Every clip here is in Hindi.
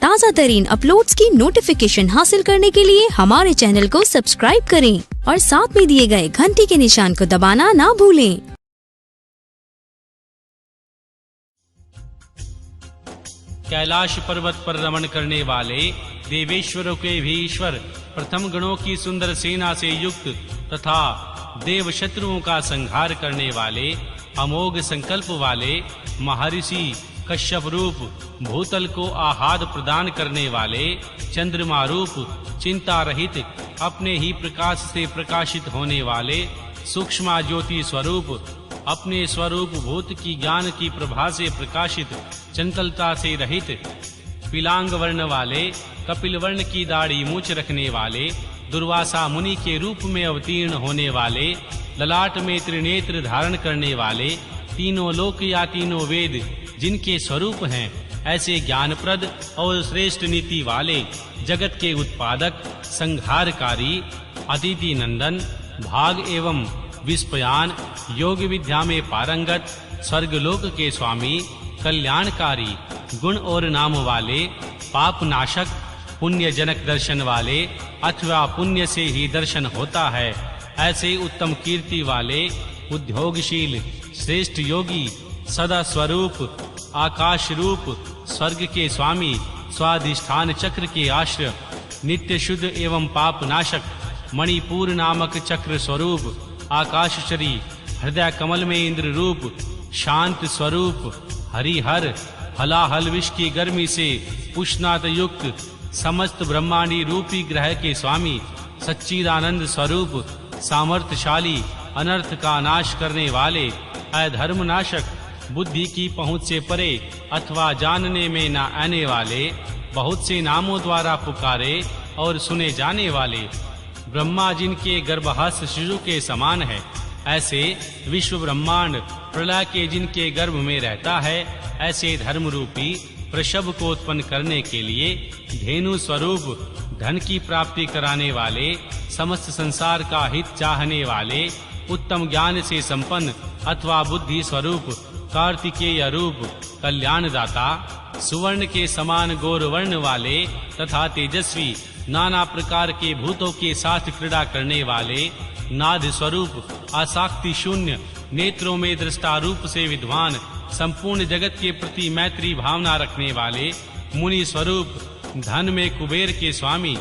ताज़ा तरीन अपलोड्स की नोटिफिकेशन हासिल करने के लिए हमारे चैनल को सब्सक्राइब करें और साथ में दिए गए घंटी के निशान को दबाना ना भूलें। कैलाश पर्वत पर रमण करने वाले देवेश्वरों के भी ईश्वर, प्रथम गणों की सुंदर सेना से युक्त तथा देव शत्रुओं का संहार करने वाले, अमोघ संकल्प वाले, महर्षि कश्यप रूप, भूतल को आहाद प्रदान करने वाले, चंद्रमा रूप, चिंता रहित, अपने ही प्रकाश से प्रकाशित होने वाले, सूक्ष्म ज्योति स्वरूप, अपने स्वरूप भूत की ज्ञान की प्रभा से प्रकाशित, चंचलता से रहित, पीलांग वर्ण वाले, कपिल वर्ण की दाढ़ी मूछ रखने वाले, दुर्वासा मुनि के रूप में अवतीर्ण होने वाले, ललाट में त्रिनेत्र धारण करने वाले, तीनों लोक या तीनों वेद जिनके स्वरूप हैं, ऐसे ज्ञानप्रद और श्रेष्ठ नीति वाले, जगत के उत्पादक, संहारकारी, अतिथि नंदन, भाग एवं विस्पयान, योग विद्या में पारंगत, स्वर्गलोक के स्वामी, कल्याणकारी, गुण और नाम वाले, पाप नाशक, पुण्य जनक दर्शन वाले, अथवा पुण्य से ही दर्शन होता है, ऐसे उत्तम कीर्ति वाले, उद्योगशील, श्रेष्ठ योगी, सदा स्वरूप, आकाश रूप, स्वर्ग के स्वामी, स्वाधिष्ठान चक्र के आश्रय, नित्य शुद्ध एवं पाप नाशक, मणिपुर नामक चक्र स्वरूप, आकाशचरी, हृदय कमल में इंद्र रूप, शांत स्वरूप, हरिहर, हलाहल विष की गर्मी से पुष्णात युक्त, समस्त ब्रह्मांडी रूपी ग्रह के स्वामी, सच्चिदानंद स्वरूप, सामर्थ्यशाली, अनर्थ का नाश करने वाले, अधर्म नाशक, बुद्धि की पहुंच से परे अथवा जानने में न आने वाले, बहुत से नामों द्वारा पुकारे और सुने जाने वाले, ब्रह्मा जिनके गर्भस्थ शिशु के समान है, ऐसे विश्व ब्रह्मांड प्रलय के जिनके गर्भ में रहता है, ऐसे धर्म रूपी प्रसव को उत्पन्न करने के लिए धेनु स्वरूप, धन की प्राप्ति कराने वाले, समस्त संसार का हित चाहने वाले, उत्तम ज्ञान से संपन्न अथवा बुद्धि स्वरूप, कार्तिकेय रूप, कल्याण दाता, सुवर्ण के समान गौर वर्ण वाले तथा तेजस्वी, नाना प्रकार के भूतों के साथ क्रीड़ा करने वाले, नाद स्वरूप, आसक्ति शून्य, नेत्रों में दृष्टा रूप से विद्वान, संपूर्ण जगत के प्रति मैत्री भावना रखने वाले, मुनि स्वरूप, धन में कुबेर के स्वामी,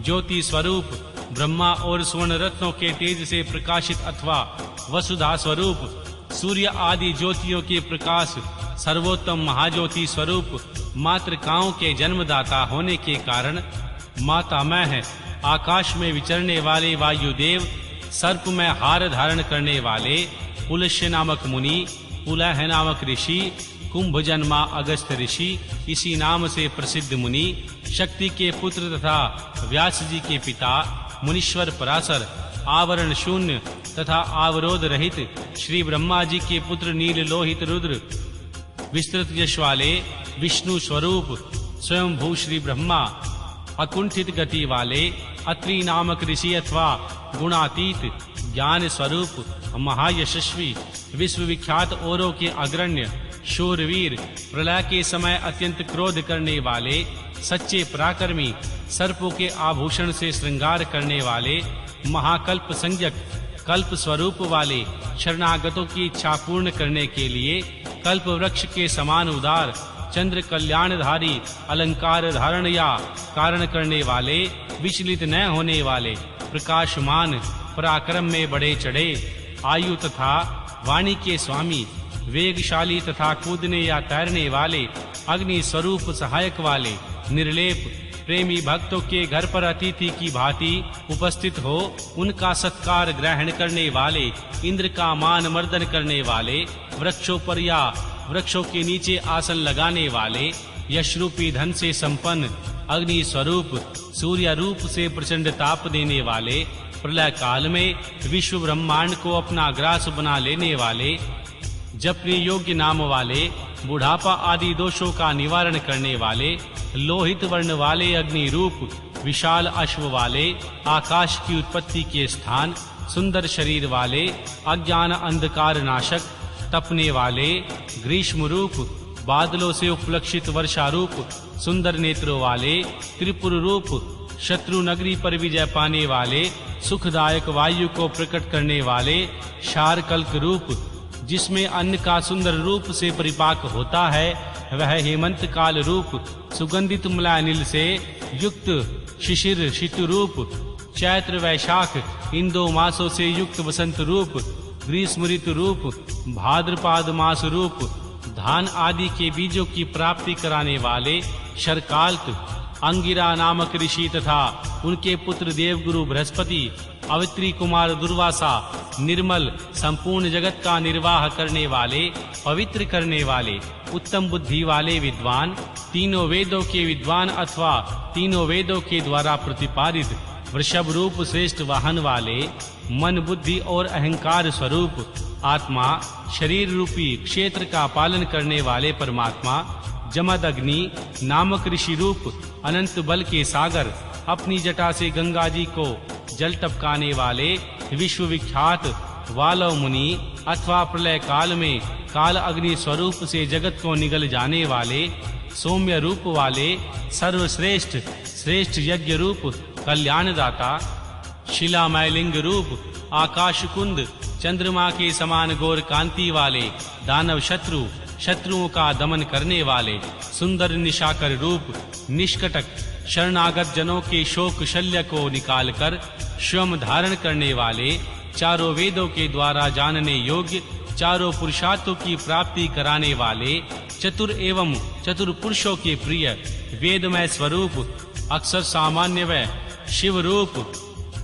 ज्योति स्वरूप, ब्रह्मा और स्वर्ण रत्नों के तेज से प्रकाशित अथवा वसुधा स्वरूप, सूर्य आदि ज्योतियों के प्रकाश, सर्वोत्तम महाज्योति स्वरूप, मातृकाओं के जन्मदाता होने के कारण मातामह है, आकाश में विचरने वाले वायुदेव, सर्प में हार धारण करने वाले, पुलस्य नामक मुनि, पुलह नामक ऋषि, कुंभजन्मा अगस्त्य ऋषि, इसी नाम से प्रसिद्ध मुनि, शक्ति के पुत्र तथा व्यास जी के पिता, मुनीश्वर पराशर, आवरण शून्य तथा अवरोध रहित श्री ब्रह्मा जी के पुत्र नील लोहित रुद्र, विस्तृत यश वाले, विष्णु स्वरूप, स्वयं भू श्री ब्रह्मा, अकुंठित गति वाले, अत्रि नामक ऋषि अथवा गुणातीत, ज्ञान स्वरूप, महायशस्वी, विश्व विख्यात औरों के अग्रण्य, शूरवीर, प्रलय के समय अत्यंत क्रोध करने वाले, सच्चे पराक्रमी, सर्पों के आभूषण से श्रृंगार करने वाले, महाकल्प संज्ञक, कल्प स्वरूप वाले, शरणागतों की इच्छा पूर्ण करने के लिए कल्प वृक्ष के समान उदार, चंद्र कल्याणधारी, अलंकार धारण या कारण करने वाले, विचलित न होने वाले, प्रकाशमान, पराक्रम में बढ़े चढ़े, आयु तथा वाणी के स्वामी, वेगशाली तथा कूदने या तैरने वाले, अग्नि स्वरूप सहायक वाले, निर्लेप, प्रेमी भक्तों के घर पर अतिथि की भांति उपस्थित हो उनका सत्कार ग्रहण करने वाले, इंद्र का मान मर्दन करने वाले, वृक्षों पर या वृक्षों के नीचे आसन लगाने वाले, यश रूपी धन से संपन्न, अग्नि स्वरूप, सूर्य रूप से प्रचंड ताप देने वाले, प्रलय काल में विश्व ब्रह्मांड को अपना ग्रास बना लेने वाले, जपने योग्य नाम वाले, बुढ़ापा आदि दोषों का निवारण करने वाले, लोहित वर्ण वाले, अग्नि रूप, विशाल अश्व वाले, आकाश की उत्पत्ति के स्थान, सुंदर शरीर वाले, अज्ञान अंधकार नाशक, तपने वाले, ग्रीष्म रूप, बादलों से उपलक्षित वर्षा रूप सुंदर नेत्रों वाले, त्रिपुर रूप शत्रु नगरी पर विजय पाने वाले, सुखदायक वायु को प्रकट करने वाले, शारकल्क रूप जिसमें अन्न का सुंदर रूप से परिपाक होता है, वह हेमंत काल रूप सुगंधित मलानिल से युक्त शिशिर शीत रूप, चैत्र वैशाख इन 2 मासों से युक्त वसंत रूप, ग्रीष्म ऋतु रूप, भाद्रपाद मास रूप, धान आदि के बीजों की प्राप्ति कराने वाले शरकाल्क, अंगिरा नामक ऋषि तथा उनके पुत्र देवगुरु बृहस्पति, अवित्री कुमार दुर्वासा, निर्मल संपूर्ण जगत का निर्वाह करने वाले, पवित्र करने वाले, उत्तम बुद्धि वाले विद्वान, तीनों वेदों के विद्वान अथवा तीनों वेदों के द्वारा प्रतिपादित वृषभ रूप श्रेष्ठ वाहन वाले, मन बुद्धि और अहंकार स्वरूप आत्मा, शरीर रूपी क्षेत्र का पालन करने वाले परमात्मा, जमद अग्नि नामक ऋषि रूप अनंत बल के सागर, अपनी जटा से गंगा जी को जल टपकाने वाले, विश्व विख्यात वालव मुनि अथवा प्रलय काल में काल अग्नि स्वरूप से जगत को निगल जाने वाले, सौम्य रूप वाले, सर्वश्रेष्ठ श्रेष्ठ यज्ञ रूप कल्याणदाता, शिलामय लिंग रूप आकाश कुंद, चंद्रमा के समान गौर कांति वाले, दानव शत्रु शत्रुओं का दमन करने वाले, सुंदर निशाकर रूप निष्कटक शरणागत जनों के शोक शल्य को निकालकर स्वयं धारण करने वाले, चारों वेदों के द्वारा जानने योग्य, चारों पुरुषार्थों की प्राप्ति कराने वाले, चतुर एवं चतुर पुरुषों के प्रिय वेदमय स्वरूप, अक्षर सामान्य व शिव रूप,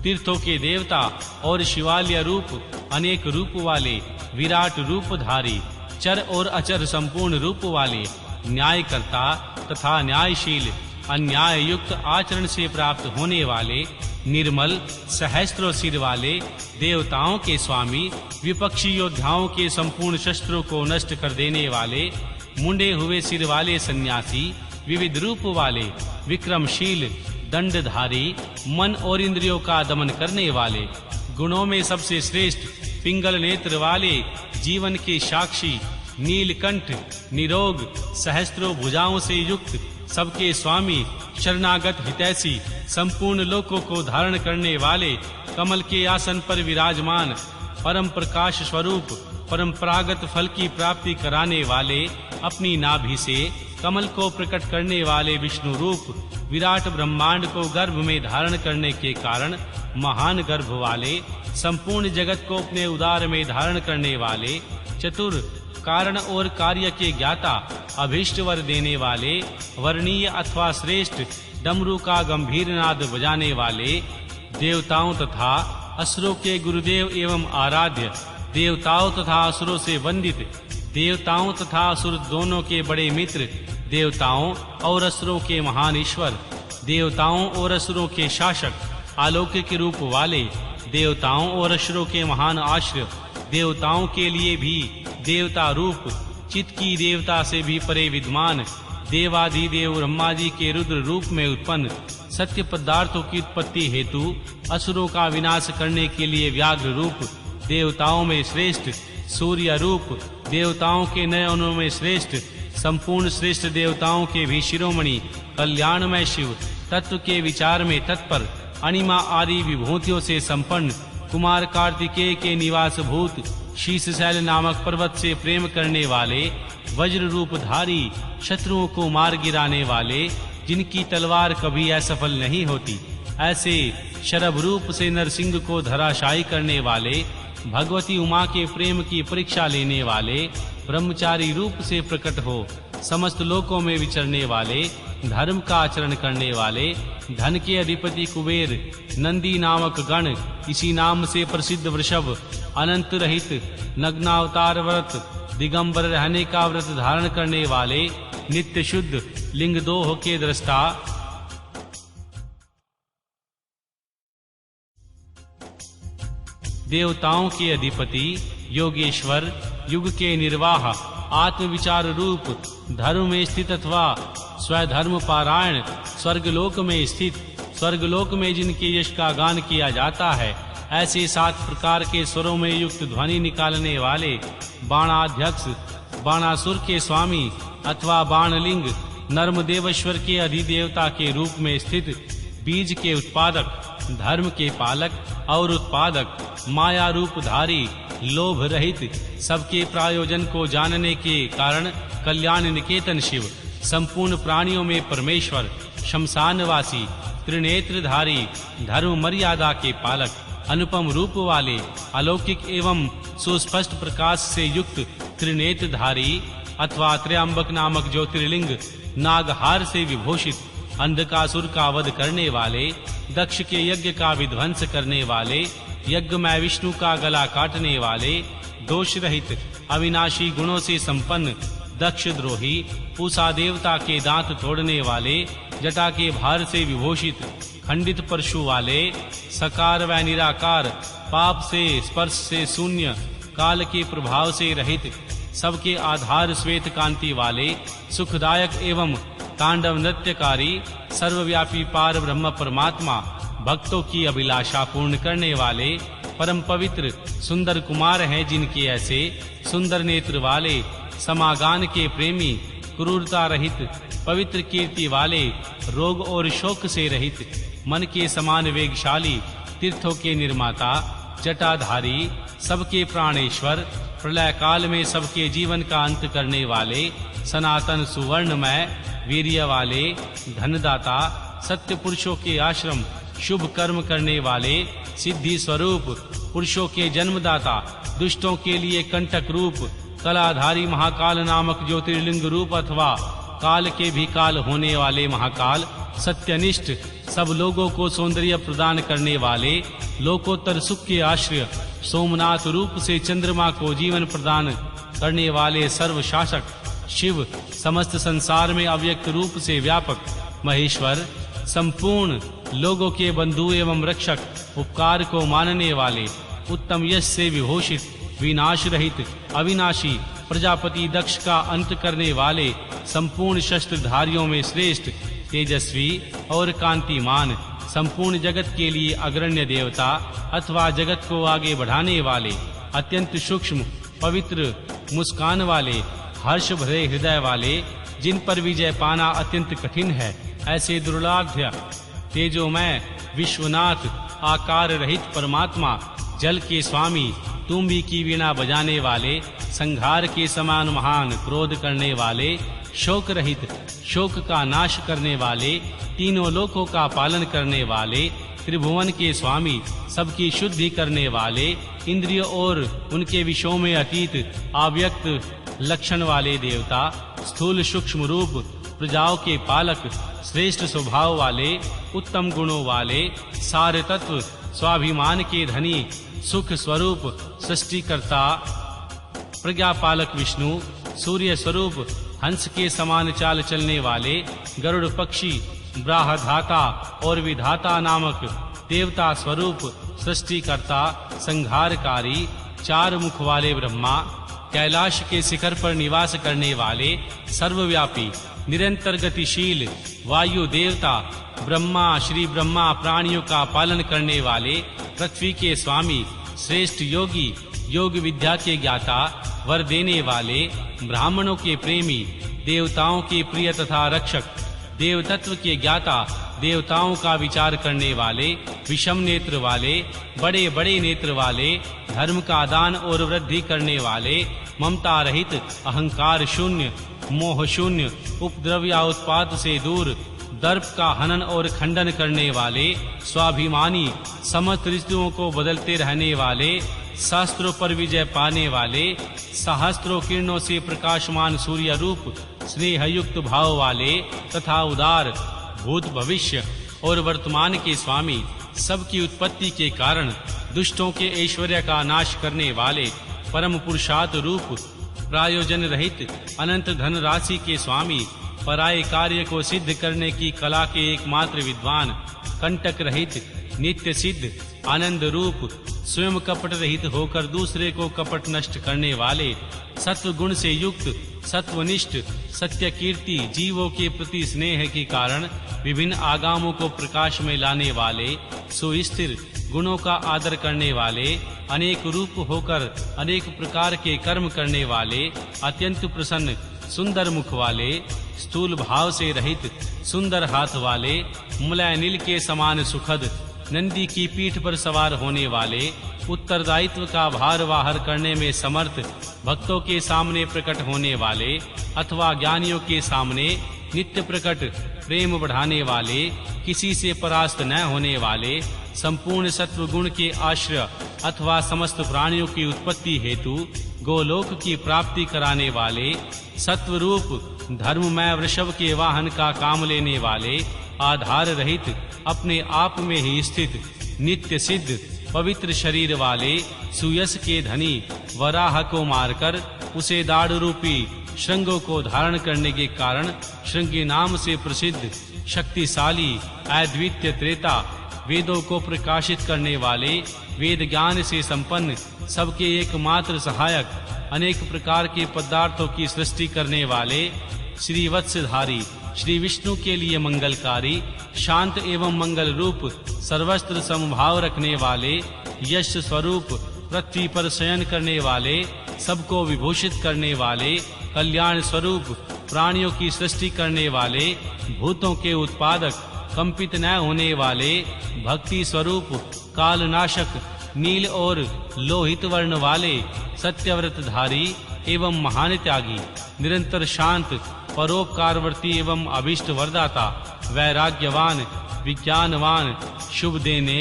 तीर्थों के देवता और शिवालय रूप, अनेक रूप वाले, विराट रूपधारी, चर और अचर संपूर्ण रूप वाले, न्यायकर्ता तथा न्यायशील, अन्याय युक्त आचरण से प्राप्त होने वाले, निर्मल सहस्त्रों सिर वाले, देवताओं के स्वामी, विपक्षी योद्धाओं के संपूर्ण शस्त्रों को नष्ट कर देने वाले, मुंडे हुए सिर वाले सन्यासी, विविध रूप वाले, विक्रमशील, दंडधारी, मन और इंद्रियों का दमन करने वाले, गुणों में सबसे श्रेष्ठ, पिंगल नेत्र वाले, जीवन के साक्षी, नीलकंठ, निरोग, सहस्त्रों भुजाओं से युक्त, सबके स्वामी, शरणागत हितैषी, संपूर्ण लोकों को धारण करने वाले, कमल के आसन पर विराजमान, परम प्रकाश स्वरूप, परंपरागत फल की प्राप्ति कराने वाले, अपनी नाभि से कमल को प्रकट करने वाले विष्णु रूप, विराट ब्रह्मांड को गर्भ में धारण करने के कारण महान गर्भ वाले, संपूर्ण जगत को अपने उदर में धारण करने वाले, चतुर, कारण और कार्य के ज्ञाता, अभीष्ट वर देने वाले, वर्णीय अथवा श्रेष्ठ, डमरू का गंभीर नाद बजाने वाले, देवताओं तथा असुरों के गुरुदेव एवं आराध्य, देवताओं तथा असुरों से वंदित, देवताओं तथा असुर दोनों के बड़े मित्र, देवताओं और असुरों के महान ईश्वर, देवताओं और असुरों के शासक, अलौकिक रूप वाले, देवताओं और असुरों के महान आश्रय, देवताओं के लिए भी देवता रूप, चित्त की देवता से भी परे विद्वान, देवाधिदेव ब्रह्मा जी के रुद्र रूप में उत्पन्न, सत्य पदार्थों की उत्पत्ति हेतु असुरों का विनाश करने के लिए व्याघ्र रूप, देवताओं में श्रेष्ठ, सूर्य रूप, देवताओं के नयनों में श्रेष्ठ, संपूर्ण श्रेष्ठ देवताओं के भी शिरोमणि, कल्याणमय शिव, तत्व के विचार में तत्पर, अणिमा आदि विभूतियों से संपन्न, कुमार कार्तिकेय के निवास भूत, शीशशैल नामक पर्वत से प्रेम करने वाले, वज्र रूपधारी, शत्रुओं को मार गिराने वाले, जिनकी तलवार कभी असफल नहीं होती, ऐसे शरभ रूप से नरसिंह को धराशायी करने वाले, भगवती उमा के प्रेम की परीक्षा लेने वाले, ब्रह्मचारी रूप से प्रकट हो समस्त लोकों में विचरने वाले, धर्म का आचरण करने वाले, धन के अधिपति कुबेर, नंदी नामक गण, इसी नाम से प्रसिद्ध वृषभ, अनंत रहित, नग्नावतार व्रत, दिगंबर रहने का व्रत धारण करने वाले, नित्य शुद्ध, लिंग दोह के दृष्टा, देवताओं के अधिपति, योगेश्वर, युग के निर्वाह, आत्म विचार रूप, धर्म में स्थित अथवा स्वधर्म पारायण, स्वर्गलोक में स्थित, स्वर्गलोक में जिनके यश का गान किया जाता है, ऐसे 7 प्रकार के स्वरों में युक्त ध्वनि निकालने वाले, बाणाध्यक्ष, बाणासुर के स्वामी, अथवा बाणलिंग नर्मदेवेश्वर के अधिदेवता के रूप में स्थित, बीज के उत्पादक, धर्म के पालक और उत्पादक, माया रूपधारी, लोभ रहित, सबके प्रयोजन को जानने के कारण कल्याण निकेतन शिव, संपूर्ण प्राणियों में परमेश्वर, शमशानवासी, त्रिनेत्रधारी, धर्म मर्यादा के पालक, अनुपम रूप वाले, अलौकिक एवं सुस्पष्ट प्रकाश से युक्त त्रिनेत्रधारी अथवा त्र्यंबक नामक ज्योतिर्लिंग, नागहार से विभूषित, अंधकासुर का वध करने वाले, दक्ष के यज्ञ का विध्वंस करने वाले, यज्ञ में विष्णु का गला काटने वाले, दोष रहित, अविनाशी गुणों से संपन्न, दक्ष द्रोही, पूषा देवता के दांत तोड़ने वाले, जटा के भार से विभूषित, खंडित परशु वाले, सकार व निराकार, पाप से स्पर्श से शून्य, काल के प्रभाव से रहित, सबके आधार श्वेत कांति वाले, सुखदायक एवं तांडव नृत्यकारी, सर्वव्यापी पार ब्रह्म परमात्मा, भक्तों की अभिलाषा पूर्ण करने वाले, परम पवित्र सुंदर कुमार हैं जिनके ऐसे सुंदर नेत्र वाले, समागान के प्रेमी, क्रूरता रहित, पवित्र कीर्ति वाले, रोग और शोक से रहित, मन के समान वेगशाली, तीर्थों के निर्माता, जटाधारी, सबके प्राणेश्वर, प्रलय काल में सबके जीवन का अंत करने वाले, सनातन सुवर्णमय, वीर्य वाले, धनदाता, सत्य पुरुषों के आश्रम, शुभ कर्म करने वाले, सिद्धि स्वरूप, पुरुषों के जन्मदाता, दुष्टों के लिए कंटक रूप, कलाधारी महाकाल नामक ज्योतिर्लिंग रूप अथवा काल के भी काल होने वाले महाकाल, सत्यनिष्ठ, सब लोगों को सौंदर्य प्रदान करने वाले, लोकोत्तर सुख के आश्रय, सोमनाथ रूप से चंद्रमा को जीवन प्रदान करने वाले सर्वशासक, शिव, समस्त संसार में अव्यक्त रूप से व्यापक, महेश्वर, संपूर्ण लोगों के बंधु एवं रक्षक, उपकार को मानने वाले, उत्तम यश से विभूषित, विनाश रहित, अविनाशी, प्रजापति दक्ष का अंत करने वाले, संपूर्ण शस्त्रधारियों में श्रेष्ठ, तेजस्वी और कांतिमान, संपूर्ण जगत के लिए अग्रण्य देवता अथवा जगत को आगे बढ़ाने वाले, अत्यंत सूक्ष्म, पवित्र मुस्कान वाले, हर्ष भरे हृदय वाले, जिन पर विजय पाना अत्यंत कठिन है, ऐसे दुर्लाध्य, तेजोमय, विश्वनाथ, आकार रहित परमात्मा, जल के स्वामी, तुम्बी की वीणा बजाने वाले, संहार के समान महान, क्रोध करने वाले, शोक रहित, शोक का नाश करने वाले, तीनों लोकों का पालन करने वाले, त्रिभुवन के स्वामी, सबकी शुद्धि करने वाले, इंद्रिय और उनके विषयों में अतीत, अव्यक्त लक्षण वाले देवता, स्थूल सूक्ष्म रूप, प्रजाओं के पालक, श्रेष्ठ स्वभाव वाले, उत्तम गुणों वाले, सार तत्व, स्वाभिमान के धनी, सुख स्वरूप, सृष्टिकर्ता, प्रज्ञापालक विष्णु, सूर्य स्वरूप, हंस के समान चाल चलने वाले, गरुड़ पक्षी, ब्राहधाता और विधाता नामक देवता स्वरूप, सृष्टिकर्ता, संहारकारी, चार मुख वाले ब्रह्मा, कैलाश के शिखर पर निवास करने वाले, सर्वव्यापी, निरंतर गतिशील, वायु देवता, ब्रह्मा, श्री ब्रह्मा, प्राणियों का पालन करने वाले, पृथ्वी के स्वामी, श्रेष्ठ योगी, योग विद्या के ज्ञाता, वर देने वाले, ब्राह्मणों के प्रेमी, देवताओं के प्रिय तथा रक्षक, देव तत्व के ज्ञाता, देवताओं का विचार करने वाले, विषम नेत्र वाले, बड़े बड़े नेत्र वाले, धर्म का दान और वृद्धि करने वाले, ममता रहित, अहंकार शून्य, मोह शून्य, उपद्रव या उत्पात से दूर, दर्प का हनन और खंडन करने वाले, स्वाभिमानी, समस्त ऋतुओं को बदलते रहने वाले, शास्त्रों पर विजय पाने वाले, सहस्त्रों किरणों से प्रकाशमान सूर्य रूप, स्नेह युक्त भाव वाले तथा उदार, भूत भविष्य और वर्तमान के स्वामी, सबकी उत्पत्ति के कारण दुष्टों के ऐश्वर्य का नाश करने वाले, परम पुरुषार्थ रूप, प्रायोजन रहित, अनंत धन राशि के स्वामी, पराये कार्य को सिद्ध करने की कला के एकमात्र विद्वान, कंटक रहित, नित्य सिद्ध, आनंद रूप, स्वयं कपट रहित होकर दूसरे को कपट नष्ट करने वाले, सत्व गुण से युक्त, सत्वनिष्ठ, सत्य कीर्ति, जीवों के प्रति स्नेह के कारण विभिन्न आगामों को प्रकाश में लाने वाले, सुस्थिर, गुणों का आदर करने वाले, अनेक रूप होकर अनेक प्रकार के कर्म करने वाले, अत्यंत प्रसन्न, सुंदर मुख वाले, स्थूल भाव से रहित, सुंदर हाथ वाले, मलय नील के समान सुखद, नंदी की पीठ पर सवार होने वाले, उत्तरदायित्व का भार वाहन करने में समर्थ, भक्तों के सामने प्रकट होने वाले अथवा ज्ञानियों के सामने नित्य प्रकट प्रेम बढ़ाने वाले, किसी से परास्त न होने वाले, संपूर्ण सत्व गुण के आश्रय अथवा समस्त प्राणियों की उत्पत्ति हेतु गोलोक की प्राप्ति कराने वाले, सत्व रूप धर्ममय वृषभ के वाहन का काम लेने वाले, आधार रहित अपने आप में ही स्थित नित्य सिद्ध पवित्र शरीर वाले, सुयश के धनी वराह को मारकर उसे दाढ़ रूपी श्रृंगों को धारण करने के कारण श्रृंगी नाम से प्रसिद्ध, शक्तिशाली अद्वितीय त्रेता, वेदों को प्रकाशित करने वाले, वेद ज्ञान से संपन्न, सबके एकमात्र सहायक, अनेक प्रकार के पदार्थों की सृष्टि करने वाले, श्री वत्सधारी, श्री विष्णु के लिए मंगलकारी, शांत एवं मंगल रूप, सर्वस्त्र समभाव रखने वाले, यश स्वरूप, पृथ्वी पर शयन करने वाले, सबको विभूषित करने वाले, कल्याण स्वरूप, प्राणियों की सृष्टि करने वाले, भूतों के उत्पादक, कंपित न होने वाले, भक्ति स्वरूप, कालनाशक, नील और लोहित वर्ण वाले, सत्यव्रतधारी एवं महान त्यागी, निरंतर शांत, परोपकारवर्ती एवं अभिष्ट वरदाता, वैराग्यवान, विज्ञानवान, शुभ देने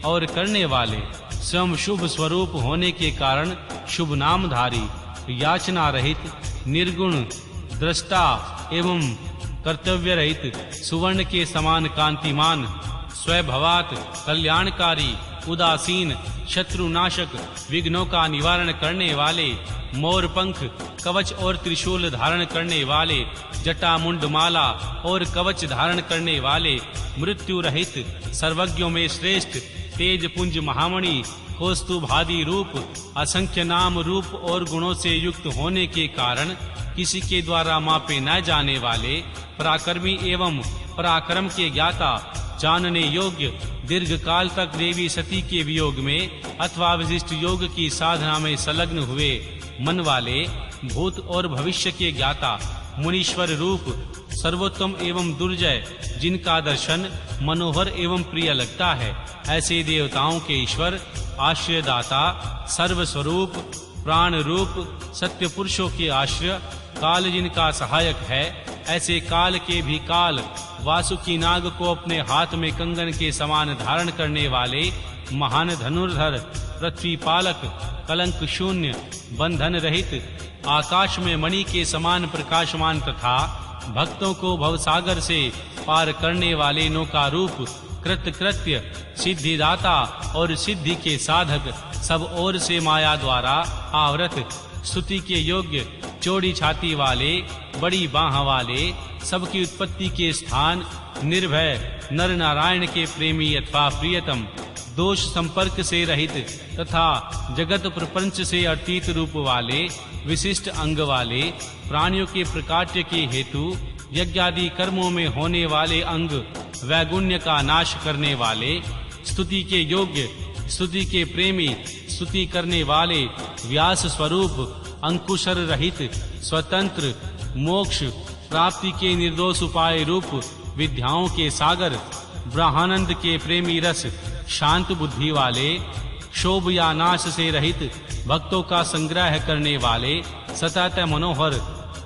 और करने वाले, स्वयं शुभ स्वरूप होने के कारण शुभ नामधारी, याचना रहित, निर्गुण, दृष्टा एवं कर्तव्य रहित, सुवर्ण के समान कांतिमान, स्वभावात कल्याणकारी, उदासीन, शत्रुनाशक, विघ्नों का निवारण करने वाले, मोर पंख, कवच और त्रिशूल धारण करने वाले, जटा मुंड माला और कवच धारण करने वाले, मृत्यु रहित, सर्वज्ञों में श्रेष्ठ, तेज पुंज महामणि, कौस्तुभादि रूप, असंख्य नाम रूप और गुणों से युक्त होने के कारण किसी के द्वारा मापे न जाने वाले, पराक्रमी एवं पराक्रम के ज्ञाता, जानने योग्य, दीर्घ काल तक देवी सती के वियोग में अथवा विशिष्ट योग की साधना में संलग्न हुए मन वाले, भूत और भविष्य के ज्ञाता, मुनीश्वर रूप, सर्वोत्तम एवं दुर्जय, जिनका दर्शन मनोहर एवं प्रिय लगता है, ऐसे देवताओं के ईश्वर, आश्रयदाता, सर्वस्वरूप, प्राण रूप, सत्य पुरुषों के आश्रय, काल जिनका सहायक है, ऐसे काल के भी काल, वासुकी नाग को अपने हाथ में कंगन के समान धारण करने वाले, महान धनुर्धर, पृथ्वी पालक, कलंक शून्य, बंधन रहित, आकाश में मणि के समान प्रकाशमान तथा भक्तों को भवसागर से पार करने वाले नौका रूप, कृत्य, सिद्धिदाता और सिद्धि के साधक, सब ओर से माया द्वारा आवृत, स्तुति के योग्य, चौड़ी छाती वाले, बड़ी बाह वाले, सबकी उत्पत्ति के स्थान, निर्भय, नर नारायण के प्रेमी अथवा प्रियतम, दोष संपर्क से रहित तथा जगत प्रपंच से अतीत रूप वाले, विशिष्ट अंग वाले, प्राणियों के प्रकाट्य के हेतु यज्ञादि कर्मों में होने वाले अंग, वैगुण्य का नाश करने वाले, स्तुति के योग्य, स्तुति के प्रेमी, स्तुति करने वाले, व्यास स्वरूप, अंकुशर रहित, स्वतंत्र, मोक्ष प्राप्ति के निर्दोष उपाय रूप, विद्याओं के सागर, ब्रह्मानंद के प्रेमी रस, शांत बुद्धि वाले, क्षोभ या नाश से रहित, भक्तों का संग्रह करने वाले, सतत मनोहर,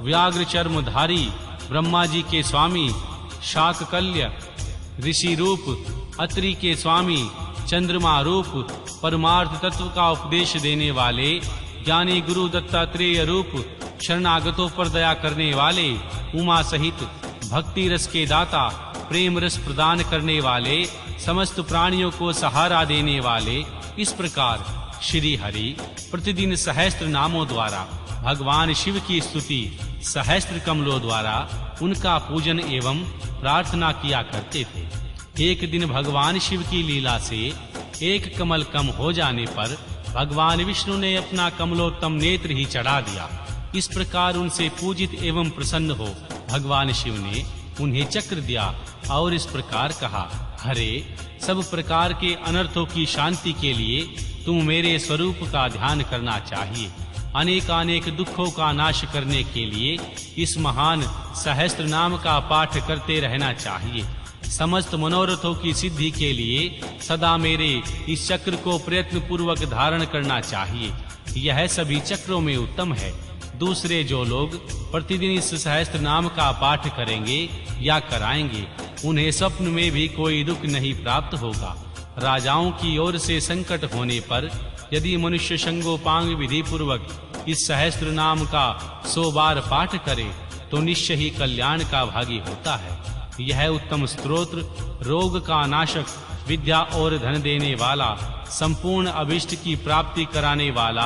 व्याघ्र चर्मधारी, ब्रह्मा जी के स्वामी, शाककल्य, ऋषि रूप, अत्रि के स्वामी, चंद्रमा रूप, परमार्थ तत्व का उपदेश देने वाले, ज्ञानी गुरु दत्तात्रेय रूप, शरणागतों पर दया करने वाले, उमा सहित भक्ति रस के दाता, प्रेम रस प्रदान करने वाले, समस्त प्राणियों को सहारा देने वाले, इस प्रकार श्री हरि प्रतिदिन सहस्त्र नामों द्वारा भगवान शिव की स्तुति, सहस्त्र कमलों द्वारा उनका पूजन एवं प्रार्थना किया करते थे। एक दिन भगवान शिव की लीला से एक कमल कम हो जाने पर भगवान विष्णु ने अपना कमलोत्तम नेत्र ही चढ़ा दिया। इस प्रकार उनसे पूजित एवं प्रसन्न हो भगवान शिव ने उन्हें चक्र दिया और इस प्रकार कहा, हरे, सब प्रकार के अनर्थों की शांति के लिए तुम मेरे स्वरूप का ध्यान करना चाहिए। अनेकानेक दुखों का नाश करने के लिए इस महान सहस्त्र नाम का पाठ करते रहना चाहिए। समस्त मनोरथों की सिद्धि के लिए सदा मेरे इस चक्र को प्रयत्न पूर्वक धारण करना चाहिए। यह सभी चक्रों में उत्तम है। दूसरे जो लोग प्रतिदिन इस सहस्त्र नाम का पाठ करेंगे या कराएंगे, उन्हें स्वप्न में भी कोई दुख नहीं प्राप्त होगा। राजाओं की ओर से संकट होने पर यदि मनुष्य संगोपांग विधि पूर्वक इस सहस्त्र नाम का 100 बार पाठ करे तो निश्चय ही कल्याण का भागी होता है। यह उत्तम स्तोत्र रोग का नाशक, विद्या और धन देने वाला, संपूर्ण अभिष्ट की प्राप्ति कराने वाला,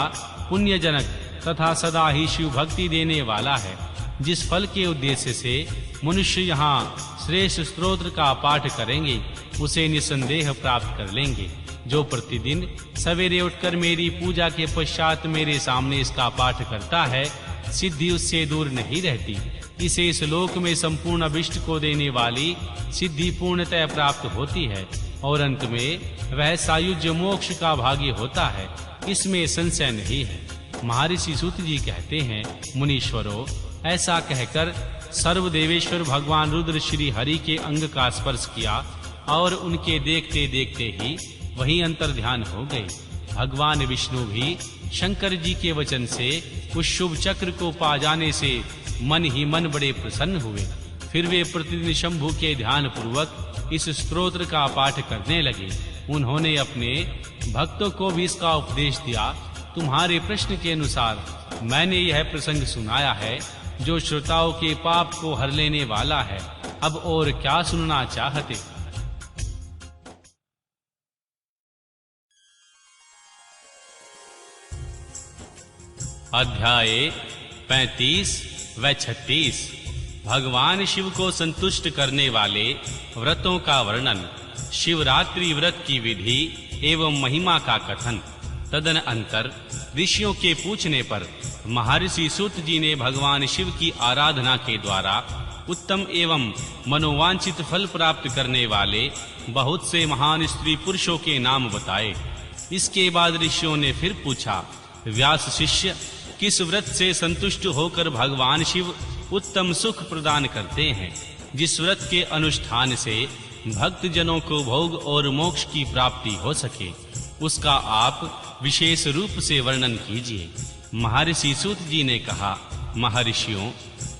पुण्यजनक तथा सदा ही शिव भक्ति देने वाला है। जिस फल के उद्देश्य से मनुष्य यहाँ श्रेष्ठ स्तोत्र का पाठ करेंगे उसे निसंदेह प्राप्त कर लेंगे। जो प्रतिदिन सवेरे उठकर मेरी पूजा के पश्चात मेरे सामने इसका पाठ करता है, सिद्धि उससे दूर नहीं रहती। इसे इस लोक में संपूर्ण अभिष्ट को देने वाली सिद्धि पूर्णतः प्राप्त होती है और अंत में वह सायुज्य मोक्ष का भागी होता है। इसमें संशय नहीं है। महर्षि सूत जी कहते हैं, मुनीश्वरों, ऐसा कहकर सर्वदेवेश्वर भगवान रुद्र श्री हरि के अंग का स्पर्श किया और उनके देखते देखते ही वहीं अंतर्ध्यान हो गए। भगवान विष्णु भी शंकर जी के वचन से उस शुभ चक्र को पा जाने से मन ही मन बड़े प्रसन्न हुए। फिर वे प्रतिदिन शंभु के ध्यान पूर्वक इस स्तोत्र का पाठ करने लगे। उन्होंने अपने भक्तों को भी इसका उपदेश दिया। तुम्हारे प्रश्न के अनुसार मैंने यह प्रसंग सुनाया है जो श्रोताओं के पाप को हर लेने वाला है। अब और क्या सुनना चाहते? अध्याय 35 व 36 भगवान शिव को संतुष्ट करने वाले व्रतों का वर्णन, शिवरात्रि व्रत की विधि एवं महिमा का कथन। तदनंतर ऋषियों के पूछने पर महर्षि सूत जी ने भगवान शिव की आराधना के द्वारा उत्तम एवं मनोवांछित फल प्राप्त करने वाले बहुत से महान स्त्री पुरुषों के नाम बताए। इसके बाद ऋषियों ने फिर पूछा, व्यास शिष्य, किस व्रत से संतुष्ट होकर भगवान शिव उत्तम सुख प्रदान करते हैं? जिस व्रत के अनुष्ठान से भक्त जनों को भोग और मोक्ष की प्राप्ति हो सके, उसका आप विशेष रूप से वर्णन कीजिए। महर्षि सूत जी ने कहा, महर्षियों,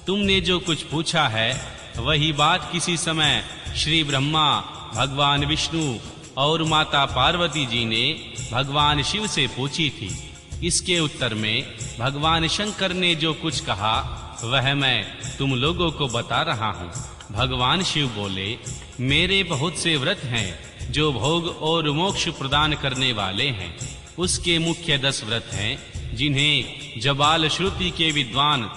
तुमने जो कुछ पूछा है वही बात किसी समय श्री ब्रह्मा, भगवान विष्णु और माता पार्वती जी ने भगवान शिव से पूछी थी। इसके उत्तर में भगवान शंकर ने जो कुछ कहा वह मैं तुम लोगों को बता रहा हूँ। भगवान शिव बोले, मेरे बहुत से व्रत हैं जो भोग और मोक्ष प्रदान करने वाले हैं। उसके मुख्य 10 व्रत हैं जिन्हें जबाल श्रुति के विद्वान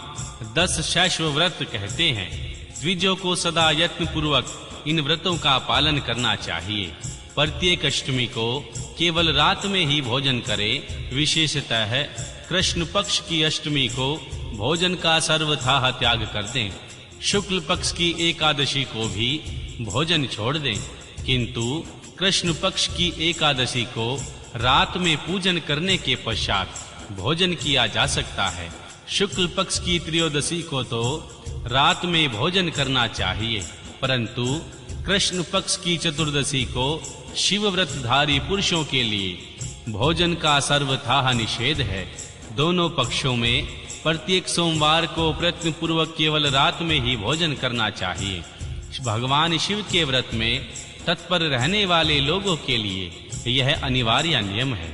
10 शैशव व्रत कहते हैं। द्विजों को सदा यत्न पूर्वक इन व्रतों का पालन करना चाहिए। प्रत्येक अष्टमी को केवल रात में ही भोजन करें। विशेषतः कृष्ण पक्ष की अष्टमी को भोजन का सर्वथा त्याग कर दें। शुक्ल पक्ष की एकादशी को भी भोजन छोड़ दें, किंतु कृष्ण पक्ष की एकादशी को रात में पूजन करने के पश्चात भोजन किया जा सकता है। शुक्ल पक्ष की त्रयोदशी को तो रात में भोजन करना चाहिए, परंतु कृष्ण पक्ष की चतुर्दशी को शिव व्रतधारी पुरुषों के लिए भोजन का सर्वथा निषेध है। दोनों पक्षों में प्रत्येक सोमवार को प्रयत्न पूर्वक केवल रात में ही भोजन करना चाहिए। भगवान शिव के व्रत में तत्पर रहने वाले लोगों के लिए यह अनिवार्य नियम है।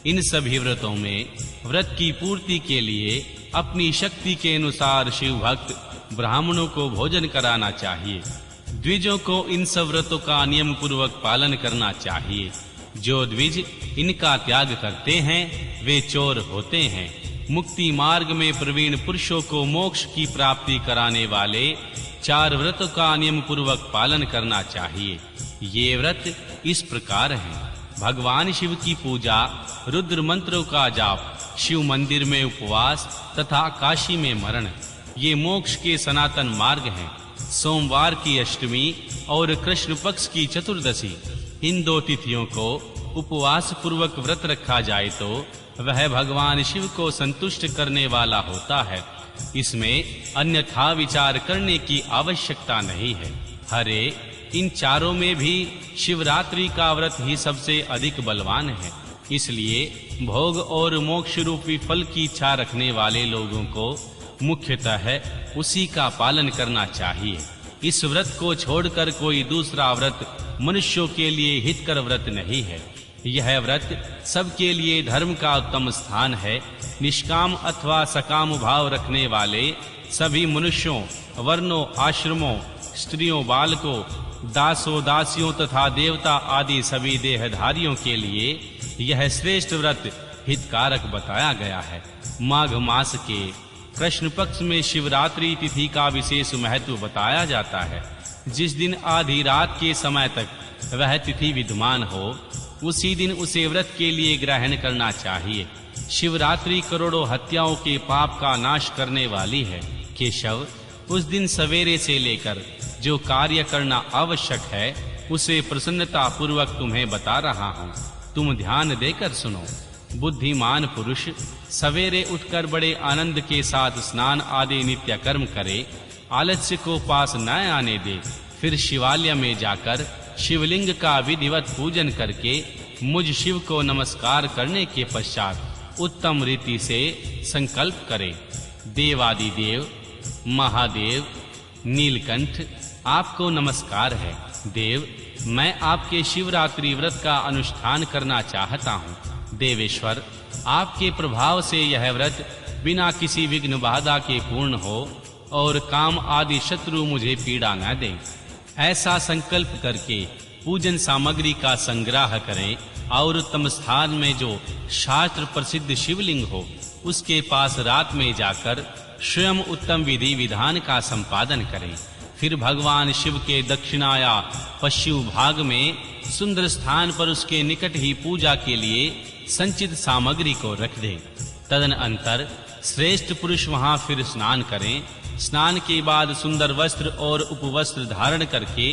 इन सभी व्रतों में व्रत की पूर्ति के लिए अपनी शक्ति के अनुसार शिव भक्त ब्राह्मणों को भोजन कराना चाहिए। द्विजों को इन सब व्रतों का नियम पूर्वक पालन करना चाहिए। जो द्विज इनका त्याग करते हैं वे चोर होते हैं। मुक्ति मार्ग में प्रवीण पुरुषों को मोक्ष की प्राप्ति कराने वाले 4 व्रतों का नियम पूर्वक पालन करना चाहिए। ये व्रत इस प्रकार हैं: भगवान शिव की पूजा, रुद्र मंत्रों का जाप, शिव मंदिर में उपवास तथा काशी में मरण, ये मोक्ष के सनातन मार्ग हैं। सोमवार की अष्टमी और कृष्ण पक्ष की चतुर्दशी, इन 2 तिथियों को उपवास पूर्वक व्रत रखा जाए तो वह भगवान शिव को संतुष्ट करने वाला होता है। इसमें अन्यथा विचार करने की आवश्यकता नहीं है। हरे, इन चारों में भी शिवरात्रि का व्रत ही सबसे अधिक बलवान है। इसलिए भोग और मोक्ष रूपी फल की इच्छा रखने वाले लोगों को मुख्यतः उसी का पालन करना चाहिए। इस व्रत को छोड़कर कोई दूसरा व्रत मनुष्यों के लिए हितकर व्रत नहीं है। यह व्रत सबके लिए धर्म का उत्तम स्थान है। निष्काम अथवा सकाम भाव रखने वाले सभी मनुष्यों, वर्णों, आश्रमों, स्त्रियों, बालकों, दासों, दासियों तथा देवता आदि सभी देहधारियों के लिए यह श्रेष्ठ व्रत हितकारक बताया गया है। माघ मास के कृष्ण पक्ष में शिवरात्रि तिथि का विशेष महत्व बताया जाता है। जिस दिन आधी रात के समय तक वह तिथि विद्यमान हो, उसी दिन उसे व्रत के लिए ग्रहण करना चाहिए। शिवरात्रि करोड़ों हत्याओं के पाप का नाश करने वाली है। केशव, उस दिन सवेरे से लेकर जो कार्य करना आवश्यक है उसे प्रसन्नता पूर्वक तुम्हें बता रहा हूँ। तुम ध्यान देकर सुनो। बुद्धिमान पुरुष सवेरे उठकर बड़े आनंद के साथ स्नान आदि नित्य कर्म करे, आलस्य को पास न आने दे। फिर शिवालय में जाकर शिवलिंग का विधिवत पूजन करके मुझ शिव को नमस्कार करने के पश्चात उत्तम रीति से संकल्प करे। देवादिदेव, महादेव, नीलकंठ, आपको नमस्कार है। देव, मैं आपके शिवरात्रि व्रत का अनुष्ठान करना चाहता हूँ। देवेश्वर, आपके प्रभाव से यह व्रत बिना किसी विघ्न बाधा के पूर्ण हो और काम आदि शत्रु मुझे पीड़ा न दें। ऐसा संकल्प करके पूजन सामग्री का संग्रह करें और उत्तम स्थान में जो शास्त्र प्रसिद्ध शिवलिंग हो उसके पास रात में जाकर स्वयं उत्तम विधि विधान का संपादन करें। फिर भगवान शिव के दक्षिणाया पश्चिम भाग में सुंदर स्थान पर उसके निकट ही पूजा के लिए संचित सामग्री को रख दें। तदनंतर श्रेष्ठ पुरुष वहां फिर स्नान करें। स्नान के बाद सुंदर वस्त्र और उपवस्त्र धारण करके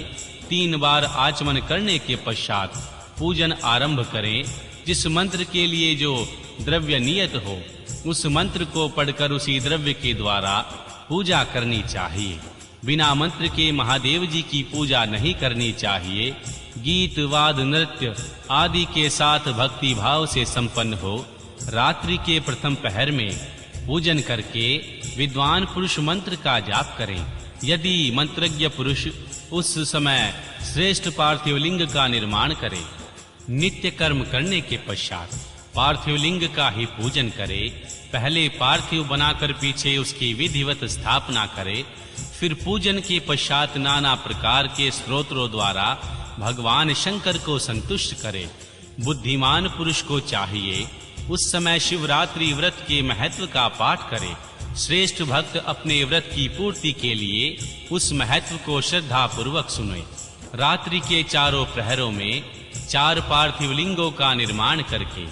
3 बार आचमन करने के पश्चात पूजन आरंभ करें। जिस मंत्र के लिए जो द्रव्य नियत हो उस मंत्र को पढ़कर उसी द्रव्य के द्वारा पूजा करनी चाहिए। बिना मंत्र के महादेव जी की पूजा नहीं करनी चाहिए। गीत, वाद, नृत्य आदि के साथ भक्ति भाव से संपन्न हो। रात्रि के प्रथम पहर में पूजन करके विद्वान पुरुष मंत्र का जाप करें। यदि मंत्रज्ञ पुरुष उस समय श्रेष्ठ पार्थिव लिंग का निर्माण करे। नित्य कर्म करने के पश्चात पार्थिव लिंग का ही पूजन करे। पहले पार्थिव बनाकर पीछे उसकी विधिवत स्थापना करे। फिर पूजन के पश्चात नाना प्रकार के स्तोत्रों द्वारा भगवान शंकर को संतुष्ट करे। बुद्धिमान पुरुष को चाहिए उस समय शिवरात्रि व्रत के महत्व का पाठ करे। श्रेष्ठ भक्त अपने व्रत की पूर्ति के लिए उस महत्व को श्रद्धा पूर्वक सुने। रात्रि के चारों प्रहरों में 4 पार्थिव लिंगों का निर्माण करके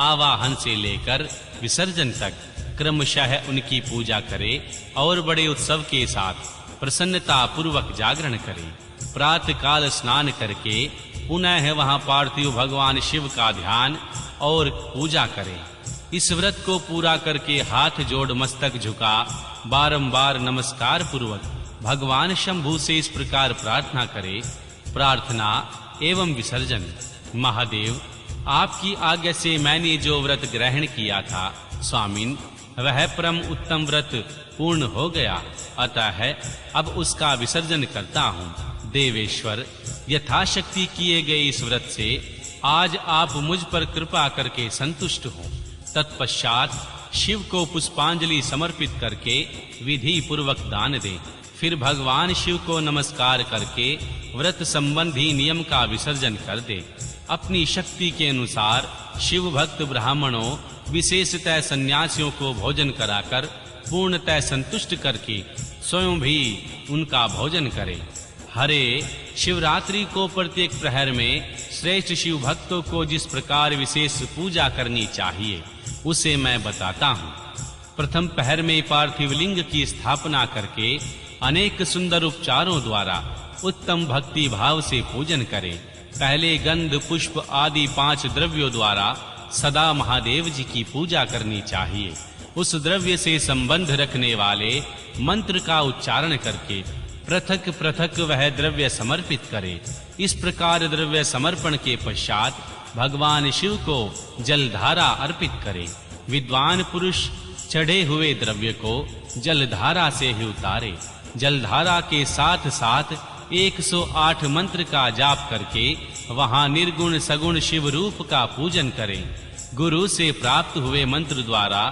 आवाहन से लेकर विसर्जन तक क्रमशः उनकी पूजा करे और बड़े उत्सव के साथ प्रसन्नता पूर्वक जागरण करे। प्रातः काल स्नान करके पुनः वहां पार्थिव भगवान शिव का ध्यान और पूजा करे। इस व्रत को पूरा करके हाथ जोड़ मस्तक झुका बारंबार नमस्कार पूर्वक भगवान शंभु से इस प्रकार प्रार्थना करे। प्रार्थना एवं विसर्जन। महादेव, आपकी आज्ञा से मैंने जो व्रत ग्रहण किया था स्वामिन, वह परम उत्तम व्रत पूर्ण हो गया। अतः अब उसका विसर्जन करता हूँ। देवेश्वर, यथाशक्ति किए गए इस व्रत से आज आप मुझ पर कृपा करके संतुष्ट हो। तत्पश्चात शिव को पुष्पांजलि समर्पित करके विधि पूर्वक दान दें। फिर भगवान शिव को नमस्कार करके व्रत संबंधी नियम का विसर्जन कर दे। अपनी शक्ति के अनुसार शिव भक्त ब्राह्मणों, विशेषतः सन्यासियों को भोजन कराकर पूर्णतः संतुष्ट करके स्वयं भी उनका भोजन करे। हरे, शिवरात्रि को प्रत्येक प्रहर में श्रेष्ठ शिव भक्तों को जिस प्रकार विशेष पूजा करनी चाहिए उसे मैं बताता हूँ। प्रथम पहर में पार्थिव लिंग की स्थापना करके अनेक सुंदर उपचारों द्वारा उत्तम भक्ति भाव से पूजन करें। पहले गंध, पुष्प आदि 5 द्रव्यों द्वारा सदा महादेव जी की पूजा करनी चाहिए। उस द्रव्य से संबंध रखने वाले मंत्र का उच्चारण करके पृथक पृथक वह द्रव्य समर्पित करे। इस प्रकार द्रव्य समर्पण के पश्चात भगवान शिव को जलधारा अर्पित करे। विद्वान पुरुष चढ़े हुए द्रव्य को जलधारा से ही उतारे। जलधारा के साथ साथ 108 मंत्र का जाप करके वहां निर्गुण सगुण शिव रूप का पूजन करें। गुरु से प्राप्त हुए मंत्र द्वारा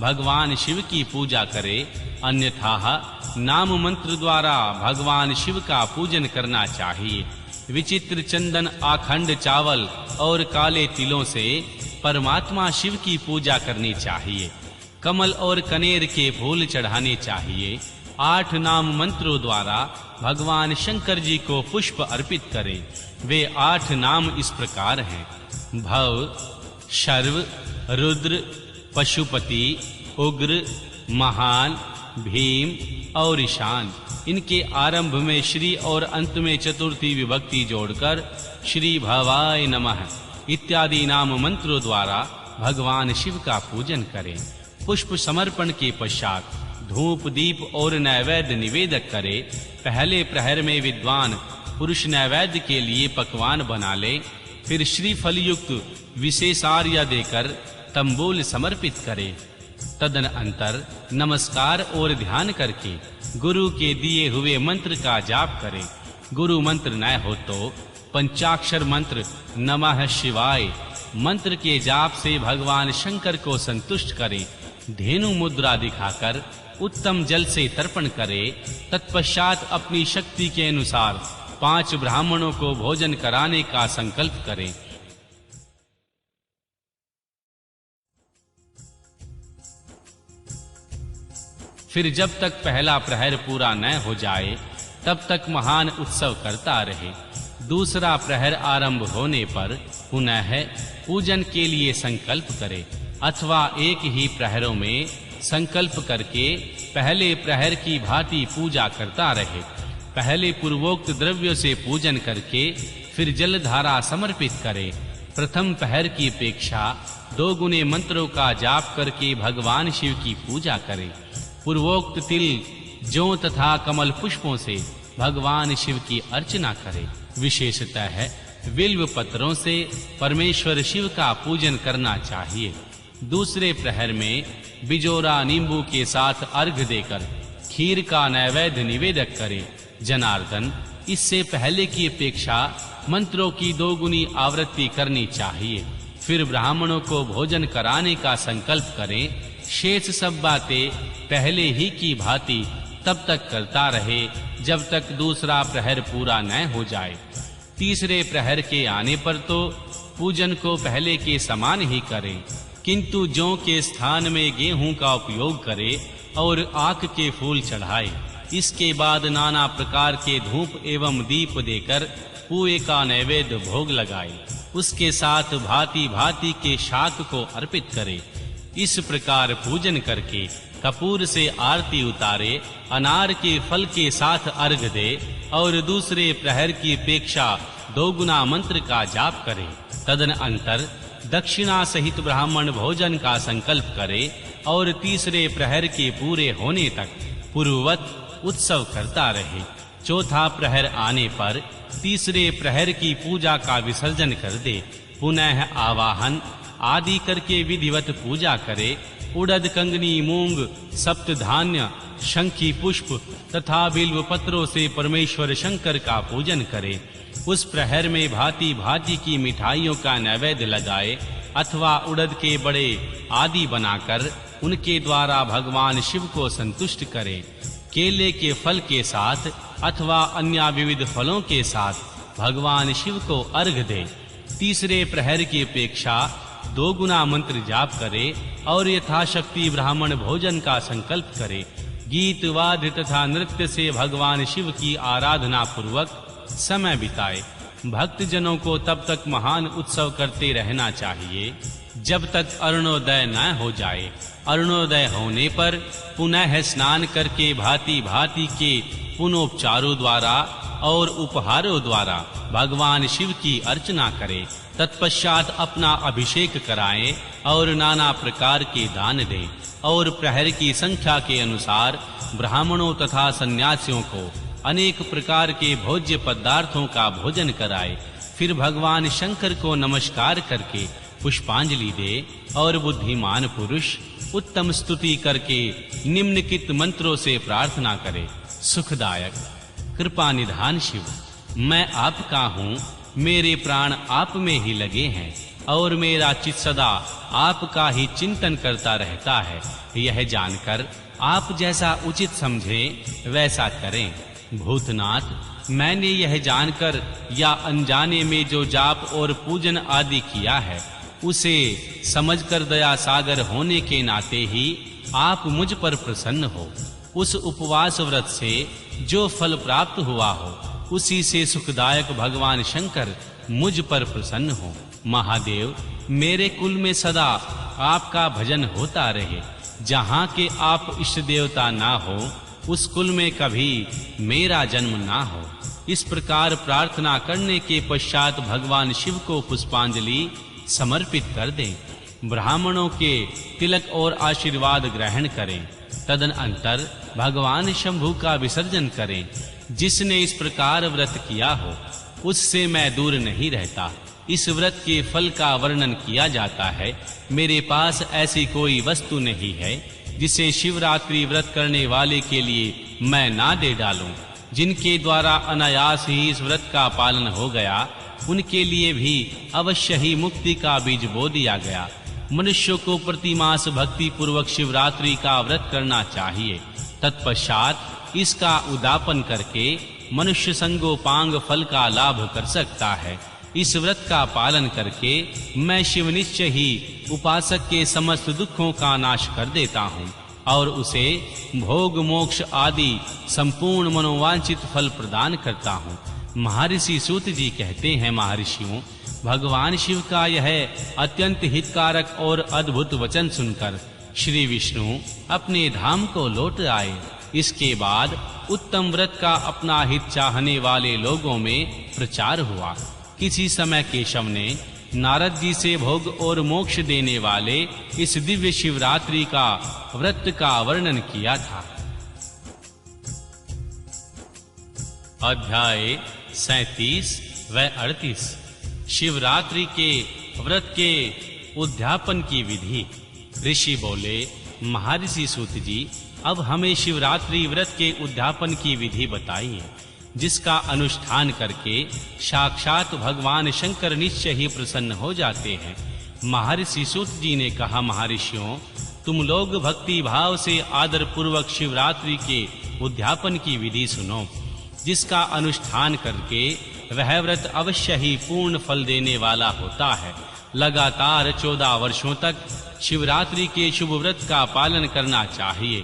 भगवान शिव की पूजा करें, अन्यथा नाम मंत्र द्वारा भगवान शिव का पूजन करना चाहिए। विचित्र चंदन, आखंड चावल और काले तिलों से परमात्मा शिव की पूजा करनी चाहिए। कमल और कनेर के फूल चढ़ाने चाहिए। 8 नाम मंत्रों द्वारा भगवान शंकर जी को पुष्प अर्पित करें। वे 8 नाम इस प्रकार हैं: भव, शर्व, रुद्र, पशुपति, उग्र, महान, भीम और ईशान। इनके आरंभ में श्री और अंत में चतुर्थी विभक्ति जोड़कर श्री भवाय नमः इत्यादि नाम मंत्रों द्वारा भगवान शिव का पूजन करें। पुष्प समर्पण के पश्चात धूप, दीप और नैवेद्य निवेदक करे। पहले प्रहर में विद्वान पुरुष नैवेद्य के लिए पकवान बना ले, फिर श्रीफल युक्त विशेषार्घ्य देकर तंबूल समर्पित करे। तदनंतर नमस्कार और ध्यान करके गुरु के दिए हुए मंत्र का जाप करें। गुरु मंत्र न हो तो पंचाक्षर मंत्र नमः शिवाय मंत्र के जाप से भगवान शंकर को संतुष्ट करें। धेनु मुद्रा दिखाकर उत्तम जल से तर्पण करे। तत्पश्चात अपनी शक्ति के अनुसार 5 ब्राह्मणों को भोजन कराने का संकल्प करें। फिर जब तक पहला प्रहर पूरा न हो जाए तब तक महान उत्सव करता रहे। दूसरा प्रहर आरंभ होने पर पुनः पूजन के लिए संकल्प करे, अथवा एक ही प्रहरों में संकल्प करके पहले प्रहर की भांति पूजा करता रहे। पहले पूर्वोक्त द्रव्यों से पूजन करके फिर जलधारा समर्पित करे। प्रथम प्रहर की अपेक्षा 2 गुने मंत्रों का जाप करके भगवान शिव की पूजा करे। पूर्वोक्त तिल, जौ तथा कमल पुष्पों से भगवान शिव की अर्चना करे। विशेषतः बिल्व पत्रों से परमेश्वर शिव का पूजन करना चाहिए। दूसरे प्रहर में बिजोरा नींबू के साथ अर्घ देकर खीर का नैवेद्य निवेदक करे। जनार्दन, इससे पहले की अपेक्षा मंत्रों की 2 गुनी आवृत्ति करनी चाहिए। फिर ब्राह्मणों को भोजन कराने का संकल्प करें। शेष सब बातें पहले ही की भांति तब तक करता रहे जब तक दूसरा प्रहर पूरा न हो जाए। तीसरे प्रहर के आने पर तो पूजन को पहले के समान ही करें, किंतु जौ के स्थान में गेहूं का उपयोग करे और आक के फूल चढ़ाए। इसके बाद नाना प्रकार के धूप एवं दीप देकर पुए का नैवेद्य भोग लगाए। उसके साथ भांति भांति के शाक को अर्पित करे। इस प्रकार पूजन करके कपूर से आरती उतारे, अनार के फल के साथ अर्घ दे और दूसरे प्रहर की अपेक्षा 2 गुना मंत्र का जाप करे। तदनंतर दक्षिणा सहित ब्राह्मण भोजन का संकल्प करे और तीसरे प्रहर के पूरे होने तक पूर्ववत उत्सव करता रहे। चौथा प्रहर आने पर तीसरे प्रहर की पूजा का विसर्जन कर दे। पुनः आवाहन आदि करके विधिवत पूजा करे। उड़द, कंगनी, मूंग, सप्त धान्य, शंखी पुष्प तथा बिल्व पत्रों से परमेश्वर शंकर का पूजन करे। उस प्रहर में भांति भांति की मिठाइयों का नैवेद्य लगाए अथवा उड़द के बड़े आदि बनाकर उनके द्वारा भगवान शिव को संतुष्ट करे। केले के फल के साथ अथवा अन्य विविध फलों के साथ भगवान शिव को अर्घ दे। तीसरे प्रहर की अपेक्षा 2 गुना मंत्र जाप करे और यथाशक्ति ब्राह्मण भोजन का संकल्प करे। गीत, वाद्य तथा नृत्य से भगवान शिव की आराधना पूर्वक समय बिताए। भक्त जनों को तब तक महान उत्सव करते रहना चाहिए जब तक अरुणोदय न हो जाए। अरुणोदय होने पर पुनः स्नान करके भांति भांति के पुनोपचारों द्वारा और उपहारों द्वारा भगवान शिव की अर्चना करे। तत्पश्चात अपना अभिषेक कराएं और नाना प्रकार के दान दें और प्रहर की संख्या के अनुसार ब्राह्मणों तथा सन्यासियों को अनेक प्रकार के भोज्य पदार्थों का भोजन कराए। फिर भगवान शंकर को नमस्कार करके पुष्पांजलि दे और बुद्धिमान पुरुष उत्तम स्तुति करके निम्नलिखित मंत्रों से प्रार्थना करे। सुखदायक कृपा निधान शिव, मैं आपका हूँ, मेरे प्राण आप में ही लगे हैं और मेरा चित्त सदा आपका ही चिंतन करता रहता है। यह जानकर आप जैसा उचित समझें वैसा करें। भूतनाथ, मैंने यह जानकर या अनजाने में जो जाप और पूजन आदि किया है उसे समझकर दया सागर होने के नाते ही आप मुझ पर प्रसन्न हो। उस उपवास व्रत से जो फल प्राप्त हुआ हो उसी से सुखदायक भगवान शंकर मुझ पर प्रसन्न हो। महादेव, मेरे कुल में सदा आपका भजन होता रहे। जहाँ के आप इष्ट देवता ना हो उस कुल में कभी मेरा जन्म ना हो। इस प्रकार प्रार्थना करने के पश्चात भगवान शिव को पुष्पांजलि समर्पित कर दें। ब्राह्मणों के तिलक और आशीर्वाद ग्रहण करें। तदनंतर भगवान शंभु का विसर्जन करें। जिसने इस प्रकार व्रत किया हो उससे मैं दूर नहीं रहता। इस व्रत के फल का वर्णन किया जाता है। मेरे पास ऐसी कोई वस्तु नहीं है जिसे शिवरात्रि व्रत करने वाले के लिए मैं ना दे डालूं। जिनके द्वारा अनायास ही इस व्रत का पालन हो गया उनके लिए भी अवश्य ही मुक्ति का बीज बो दिया गया। मनुष्य को प्रतिमास भक्ति पूर्वक शिवरात्रि का व्रत करना चाहिए। तत्पश्चात इसका उद्यापन करके मनुष्य संगोपांग फल का लाभ कर सकता है। इस व्रत का पालन करके मैं शिव निश्चय ही उपासक के समस्त दुखों का नाश कर देता हूँ और उसे भोग मोक्ष आदि संपूर्ण मनोवांछित फल प्रदान करता हूँ। महर्षि सूत जी कहते हैं, महर्षियों, भगवान शिव का यह अत्यंत हितकारक और अद्भुत वचन सुनकर श्री विष्णु अपने धाम को लौट आए। इसके बाद उत्तम व्रत का अपना हित चाहने वाले लोगों में प्रचार हुआ। किसी समय केशव ने नारद जी से भोग और मोक्ष देने वाले इस दिव्य शिवरात्रि का व्रत का वर्णन किया था। अध्याय 37 व 38 शिवरात्रि के व्रत के उद्यापन की विधि। ऋषि बोले, महर्षि सूत जी, अब हमें शिवरात्रि व्रत के उद्यापन की विधि बताइए, जिसका अनुष्ठान करके साक्षात भगवान शंकर निश्चय ही प्रसन्न हो जाते हैं। महर्षि सूत जी ने कहा, महर्षियों, तुम लोग भक्ति भाव से आदर पूर्वक शिवरात्रि के उद्यापन की विधि सुनो। जिसका अनुष्ठान करके वह व्रत अवश्य ही पूर्ण फल देने वाला होता है। लगातार 14 वर्षों तक शिवरात्रि के शुभ व्रत का पालन करना चाहिए।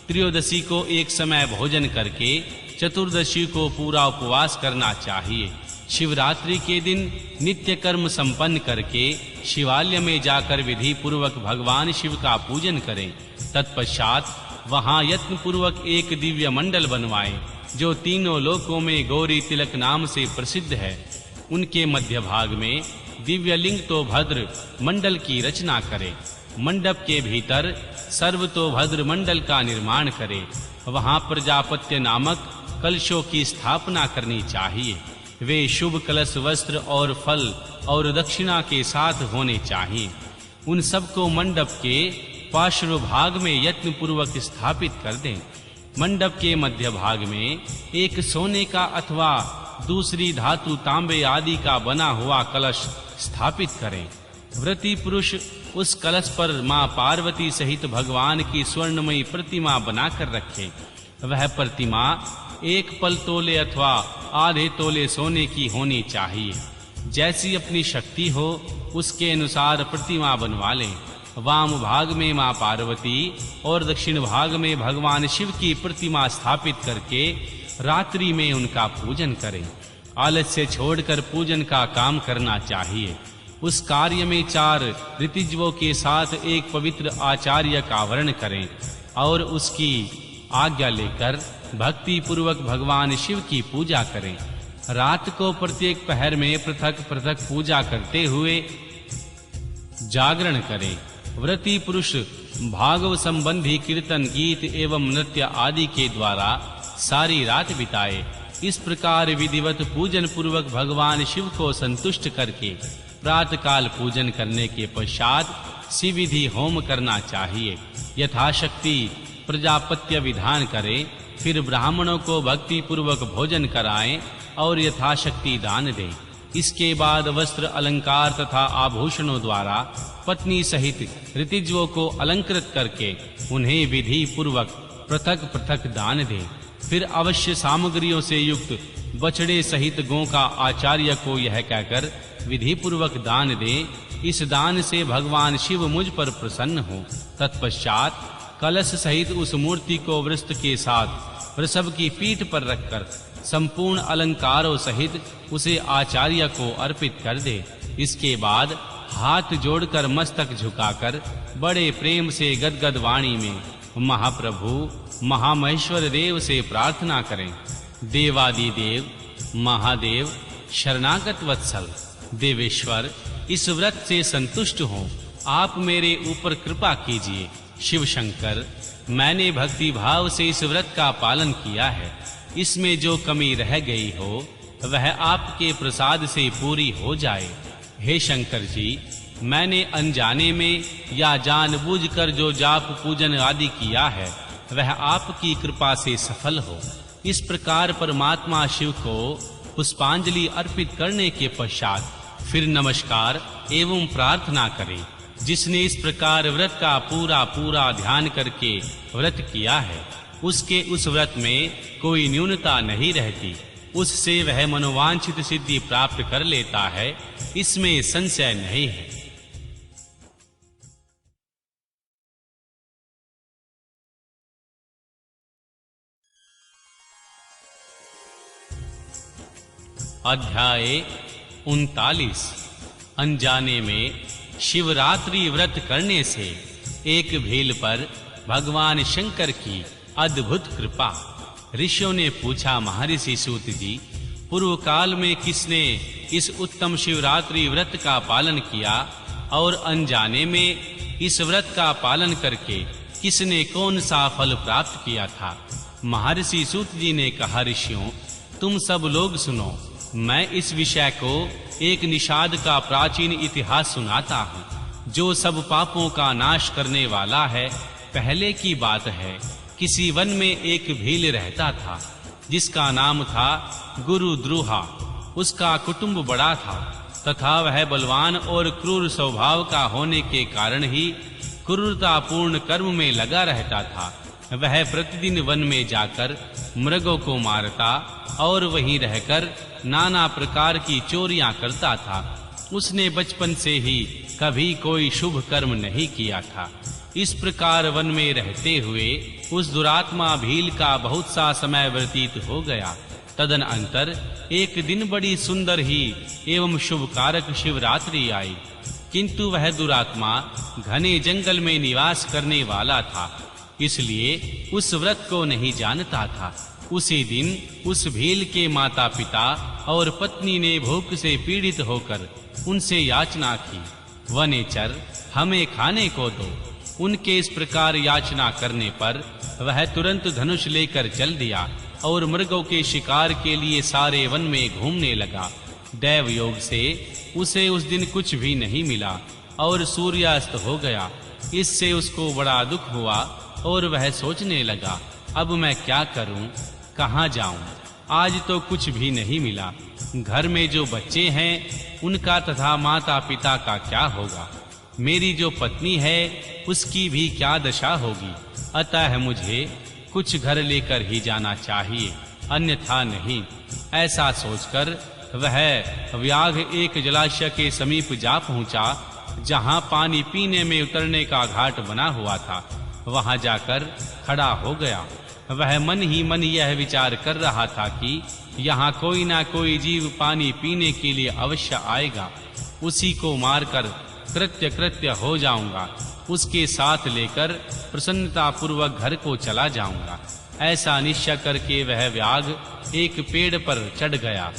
त्रयोदशी को एक समय भोजन करके चतुर्दशी को पूरा उपवास करना चाहिए। शिवरात्रि के दिन नित्य कर्म संपन्न करके शिवालय में जाकर विधि पूर्वक भगवान शिव का पूजन करें। तत्पश्चात वहां यत्न पूर्वक एक दिव्य मंडल बनवाएं, जो तीनों लोकों में गौरी तिलक नाम से प्रसिद्ध है। उनके मध्य भाग में दिव्य लिंग तो भद्र मंडल की रचना करें। मंडप के भीतर सर्वतोभद्र मंडल का निर्माण करें। वहां प्रजापत्य नामक कलशों की स्थापना करनी चाहिए। वे शुभ कलश वस्त्र और फल और दक्षिणा के साथ होने चाहिए। उन सबको मंडप के पार्श्व भाग में यत्न पूर्वक स्थापित कर दें। मंडप के मध्य भाग में एक सोने का अथवा दूसरी धातु तांबे आदि का बना हुआ कलश स्थापित करें। व्रती पुरुष उस कलश पर मां पार्वती सहित भगवान की स्वर्णमयी प्रतिमा बनाकर रखे। वह प्रतिमा 1 पल तोले अथवा आधे तोले सोने की होनी चाहिए। जैसी अपनी शक्ति हो उसके अनुसार प्रतिमा बनवा लें। वाम भाग में मां पार्वती और दक्षिण भाग में भगवान शिव की प्रतिमा स्थापित करके रात्रि में उनका पूजन करें। आलस्य छोड़कर पूजन का काम करना चाहिए। उस कार्य में 4 ऋतिज्वों के साथ एक पवित्र आचार्य का वर्ण करें और उसकी आज्ञा लेकर भक्ति पूर्वक भगवान शिव की पूजा करें। रात को प्रत्येक पहर में पृथक पृथक पूजा करते हुए जागरण करें। व्रती पुरुष भागव संबंधी कीर्तन, गीत एवं नृत्य आदि के द्वारा सारी रात बिताए। इस प्रकार विधिवत पूजन पूर्वक भगवान शिव को संतुष्ट करके प्रातःकाल पूजन करने के पश्चात शिवविधि होम करना चाहिए। यथाशक्ति प्रजापत्य विधान करें, फिर ब्राह्मणों को भक्ति पूर्वक भोजन कराएं और यथाशक्ति दान दें। इसके बाद वस्त्र, अलंकार तथा आभूषणों द्वारा पत्नी सहित ऋतिज्वों को अलंकृत करके उन्हें विधि पूर्वक पृथक पृथक दान दें। फिर अवश्य सामग्रियों से युक्त बछड़े सहित गौ का आचार्य को यह कहकर विधि पूर्वक दान दें, इस दान से भगवान शिव मुझ पर प्रसन्न हो। तत्पश्चात कलश सहित उस मूर्ति को वृष्ट के साथ वृषभ की पीठ पर रखकर संपूर्ण अलंकारों सहित उसे आचार्य को अर्पित कर दे। इसके बाद हाथ जोड़कर मस्तक झुकाकर बड़े प्रेम से गदगद वाणी में महाप्रभु महामहेश्वर देव से प्रार्थना करें। देवादिदेव महादेव शरणागत वत्सल देवेश्वर, इस व्रत से संतुष्ट हो, आप मेरे ऊपर कृपा कीजिए। शिव शंकर, मैंने भक्ति भाव से इस व्रत का पालन किया है। इसमें जो कमी रह गई हो वह आपके प्रसाद से पूरी हो जाए। हे शंकर जी, मैंने अनजाने में या जानबूझकर जो जाप पूजन आदि किया है वह आपकी कृपा से सफल हो। इस प्रकार परमात्मा शिव को पुष्पांजलि अर्पित करने के पश्चात फिर नमस्कार एवं प्रार्थना करें। जिसने इस प्रकार व्रत का पूरा ध्यान करके व्रत किया है, उसके उस व्रत में कोई न्यूनता नहीं रहती। उससे वह मनोवांछित सिद्धि प्राप्त कर लेता है, इसमें संशय नहीं है। अध्याय 39। अनजाने में शिवरात्रि व्रत करने से एक भील पर भगवान शंकर की अद्भुत कृपा। ऋषियों ने पूछा, महर्षि सूत जी, पूर्व काल में किसने इस उत्तम शिवरात्रि व्रत का पालन किया और अनजाने में इस व्रत का पालन करके किसने कौन सा फल प्राप्त किया था? महर्षि सूत जी ने कहा, ऋषियों, तुम सब लोग सुनो। मैं इस विषय को एक निषाद का प्राचीन इतिहास सुनाता हूँ, जो सब पापों का नाश करने वाला है। पहले की बात है, किसी वन में एक भील रहता था जिसका नाम था गुरु द्रुहा। उसका कुटुंब बड़ा था तथा वह बलवान और क्रूर स्वभाव का होने के कारण ही क्रूरतापूर्ण कर्म में लगा रहता था। वह प्रतिदिन वन में जाकर मृगों को मारता और वहीं रहकर नाना प्रकार की चोरियां करता था। उसने बचपन से ही कभी कोई शुभ कर्म नहीं किया था। इस प्रकार वन में रहते हुए उस दुरात्मा भील का बहुत सा समय व्यतीत हो गया। तदनंतर एक दिन बड़ी सुंदर ही एवं शुभकारक शिवरात्रि आई, किंतु वह दुरात्मा घने जंगल में निवास करने वाला था, इसलिए उस व्रत को नहीं जानता था। उसी दिन उस भील के माता पिता और पत्नी ने भूख से पीड़ित होकर उनसे याचना की, वनेचर, हमें खाने को दो। उनके इस प्रकार याचना करने पर वह तुरंत धनुष लेकर चल दिया और मृगों के शिकार के लिए सारे वन में घूमने लगा। दैव योग से उसे उस दिन कुछ भी नहीं मिला और सूर्यास्त हो गया। इससे उसको बड़ा दुख हुआ और वह सोचने लगा, अब मैं क्या करूं, कहां जाऊं? आज तो कुछ भी नहीं मिला। घर में जो बच्चे हैं उनका तथा माता पिता का क्या होगा? मेरी जो पत्नी है उसकी भी क्या दशा होगी? अतः मुझे कुछ घर लेकर ही जाना चाहिए, अन्यथा नहीं। ऐसा सोचकर वह व्याघ एक जलाशय के समीप जा पहुंचा, जहां पानी पीने में उतरने का घाट बना हुआ था। वहां जाकर खड़ा हो गया। वह मन ही मन यह विचार कर रहा था कि यहाँ कोई ना कोई जीव पानी पीने के लिए अवश्य आएगा, उसी को मारकर कृत्य हो जाऊंगा, उसके साथ लेकर प्रसन्नता पूर्वक घर को चला जाऊंगा। ऐसा निश्चय करके वह व्याघ एक पेड़ पर चढ़ गया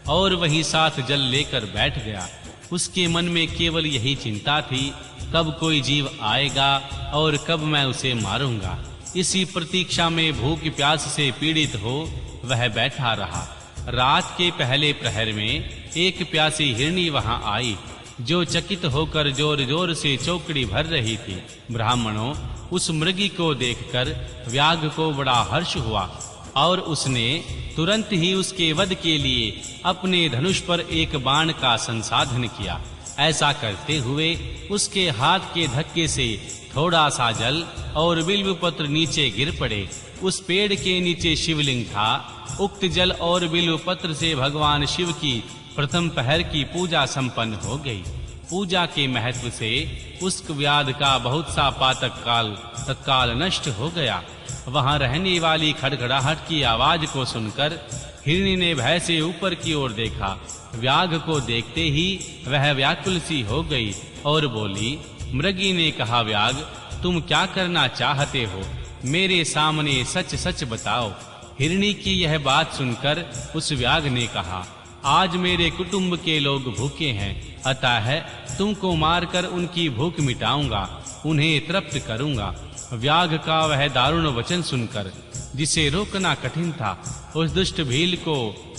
और वहीं साथ जल लेकर बैठ गया। उसके मन में केवल यही चिंता थी, कब कोई जीव आएगा और कब मैं उसे मारूंगा। इसी प्रतीक्षा में भूख प्यास से पीड़ित हो वह बैठा रहा। रात के पहले प्रहर में एक प्यासी हिरनी वहां आई, जो चकित होकर जोर-जोर से चौकड़ी भर रही थी। ब्राह्मणों, उस मृगी को देखकर व्याघ को बड़ा हर्ष हुआ और उसने तुरंत ही उसके वध के लिए अपने धनुष पर एक बाण का संसाधन किया। ऐसा करते हुए उसके हाथ के धक्के से थोड़ा सा जल और बिल्व पत्र नीचे गिर पड़े। उस पेड़ के नीचे शिवलिंग था। उक्त जल और बिल्व पत्र से भगवान शिव की प्रथम पहर की पूजा संपन्न हो गई। पूजा के महत्व से उस व्याध का बहुत सा पातक काल तत्काल नष्ट हो गया। वहां रहने वाली खड़खड़ाहट की आवाज को सुनकर हिरनी ने भय से ऊपर की ओर देखा। व्याघ को देखते ही वह व्याकुल सी हो गई और बोली। मृगी ने कहा, व्याघ, तुम क्या करना चाहते हो? मेरे सामने सच सच बताओ। हिरनी की यह बात सुनकर उस व्याघ ने कहा, आज मेरे कुटुंब के लोग भूखे हैं, अतः तुमको मारकर उनकी भूख मिटाऊंगा, उन्हें तृप्त करूंगा। व्याघ का वह दारुण वचन सुनकर, जिसे रोकना कठिन था, उस दुष्ट भील को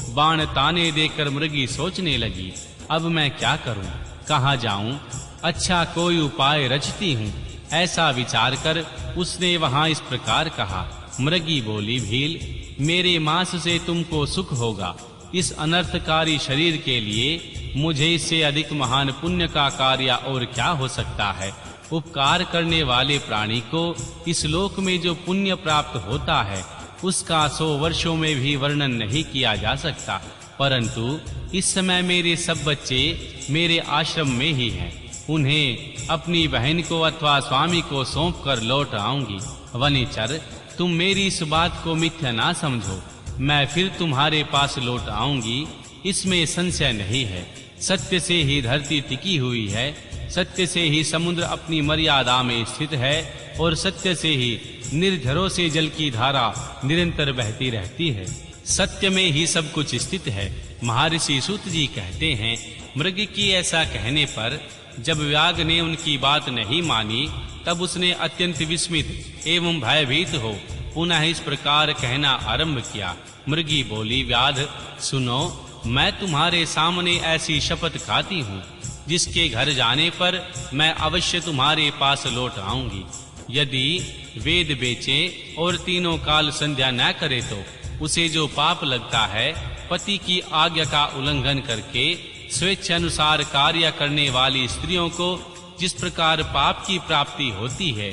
बाण ताने देकर मृगी सोचने लगी, अब मैं क्या करूं, कहां जाऊं? अच्छा कोई उपाय रचती हूं। ऐसा विचार कर उसने वहां इस प्रकार कहा। मृगी बोली, भील, मेरे मांस से तुमको सुख होगा। इस अनर्थकारी शरीर के लिए मुझे इससे अधिक महान पुण्य का कार्य और क्या हो सकता है? उपकार करने वाले प्राणी को इस लोक में जो पुण्य प्राप्त होता है, उसका 100 वर्षों में भी वर्णन नहीं किया जा सकता। परंतु इस समय मेरे सब बच्चे मेरे आश्रम में ही हैं। उन्हें अपनी बहन को अथवा स्वामी को सौंप कर लौट आऊंगी। वनिचर, तुम मेरी इस बात को मिथ्या ना समझो। मैं फिर तुम्हारे पास लौट आऊंगी, इसमें संशय नहीं है। सत्य से ही धरती टिकी हुई है, सत्य से ही समुद्र अपनी मर्यादा में स्थित है और सत्य से ही निर्झरों से जल की धारा निरंतर बहती रहती है। सत्य में ही सब कुछ स्थित है। महर्षि सूत जी कहते हैं, मृग की ऐसा कहने पर जब व्याघ ने उनकी बात नहीं मानी, तब उसने अत्यंत विस्मित एवं भयभीत हो पुनः इस प्रकार कहना आरंभ किया। मृगी बोली, व्याध, सुनो, मैं तुम्हारे सामने ऐसी शपथ खाती हूँ, जिसके घर जाने पर मैं अवश्य तुम्हारे पास लौट आऊंगी। यदि वेद बेचे और तीनों काल संध्या न करे तो उसे जो पाप लगता है, पति की आज्ञा का उल्लंघन करके स्वेच्छानुसार कार्य करने वाली स्त्रियों को जिस प्रकार पाप की प्राप्ति होती है,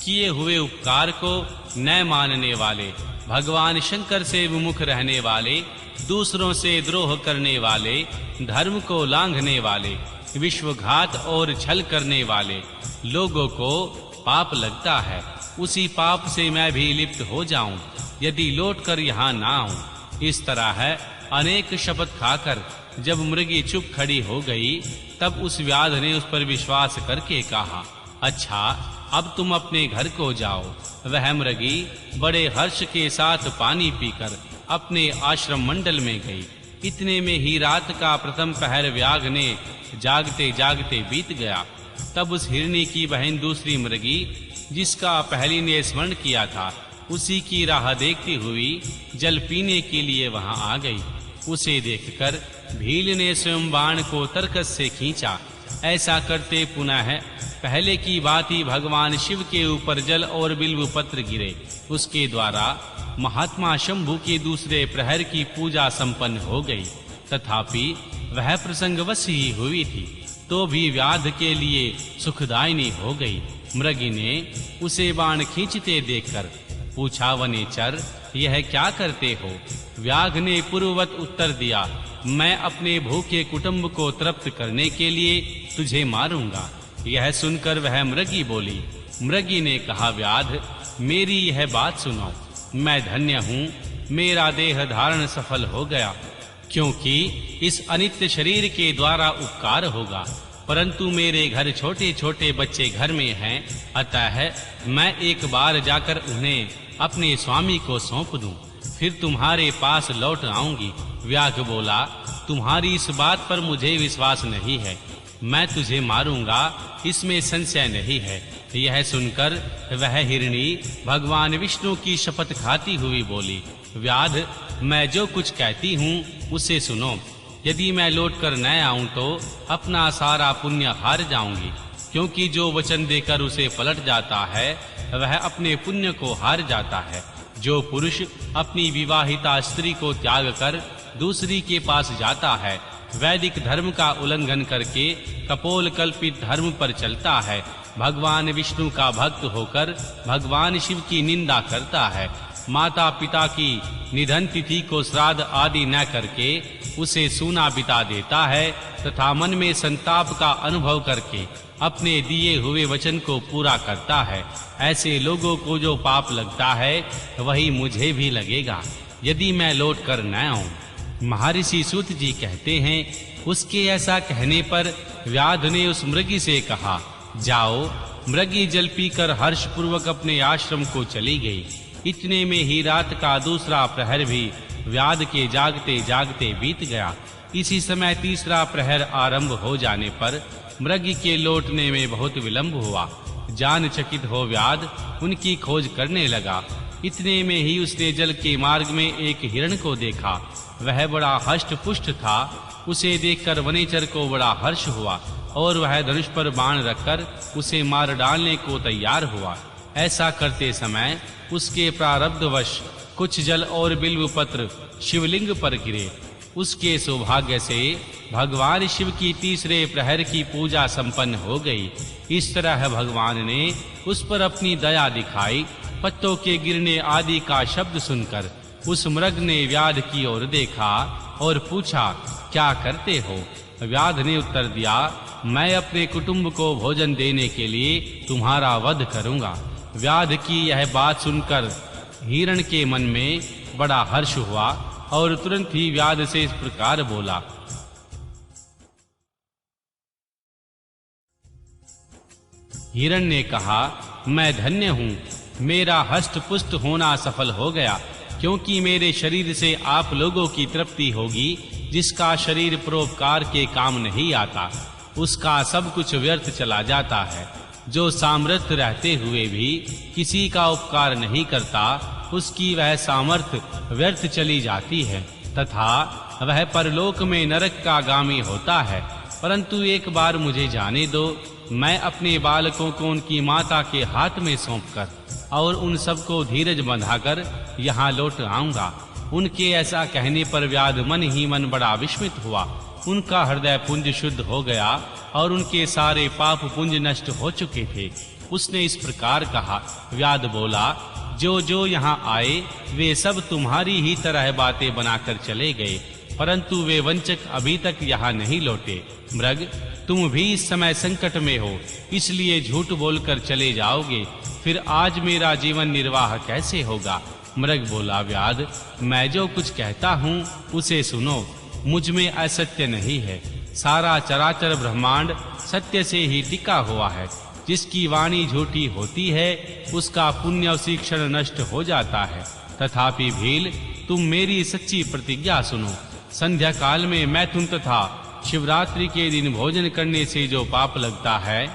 किए हुए उपकार को न मानने वाले, भगवान शंकर से विमुख रहने वाले, दूसरों से द्रोह करने वाले, धर्म को लांघने वाले, विश्वघात और छल करने वाले लोगों को पाप लगता है, उसी पाप से मैं भी लिप्त हो जाऊं यदि लौटकर यहाँ ना आऊं। इस तरह है अनेक शपथ खाकर जब मृगी चुप खड़ी हो गई, तब उस व्याध ने उस पर विश्वास करके कहा, अच्छा अब तुम अपने घर को जाओ। वह मृगी बड़े हर्ष के साथ पानी पीकर अपने आश्रम मंडल में गई। इतने में ही रात का प्रथम पहर व्याघ ने जागते जागते बीत गया। तब उस हिरनी की बहन दूसरी मृगी, जिसका पहली ने स्मरण किया था, उसी की राह देखती हुई जल पीने के लिए वहां आ गई। उसे देखकर भील ने स्वयं बाण को तरकस से खींचा। ऐसा करते पुनः पहले की बात ही भगवान शिव के ऊपर जल और बिल्व पत्र गिरे। उसके द्वारा महात्मा शंभु के दूसरे प्रहर की पूजा संपन्न हो गई। तथापि वह प्रसंगवश ही हुई थी, तो भी व्याध के लिए सुखदायिनी हो गई। मृगी ने उसे बाण खींचते देखकर पूछा, वनेचर, यह क्या करते हो? व्याघ ने पूर्ववत उत्तर दिया, मैं अपने भूखे कुटुंब को तृप्त करने के लिए तुझे मारूंगा। यह सुनकर वह मृगी बोली। मृगी ने कहा, व्याध, मेरी यह बात सुनो। मैं धन्य हूँ, मेरा देह धारण सफल हो गया, क्योंकि इस अनित्य शरीर के द्वारा उपकार होगा। परंतु मेरे घर छोटे छोटे बच्चे घर में हैं, अतः मैं एक बार जाकर उन्हें अपने स्वामी को सौंप दूं, फिर तुम्हारे पास लौट आऊंगी। व्याघ्र बोला, तुम्हारी इस बात पर मुझे विश्वास नहीं है, मैं तुझे मारूंगा, इसमें संशय नहीं है। यह सुनकर वह हिरणी भगवान विष्णु की शपथ खाती हुई बोली, व्याध, मैं जो कुछ कहती हूँ उसे सुनो। यदि मैं लौटकर न आऊं तो अपना सारा पुण्य हार जाऊंगी, क्योंकि जो वचन देकर उसे पलट जाता है वह अपने पुण्य को हार जाता है। जो पुरुष अपनी विवाहिता स्त्री को त्याग कर दूसरी के पास जाता है, वैदिक धर्म का उल्लंघन करके कपोल कल्पित धर्म पर चलता है, भगवान विष्णु का भक्त होकर भगवान शिव की निंदा करता है, माता पिता की निधन तिथि को श्राद्ध आदि न करके उसे सूना बिता देता है तथा मन में संताप का अनुभव करके अपने दिए हुए वचन को पूरा करता है, ऐसे लोगों को जो पाप लगता है वही मुझे भी लगेगा, यदि मैं लौट कर न आऊं। महर्षि सूत जी कहते हैं, उसके ऐसा कहने पर व्याध ने उस मृगी से कहा, जाओ। मृगी जल पीकर हर्ष पूर्वक अपने आश्रम को चली गई। इतने में ही रात का दूसरा प्रहर भी व्याध के जागते जागते बीत गया। इसी समय तीसरा प्रहर आरंभ हो जाने पर मृगी के लौटने में बहुत विलंब हुआ। जानचकित हो व्याध उनकी खोज करने लगा। इतने में ही उसने जल के मार्ग में एक हिरण को देखा। वह बड़ा हष्ट पुष्ट था। उसे देखकर वनेचर को बड़ा हर्ष हुआ और वह धनुष पर बाण रखकर उसे मार डालने को तैयार हुआ। ऐसा करते समय उसके प्रारब्धवश कुछ जल और बिल्व पत्र शिवलिंग पर गिरे। उसके सौभाग्य से भगवान शिव की तीसरे प्रहर की पूजा संपन्न हो गई। इस तरह भगवान ने उस पर अपनी दया दिखाई। पत्तों के गिरने आदि का शब्द सुनकर उस मृग ने व्याध की ओर देखा और पूछा, क्या करते हो? व्याध ने उत्तर दिया, मैं अपने कुटुंब को भोजन देने के लिए तुम्हारा वध करूंगा। व्याध की यह बात सुनकर हिरण के मन में बड़ा हर्ष हुआ और तुरंत ही व्याध से इस प्रकार बोला, हिरण ने कहा, मैं धन्य हूँ, मेरा हष्ट पुष्ट होना सफल हो गया, क्योंकि मेरे शरीर से आप लोगों की तृप्ति होगी। जिसका शरीर परोपकार के काम नहीं आता, उसका सब कुछ व्यर्थ चला जाता है। जो सामर्थ्य रहते हुए भी किसी का उपकार नहीं करता, उसकी वह सामर्थ्य व्यर्थ चली जाती है तथा वह परलोक में नरक का गामी होता है। परंतु एक बार मुझे जाने दो, मैं अपने बालकों को उनकी माता के हाथ में सौंपकर और उन सबको धीरज बंधाकर यहाँ लौट आऊंगा। उनके ऐसा कहने पर व्याध मन ही मन बड़ा विस्मित हुआ। उनका हृदय पुंज शुद्ध हो गया और उनके सारे पाप पुंज नष्ट हो चुके थे। उसने इस प्रकार कहा। व्याध बोला, जो जो यहाँ आए वे सब तुम्हारी ही तरह बातें बनाकर चले गए, परंतु वे वंचक अभी तक यहाँ नहीं लौटे। मृग, तुम भी इस समय संकट में हो, इसलिए झूठ बोलकर चले जाओगे, फिर आज मेरा जीवन निर्वाह कैसे होगा? मृग बोला, व्याध, मैं जो कुछ कहता हूँ उसे सुनो, मुझ में असत्य नहीं है। सारा चराचर ब्रह्मांड सत्य से ही टिका हुआ है। जिसकी वाणी झूठी होती है उसका पुण्य उसी क्षण नष्ट हो जाता है। तथापि भील, तुम मेरी सच्ची प्रतिज्ञा सुनो। संध्या काल में मैथुन तथा शिवरात्रि के दिन भोजन करने से जो पाप लगता है,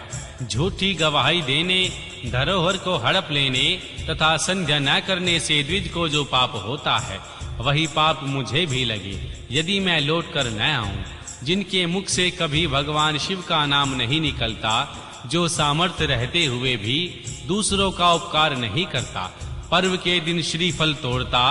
झूठी गवाही देने, धरोहर को हड़प लेने तथा संध्या न करने से द्विज को जो पाप होता है, वही पाप मुझे भी लगे यदि मैं लौट कर न आऊं। जिनके मुख से कभी भगवान शिव का नाम नहीं निकलता, जो सामर्थ्य रहते हुए भी दूसरों का उपकार नहीं करता, पर्व के दिन श्रीफल तोड़ता,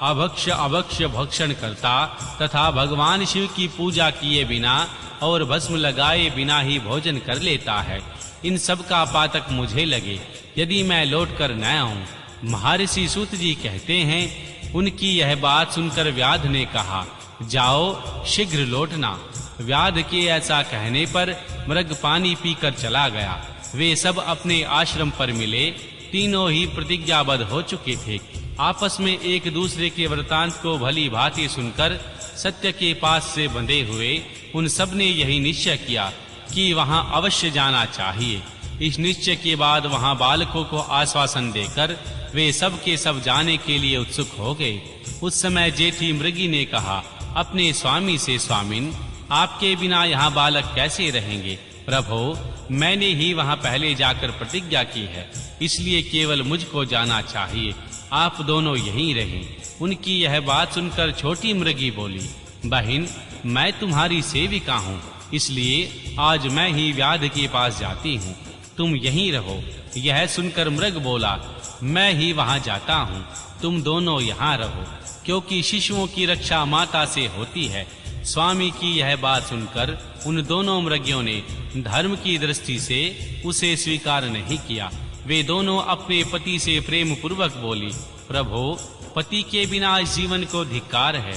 अभक्ष्य भक्षण करता तथा भगवान शिव की पूजा किए बिना और भस्म लगाए बिना ही भोजन कर लेता है, इन सब का पातक मुझे लगे यदि मैं लौट कर न आऊं। महर्षि सूत जी कहते हैं, उनकी यह बात सुनकर व्याध ने कहा, जाओ शीघ्र लौटना। व्याध के ऐसा कहने पर मृग पानी पीकर चला गया। वे सब अपने आश्रम पर मिले। तीनों ही प्रतिज्ञाबद्ध हो चुके थे। आपस में एक दूसरे के वृतांत को भली भांति सुनकर सत्य के पास से बंधे हुए उन सब ने यही निश्चय किया कि वहां अवश्य जाना चाहिए। इस निश्चय के बाद वहां बालकों को आश्वासन देकर वे सब के सब जाने के लिए उत्सुक हो गए। उस समय जेठी मृगी ने कहा, अपने स्वामी से, स्वामिन आपके बिना यहाँ बालक कैसे रहेंगे? प्रभो, मैंने ही वहाँ पहले जाकर प्रतिज्ञा की है, इसलिए केवल मुझको जाना चाहिए, आप दोनों यहीं रहें। उनकी यह बात सुनकर छोटी मृगी बोली, बहन, मैं तुम्हारी सेविका हूँ, इसलिए आज मैं ही व्याध के पास जाती हूँ, तुम यहीं रहो। यह सुनकर मृग बोला, मैं ही वहाँ जाता हूँ, तुम दोनों यहाँ रहो, क्योंकि शिशुओं की रक्षा माता से होती है। स्वामी की यह बात सुनकर उन दोनों मृगियों ने धर्म की दृष्टि से उसे स्वीकार नहीं किया। वे दोनों अपने पति से प्रेम पूर्वक बोली, प्रभो, पति के बिना इस जीवन को धिक्कार है।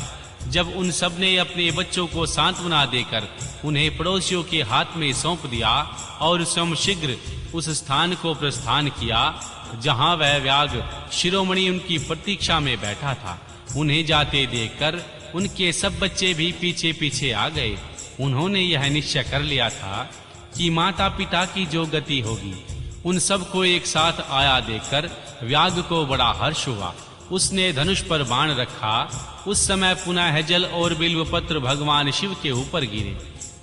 जब उन सब ने अपने बच्चों को सांत्वना देकर उन्हें पड़ोसियों के हाथ में सौंप दिया और स्वयं शीघ्र उस स्थान को प्रस्थान किया जहां वह व्याघ्र शिरोमणि उनकी प्रतीक्षा में बैठा था, उन्हें जाते देखकर उनके सब बच्चे भी पीछे पीछे आ गए। उन्होंने यह निश्चय कर लिया था कि माता पिता की जो गति होगी, उन सब को एक साथ आया देखकर व्याघ्र को बड़ा हर्ष हुआ। उसने धनुष पर बाण रखा। उस समय पुनः जल और बिल्वपत्र भगवान शिव के ऊपर गिरे।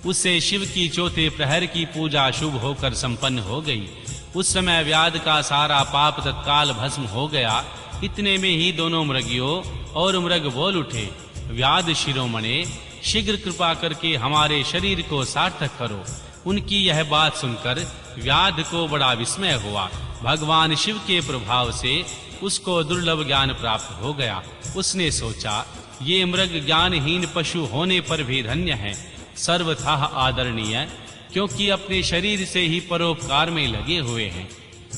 उससे शिव की चौथे प्रहर की पूजा शुभ होकर संपन्न हो गई। उस समय व्याध का सारा पाप तत्काल भस्म हो गया। इतने में ही दोनों मृगियों और मृग बोल उठे, व्याध शिरोमणे, शीघ्र कृपा करके हमारे शरीर को सार्थक करो। उनकी यह बात सुनकर व्याध को बड़ा विस्मय हुआ। भगवान शिव के प्रभाव से उसको दुर्लभ ज्ञान प्राप्त हो गया। उसने सोचा, ये मृग ज्ञानहीन पशु होने पर भी धन्य है, सर्वथा आदरणीय, क्योंकि अपने शरीर से ही परोपकार में लगे हुए हैं।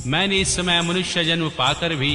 मैंने इस समय मनुष्य जन्म पाकर भी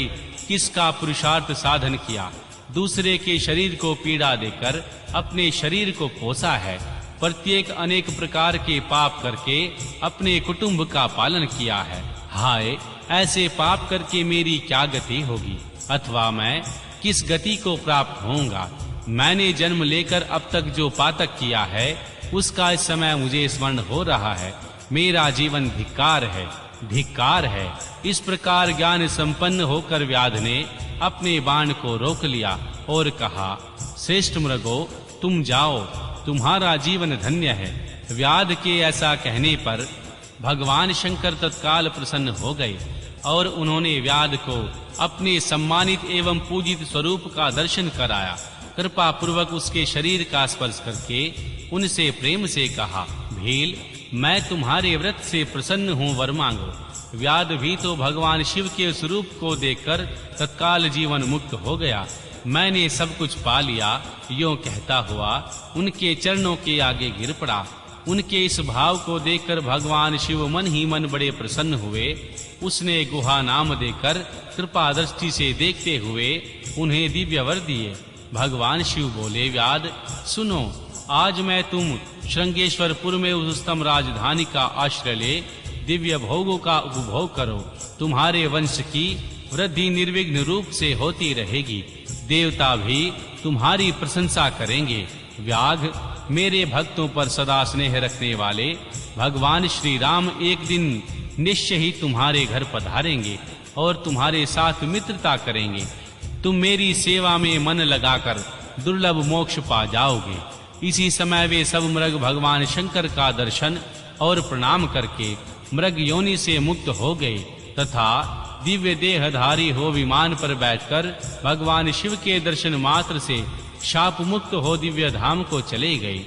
किसका पुरुषार्थ साधन किया, दूसरे के शरीर को पीड़ा देकर अपने शरीर को पोसा है। प्रत्येक अनेक प्रकार के पाप करके अपने कुटुंब का पालन किया है। हाय, ऐसे पाप करके मेरी क्या गति होगी, अथवा मैं किस गति को प्राप्त होऊंगा। मैंने जन्म लेकर अब तक जो पातक किया है, उसका इस समय मुझे स्मरण हो रहा है। मेरा जीवन धिक्कार है, धिक्कार है। इस प्रकार ज्ञान संपन्न होकर व्याध ने अपने बाण को रोक लिया और कहा, श्रेष्ठ मृगो, तुम जाओ, तुम्हारा जीवन धन्य है। व्याध के ऐसा कहने पर भगवान शंकर तत्काल प्रसन्न हो गए और उन्होंने व्याध को अपने सम्मानित एवं पूजित स्वरूप का दर्शन कराया। कृपा पूर्वक उसके शरीर का स्पर्श करके उनसे प्रेम से कहा, भील, मैं तुम्हारे व्रत से प्रसन्न हूँ, वर मांगो। व्याध भी तो भगवान शिव के स्वरूप को देखकर तत्काल जीवन मुक्त हो गया। मैंने सब कुछ पा लिया, यों कहता हुआ उनके चरणों के आगे गिर पड़ा। उनके इस भाव को देखकर भगवान शिव मन ही मन बड़े प्रसन्न हुए। उसने गुहा नाम देकर कृपा दृष्टि से देखते हुए उन्हें दिव्य वर दिए। भगवान शिव बोले, व्याध सुनो, आज मैं तुम श्रृंगेश्वरपुर में उस उत्तम राजधानी का आश्रय ले दिव्य भोगों का उपभोग करो। तुम्हारे वंश की वृद्धि निर्विघ्न रूप से होती रहेगी। देवता भी तुम्हारी प्रशंसा करेंगे। व्याघ, मेरे भक्तों पर सदा स्नेह रखने वाले भगवान श्री राम एक दिन निश्चय ही तुम्हारे घर पधारेंगे और तुम्हारे साथ मित्रता करेंगे। तुम मेरी सेवा में मन लगाकर दुर्लभ मोक्ष पा जाओगे। इसी समय वे सब मृग भगवान शंकर का दर्शन और प्रणाम करके मृग योनि से मुक्त हो गए तथा दिव्य देहधारी हो विमान पर बैठकर भगवान शिव के दर्शन मात्र से शाप मुक्त हो दिव्य धाम को चले गए।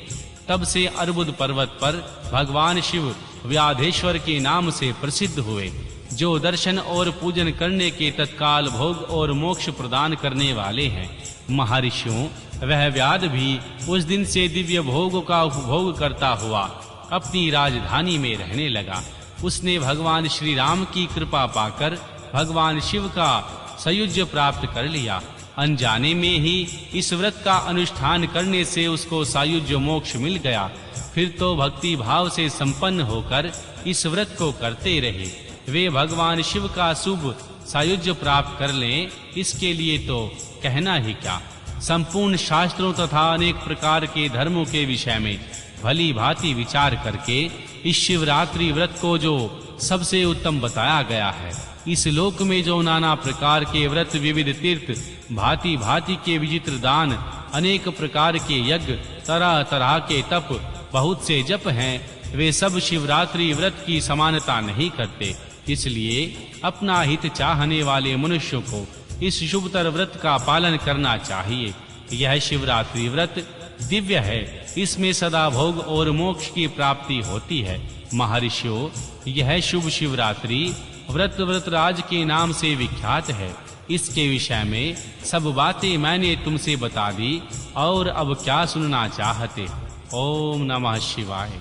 तब से अर्बुद पर्वत पर भगवान शिव व्याधेश्वर के नाम से प्रसिद्ध हुए, जो दर्शन और पूजन करने के तत्काल भोग और मोक्ष प्रदान करने वाले हैं। महर्षियों, वह व्याध भी उस दिन से दिव्य भोगों का उपभोग करता हुआ अपनी राजधानी में रहने लगा। उसने भगवान श्री राम की कृपा पाकर भगवान शिव का सायुज्य प्राप्त कर लिया। अनजाने में ही इस व्रत का अनुष्ठान करने से उसको सायुज्य मोक्ष मिल गया। फिर तो भक्ति भाव से संपन्न होकर इस व्रत को करते रहे। वे भगवान शिव का शुभ सायुज्य प्राप्त कर लें, इसके लिए तो कहना ही क्या। संपूर्ण शास्त्रों तथा अनेक प्रकार के धर्मों के विषय में भली भांति विचार करके इस शिवरात्रि व्रत को जो सबसे उत्तम बताया गया है, इस लोक में जो नाना प्रकार के व्रत, विविध तीर्थ, भांति भांति के विचित्र दान अनेक प्रकार के यज्ञ, तरह तरह के तप, बहुत से जप हैं, वे सब शिवरात्रि व्रत की समानता नहीं करते। इसलिए अपना हित चाहने वाले मनुष्यों को इस शुभतर व्रत का पालन करना चाहिए। यह शिवरात्रि व्रत दिव्य है, इसमें सदा भोग और मोक्ष की प्राप्ति होती है। महर्षियों, यह शुभ शिवरात्रि व्रत व्रतराज के नाम से विख्यात है। इसके विषय में सब बातें मैंने तुमसे बता दी, और अब क्या सुनना चाहते? ओम नमः शिवाय।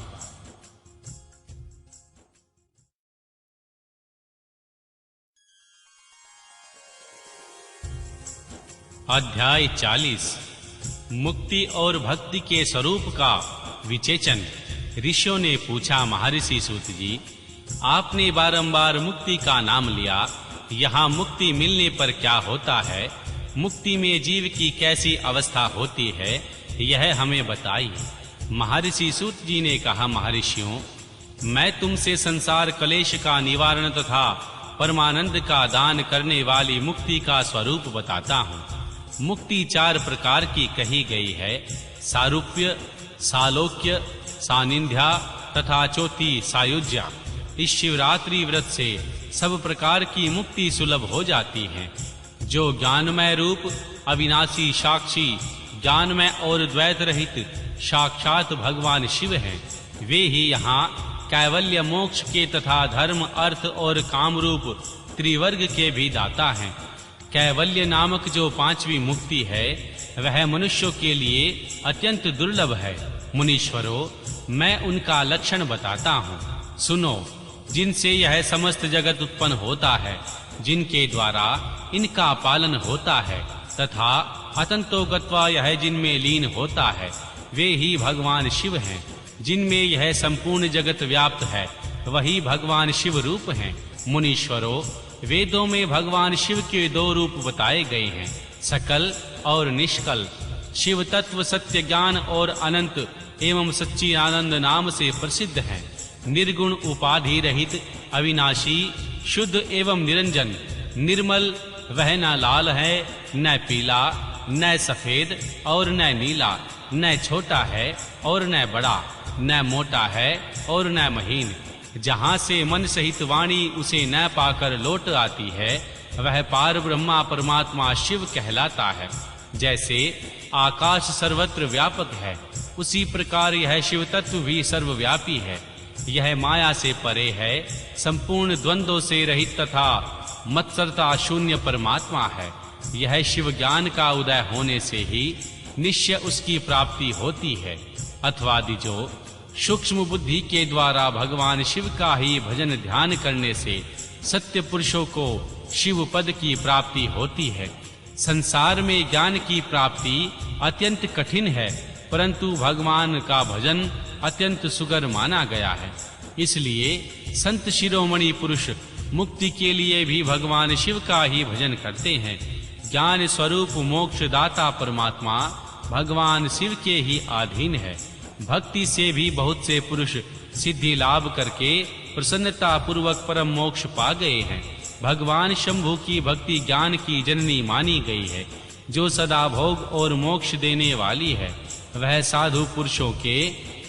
अध्याय 40 मुक्ति और भक्ति के स्वरूप का विचेचन। ऋषियों ने पूछा, महर्षि सूत जी, आपने बारंबार मुक्ति का नाम लिया, यहाँ मुक्ति मिलने पर क्या होता है? मुक्ति में जीव की कैसी अवस्था होती है, यह हमें बताइए। महर्षि सूत जी ने कहा, महर्षियों, मैं तुमसे संसार कलेश का निवारण तथा परमानंद का दान करने वाली मुक्ति का स्वरूप बताता हूँ। मुक्ति 4 प्रकार की कही गई है, सारूप्य, सालोक्य, सानिध्या तथा चौथी सायुज्या। इस शिवरात्रि व्रत से सब प्रकार की मुक्ति सुलभ हो जाती है। जो ज्ञानमय रूप, अविनाशी साक्षी, ज्ञानमय और द्वैत रहित साक्षात भगवान शिव हैं, वे ही यहाँ कैवल्य मोक्ष के तथा धर्म, अर्थ और काम रूप त्रिवर्ग के भी दाता हैं। कैवल्य नामक जो 5वीं मुक्ति है, वह मनुष्यों के लिए अत्यंत दुर्लभ है। मुनीश्वरों, मैं उनका लक्षण बताता हूँ, सुनो। जिनसे यह समस्त जगत उत्पन्न होता है, जिनके द्वारा इनका पालन होता है, तथा अतंतो गत्वा यह जिनमें लीन होता है, वे ही भगवान शिव हैं। जिनमें यह संपूर्ण जगत व्याप्त है, वही भगवान शिव रूप हैं। मुनीश्वरों, वेदों में भगवान शिव के 2 रूप बताए गए हैं, सकल और निष्कल। शिव तत्व सत्य ज्ञान और अनंत एवं सच्ची आनंद नाम से प्रसिद्ध है। निर्गुण, उपाधि रहित, अविनाशी, शुद्ध एवं निरंजन, निर्मल, वह न लाल है, न पीला, न सफेद और न नीला, न छोटा है और न बड़ा, न मोटा है और न महीन। जहाँ से मन सहित वाणी उसे न पाकर लौट आती है, वह पार ब्रह्मा परमात्मा शिव कहलाता है। जैसे आकाश सर्वत्र व्यापक है, उसी प्रकार यह शिव तत्व भी सर्वव्यापी है। यह माया से परे है, संपूर्ण द्वंद्वों से रहित तथा मत्सरता शून्य परमात्मा है। यह शिव ज्ञान का उदय होने से ही निश्चय उसकी प्राप्ति होती है। अथवा जो सूक्ष्म बुद्धि के द्वारा भगवान शिव का ही भजन ध्यान करने से सत्य पुरुषों को शिव पद की प्राप्ति होती है। संसार में ज्ञान की प्राप्ति अत्यंत कठिन है, परंतु भगवान का भजन अत्यंत सुगर माना गया है। इसलिए संत शिरोमणि पुरुष मुक्ति के लिए भी भगवान शिव का ही भजन करते हैं। ज्ञान स्वरूप मोक्षदाता परमात्मा भगवान शिव के ही अधीन है। भक्ति से भी बहुत से पुरुष सिद्धि लाभ करके प्रसन्नता पूर्वक परम मोक्ष पा गए हैं। भगवान शंभु की भक्ति ज्ञान की जननी मानी गई है, जो सदा भोग और मोक्ष देने वाली है। वह साधु पुरुषों के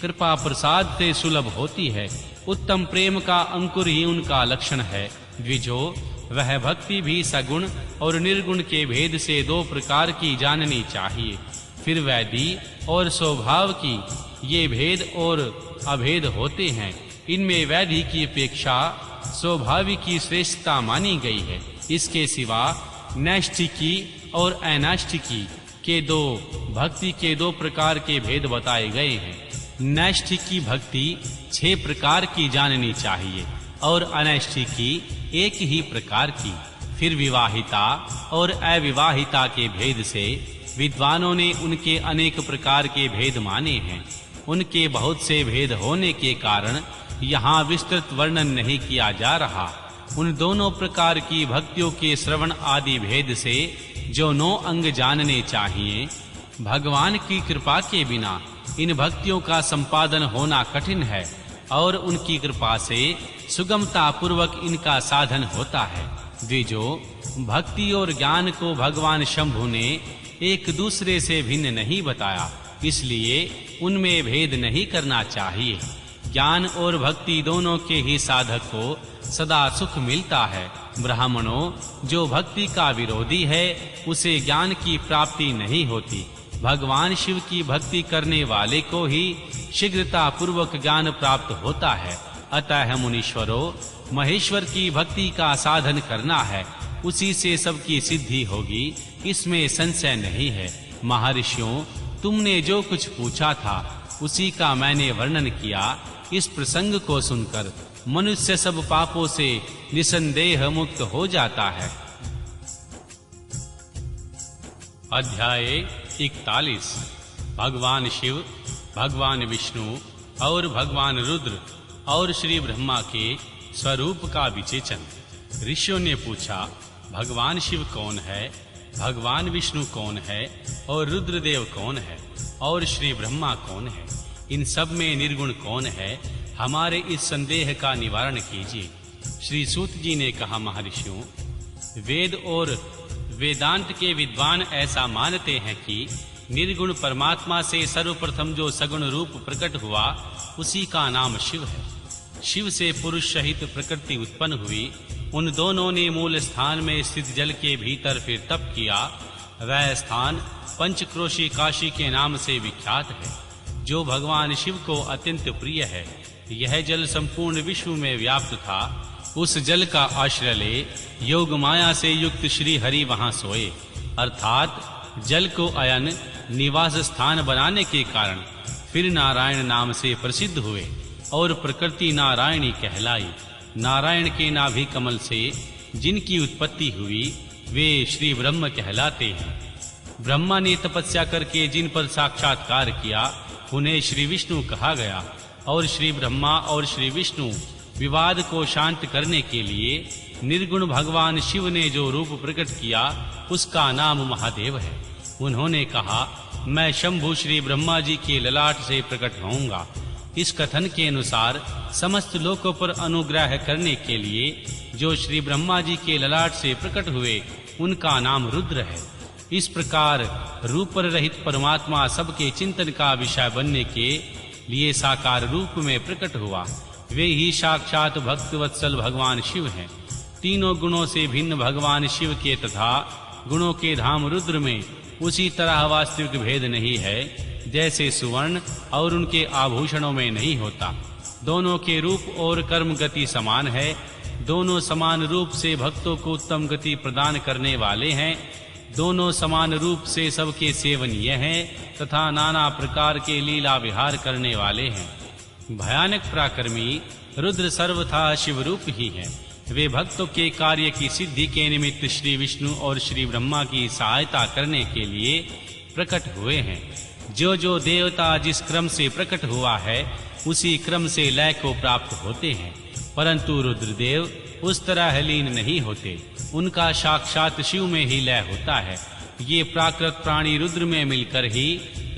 कृपा प्रसाद से सुलभ होती है। उत्तम प्रेम का अंकुर ही उनका लक्षण है। द्विजो, वह भक्ति भी सगुण और निर्गुण के भेद से 2 प्रकार की जाननी चाहिए। फिर वैधि और स्वभाव की ये भेद और अभेद होते हैं। इनमें वैधि की अपेक्षा स्वभाविक की श्रेष्ठता मानी गई है। इसके सिवा नैष्ठिकी और अनैष्ठिकी के 2 भक्ति के 2 प्रकार के भेद बताए गए हैं। नैष्ठिकी भक्ति 6 प्रकार की जाननी चाहिए और अनैष्ठिकी 1 ही प्रकार की। फिर विवाहिता और अविवाहिता के भेद से विद्वानों ने उनके अनेक प्रकार के भेद माने हैं। उनके बहुत से भेद होने के कारण यहाँ विस्तृत वर्णन नहीं किया जा रहा। उन दोनों प्रकार की भक्तियों के श्रवण आदि भेद से जो 9 अंग जानने चाहिए, भगवान की कृपा के बिना इन भक्तियों का संपादन होना कठिन है और उनकी कृपा से सुगमता पूर्वक इनका साधन होता है। द्विजो, भक्ति और ज्ञान को भगवान शंभु ने एक दूसरे से भिन्न नहीं बताया, इसलिए उनमें भेद नहीं करना चाहिए। ज्ञान और भक्ति दोनों के ही साधक को सदा सुख मिलता है। ब्राह्मणों, जो भक्ति का विरोधी है उसे ज्ञान की प्राप्ति नहीं होती। भगवान शिव की भक्ति करने वाले को ही शीघ्रता पूर्वक ज्ञान प्राप्त होता है। अतः मुनीश्वरों, महेश्वर की भक्ति का साधन करना है, उसी से सबकी सिद्धि होगी, इसमें संशय नहीं है। महर्षियों, तुमने जो कुछ पूछा था उसी का मैंने वर्णन किया। इस प्रसंग को सुनकर मनुष्य सब पापों से निसंदेह मुक्त हो जाता है। अध्याय 41। भगवान शिव, भगवान विष्णु और भगवान रुद्र और श्री ब्रह्मा के स्वरूप का विवेचन। ऋषियों ने पूछा, भगवान शिव कौन है, भगवान विष्णु कौन है और रुद्रदेव कौन है और श्री ब्रह्मा कौन है? इन सब में निर्गुण कौन है? हमारे इस संदेह का निवारण कीजिए। श्री सूत जी ने कहा, महर्षियों, वेद और वेदांत के विद्वान ऐसा मानते हैं कि निर्गुण परमात्मा से सर्वप्रथम जो सगुण रूप प्रकट हुआ उसी का नाम शिव है। शिव से पुरुष सहित प्रकृति उत्पन्न हुई। उन दोनों ने मूल स्थान में स्थित जल के भीतर फिर तप किया। वह स्थान पंचक्रोशी काशी के नाम से विख्यात है, जो भगवान शिव को अत्यंत प्रिय है। यह जल संपूर्ण विश्व में व्याप्त था। उस जल का आश्रय ले योग माया से युक्त श्री हरि वहां सोए, अर्थात जल को अयन निवास स्थान बनाने के कारण फिर नारायण नाम से प्रसिद्ध हुए और प्रकृति नारायणी कहलाई। नारायण के नाभि कमल से जिनकी उत्पत्ति हुई वे श्री ब्रह्म कहलाते हैं। ब्रह्मा ने तपस्या करके जिन पर साक्षात्कार किया उन्हें श्री विष्णु कहा गया और श्री ब्रह्मा और श्री विष्णु विवाद को शांत करने के लिए निर्गुण भगवान शिव ने जो रूप प्रकट किया उसका नाम महादेव है। उन्होंने कहा, मैं शंभु श्री ब्रह्मा जी के ललाट से प्रकट होऊंगा। इस कथन के अनुसार समस्त लोकों पर अनुग्रह करने के लिए जो श्री ब्रह्मा जी के ललाट से प्रकट हुए उनका नाम रुद्र है। इस प्रकार रूप रहित परमात्मा सबके चिंतन का विषय बनने के लिए साकार रूप में प्रकट हुआ। वे ही साक्षात भक्त वत्सल भगवान शिव हैं। तीनों गुणों से भिन्न भगवान शिव के तथा गुणों के धाम रुद्र में उसी तरह वास्तविक भेद नहीं है जैसे सुवर्ण और उनके आभूषणों में नहीं होता। दोनों के रूप और कर्म गति समान है। दोनों समान रूप से भक्तों को उत्तम गति प्रदान करने वाले हैं। दोनों समान रूप से सबके सेवनीय हैं तथा नाना प्रकार के लीला विहार करने वाले हैं। भयानक पराक्रमी रुद्र सर्वथा शिव रूप ही है। वे भक्तों के कार्य की सिद्धि के निमित्त श्री विष्णु और श्री ब्रह्मा की सहायता करने के लिए प्रकट हुए हैं। जो जो देवता जिस क्रम से प्रकट हुआ है उसी क्रम से लय को प्राप्त होते हैं, परंतु रुद्रदेव उस तरह लीन नहीं होते। उनका साक्षात शिव में ही लय होता है। ये प्राकृत प्राणी रुद्र में मिलकर ही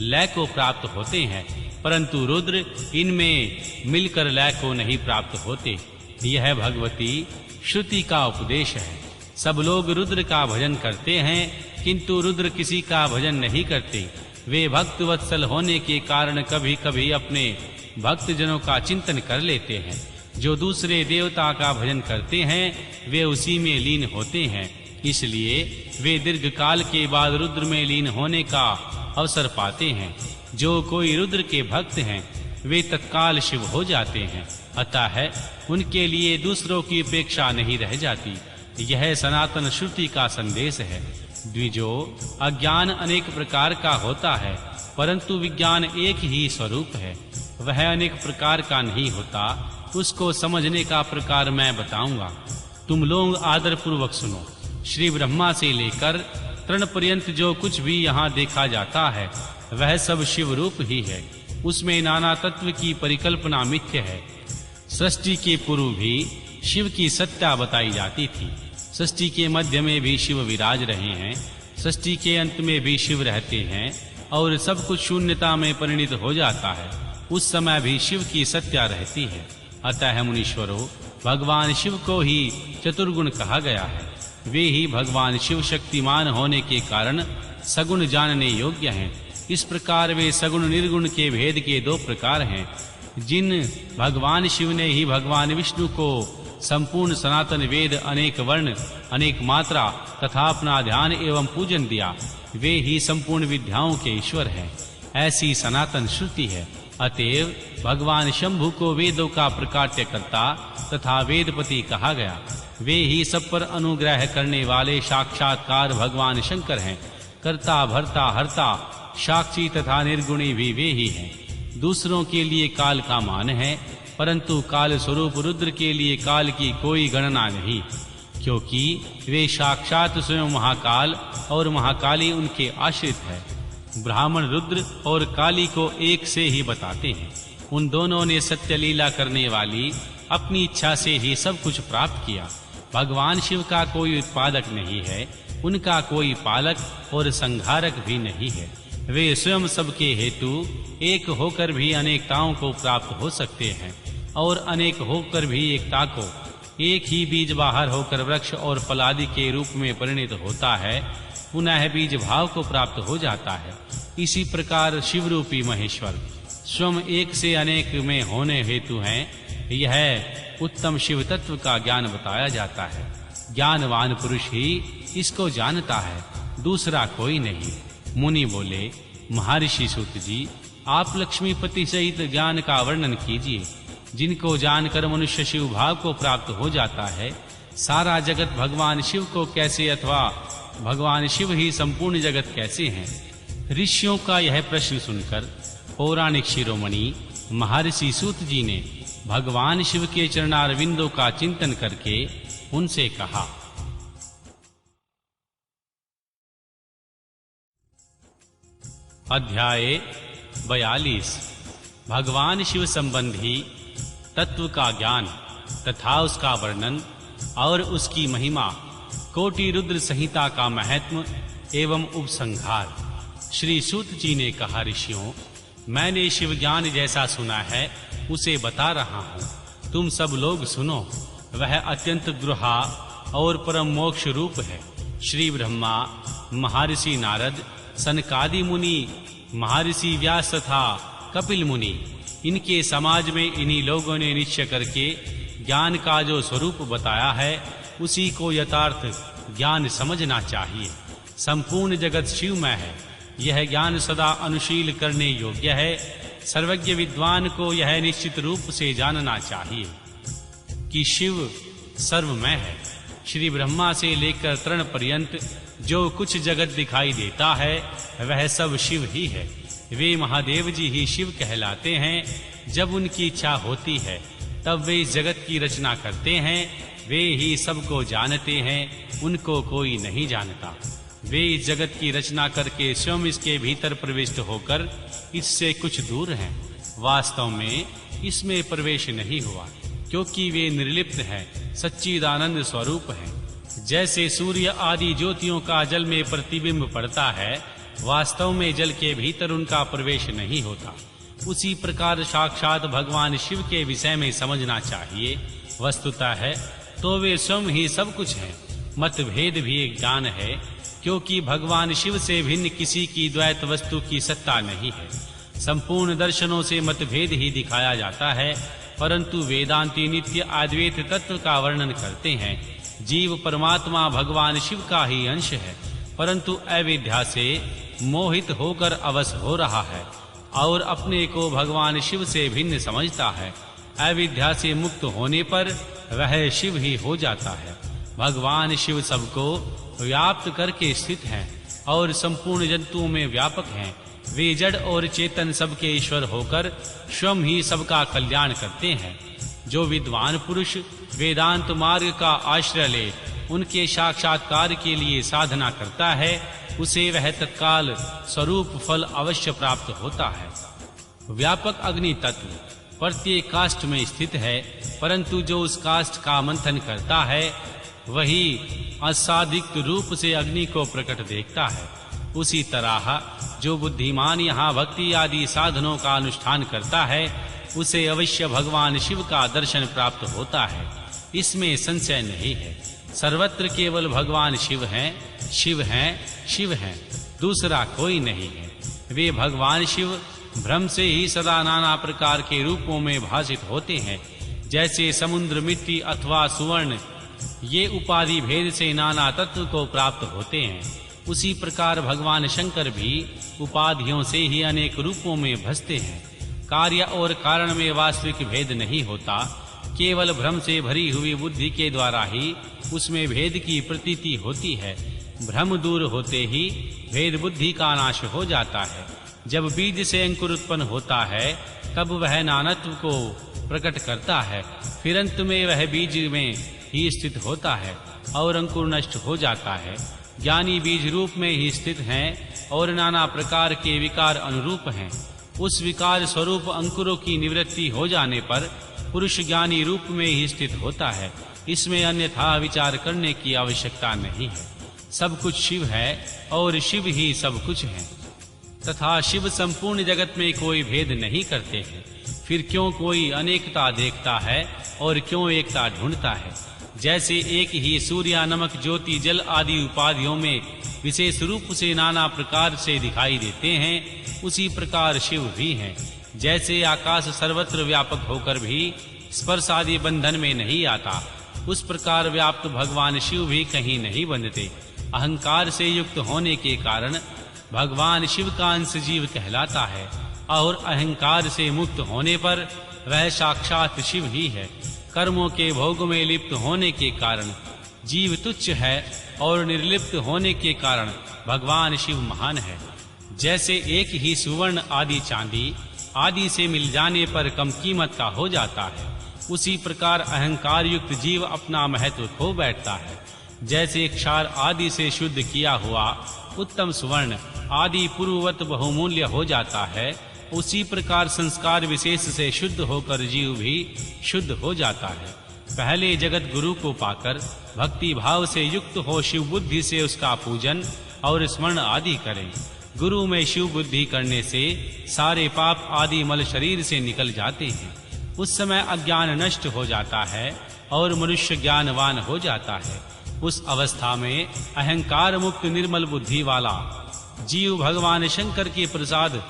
लय को प्राप्त होते हैं, परंतु रुद्र इनमें मिलकर लय को नहीं प्राप्त होते। यह भगवती श्रुति का उपदेश है। सब लोग रुद्र का भजन करते हैं, किंतु रुद्र किसी का भजन नहीं करते। वे भक्त वत्सल होने के कारण कभी कभी अपने भक्त जनों का चिंतन कर लेते हैं। जो दूसरे देवता का भजन करते हैं वे उसी में लीन होते हैं, इसलिए वे दीर्घ काल के बाद रुद्र में लीन होने का अवसर पाते हैं। जो कोई रुद्र के भक्त हैं वे तत्काल शिव हो जाते हैं, अतः उनके लिए दूसरों की अपेक्षा नहीं रह जाती। यह सनातन श्रुति का संदेश है। द्विजो, अज्ञान अनेक प्रकार का होता है, परंतु विज्ञान एक ही स्वरूप है। वह अनेक प्रकार का नहीं होता। उसको समझने का प्रकार मैं बताऊंगा, तुम लोग आदर पूर्वक सुनो। श्री ब्रह्मा से लेकर तृण पर्यंत जो कुछ भी यहाँ देखा जाता है वह सब शिव रूप ही है। उसमें नाना तत्व की परिकल्पना मिथ्य है। सृष्टि के पूर्व भी शिव की सत्ता बताई जाती थी। सृष्टि के मध्य में भी शिव विराज रहे हैं, सृष्टि के अंत में भी शिव रहते हैं और सब कुछ शून्यता में परिणित हो जाता है। उस समय भी शिव की सत्ता रहती है। अतः मुनीश्वरों, भगवान शिव को ही चतुर्गुण कहा गया है। वे ही भगवान शिव शक्तिमान होने के कारण सगुण जानने योग्य हैं। इस प्रकार वे सगुण निर्गुण के भेद के दो प्रकार हैं। जिन भगवान शिव ने ही भगवान विष्णु को संपूर्ण सनातन वेद, अनेक वर्ण, अनेक मात्रा तथा अपना ध्यान एवं पूजन दिया, वे ही संपूर्ण विद्याओं के ईश्वर हैं, ऐसी सनातन श्रुति है। अतएव भगवान शंभु को वेदों का प्रकाट्यकर्ता तथा वेदपति कहा गया। वे ही सब पर अनुग्रह करने वाले साक्षात्कार भगवान शंकर हैं। कर्ता भर्ता हर्ता साक्षी तथा निर्गुणी भी वे ही हैं। दूसरों के लिए काल का मान है, परंतु काल स्वरूप रुद्र के लिए काल की कोई गणना नहीं, क्योंकि वे साक्षात स्वयं महाकाल और महाकाली उनके आश्रित है। ब्राह्मण रुद्र और काली को एक से ही बताते हैं। उन दोनों ने सत्य लीला करने वाली अपनी इच्छा से ही सब कुछ प्राप्त किया। भगवान शिव का कोई उत्पादक नहीं है, उनका कोई पालक और संहारक भी नहीं है। वे स्वयं सबके हेतु एक होकर भी अनेकताओं को प्राप्त हो सकते हैं और अनेक होकर भी एकता को। एक ही बीज बाहर होकर वृक्ष और फल आदि के रूप में परिणित होता है, पुनः बीज भाव को प्राप्त हो जाता है। इसी प्रकार शिव रूपी महेश्वर स्वयं एक से अनेक में होने हेतु हैं। यह उत्तम शिव तत्व का ज्ञान बताया जाता है। ज्ञानवान पुरुष ही इसको जानता है, दूसरा कोई नहीं। मुनि बोले, महर्षि सूत जी, आप लक्ष्मीपति सहित ज्ञान का वर्णन कीजिए, जिनको जानकर मनुष्य शिव भाव को प्राप्त हो जाता है। सारा जगत भगवान शिव को कैसे, अथवा भगवान शिव ही संपूर्ण जगत कैसे हैं? ऋषियों का यह प्रश्न सुनकर पौराणिक शिरोमणि महर्षि सूत जी ने भगवान शिव के चरणारविंदों का चिंतन करके उनसे कहा। अध्याय 42 भगवान शिव संबंधी तत्व का ज्ञान तथा उसका वर्णन और उसकी महिमा, कोटि रुद्र संहिता का महत्व एवं उपसंहार। श्री सूत जी ने कहा, ऋषियों, मैंने शिव ज्ञान जैसा सुना है उसे बता रहा हूँ, तुम सब लोग सुनो। वह अत्यंत गृहा और परम मोक्ष रूप है। श्री ब्रह्मा, महर्षि नारद, सनकादि मुनि, महर्षि व्यास तथा कपिल मुनि, इनके समाज में इन्हीं लोगों ने निश्चय करके ज्ञान का जो स्वरूप बताया है उसी को यथार्थ ज्ञान समझना चाहिए। संपूर्ण जगत शिवमय है, यह ज्ञान सदा अनुशील करने योग्य है। सर्वज्ञ विद्वान को यह निश्चित रूप से जानना चाहिए कि शिव सर्वमय है। श्री ब्रह्मा से लेकर तृण पर्यंत जो कुछ जगत दिखाई देता है वह सब शिव ही है। वे महादेव जी ही शिव कहलाते हैं। जब उनकी इच्छा होती है तब वे इस जगत की रचना करते हैं। वे ही सबको जानते हैं, उनको कोई नहीं जानता। वे इस जगत की रचना करके स्वयं इसके भीतर प्रविष्ट होकर इससे कुछ दूर हैं। वास्तव में इसमें प्रवेश नहीं हुआ, क्योंकि वे निर्लिप्त हैं, सच्चिदानंद स्वरूप हैं। जैसे सूर्य आदि ज्योतियों का जल में प्रतिबिंब पड़ता है, वास्तव में जल के भीतर उनका प्रवेश नहीं होता, उसी प्रकार साक्षात भगवान शिव के विषय में समझना चाहिए। वस्तुतः है तो वे स्वयं ही सब कुछ हैं। मतभेद भी एक ज्ञान है, क्योंकि भगवान शिव से भिन्न किसी की द्वैत वस्तु की सत्ता नहीं है। संपूर्ण दर्शनों से मतभेद ही दिखाया जाता है, परंतु वेदांती नित्य अद्वैत तत्व का वर्णन करते हैं। जीव परमात्मा भगवान शिव का ही अंश है, परंतु अविद्या से मोहित होकर अवश हो रहा है और अपने को भगवान शिव से भिन्न समझता है। अविद्या से मुक्त होने पर वह शिव ही हो जाता है। भगवान शिव सबको व्याप्त करके स्थित हैं और संपूर्ण जंतुओं में व्यापक हैं। वे जड़ और चेतन सबके ईश्वर होकर स्वयं ही सबका कल्याण करते हैं। जो विद्वान पुरुष वेदांत मार्ग का आश्रय ले उनके साक्षात्कार के लिए साधना करता है, उसे वह तत्काल स्वरूप फल अवश्य प्राप्त होता है। व्यापक अग्नि तत्व प्रत्येक काष्ठ में स्थित है, परंतु जो उस काष्ठ का मंथन करता है वही असाधिक रूप से अग्नि को प्रकट देखता है। उसी तरह जो बुद्धिमान यहाँ भक्ति आदि साधनों का अनुष्ठान करता है, उसे अवश्य भगवान शिव का दर्शन प्राप्त होता है, इसमें संशय नहीं है। सर्वत्र केवल भगवान शिव हैं, शिव हैं, शिव हैं, दूसरा कोई नहीं है। वे भगवान शिव ब्रह्म से ही सदा नाना प्रकार के रूपों में भासित होते हैं। जैसे समुद्र, मिट्टी अथवा सुवर्ण ये उपाधि भेद से नाना तत्व को प्राप्त होते हैं, उसी प्रकार भगवान शंकर भी उपाधियों से ही अनेक रूपों में भसते हैं। कार्य और कारण में वास्तविक भेद नहीं होता, केवल भ्रम से भरी हुई बुद्धि के द्वारा ही उसमें भेद की प्रतीति होती है। भ्रम दूर होते ही भेद बुद्धि का नाश हो जाता है। जब बीज से अंकुर उत्पन्न होता है तब वह नानत्व को प्रकट करता है, फिर अंत में वह बीज में ही स्थित होता है और अंकुर नष्ट हो जाता है। ज्ञानी बीज रूप में ही स्थित हैं और नाना प्रकार के विकार अनुरूप हैं। उस विकार स्वरूप अंकुरों की निवृत्ति हो जाने पर पुरुष ज्ञानी रूप में ही स्थित होता है। इसमें अन्यथा विचार करने की आवश्यकता नहीं है। सब कुछ शिव है और शिव ही सब कुछ है तथा शिव संपूर्ण जगत में कोई भेद नहीं करते हैं। फिर क्यों कोई अनेकता देखता है और क्यों एकता ढूंढता है? जैसे एक ही सूर्य, नमक, ज्योति, जल आदि उपाधियों में विशेष रूप से नाना प्रकार से दिखाई देते हैं, उसी प्रकार शिव भी हैं। जैसे आकाश सर्वत्र व्यापक होकर भी स्पर्श आदि बंधन में नहीं आता, उस प्रकार व्याप्त भगवान शिव भी कहीं नहीं बंधते। अहंकार से युक्त होने के कारण भगवान शिव का अंश जीव कहलाता है और अहंकार से मुक्त होने पर वह साक्षात शिव ही है। कर्मों के भोग में लिप्त होने के कारण जीव तुच्छ है और निर्लिप्त होने के कारण भगवान शिव महान है। जैसे एक ही सुवर्ण आदि चांदी आदि से मिल जाने पर कम कीमत का हो जाता है, उसी प्रकार अहंकार युक्त जीव अपना महत्व खो बैठता है। जैसे क्षार आदि से शुद्ध किया हुआ उत्तम सुवर्ण आदि पूर्ववत बहुमूल्य हो जाता है, उसी प्रकार संस्कार विशेष से शुद्ध होकर जीव भी शुद्ध हो जाता है। पहले जगत गुरु को पाकर भक्ति भाव से युक्त हो शिव बुद्धि से उसका पूजन और स्मरण आदि करें। गुरु में शिव बुद्धि करने से सारे पाप आदि मल शरीर से निकल जाते हैं। उस समय अज्ञान नष्ट हो जाता है और मनुष्य ज्ञानवान हो जाता है। उस अवस्था में अहंकार मुक्त निर्मल बुद्धि वाला जीव भगवान शंकर के प्रसाद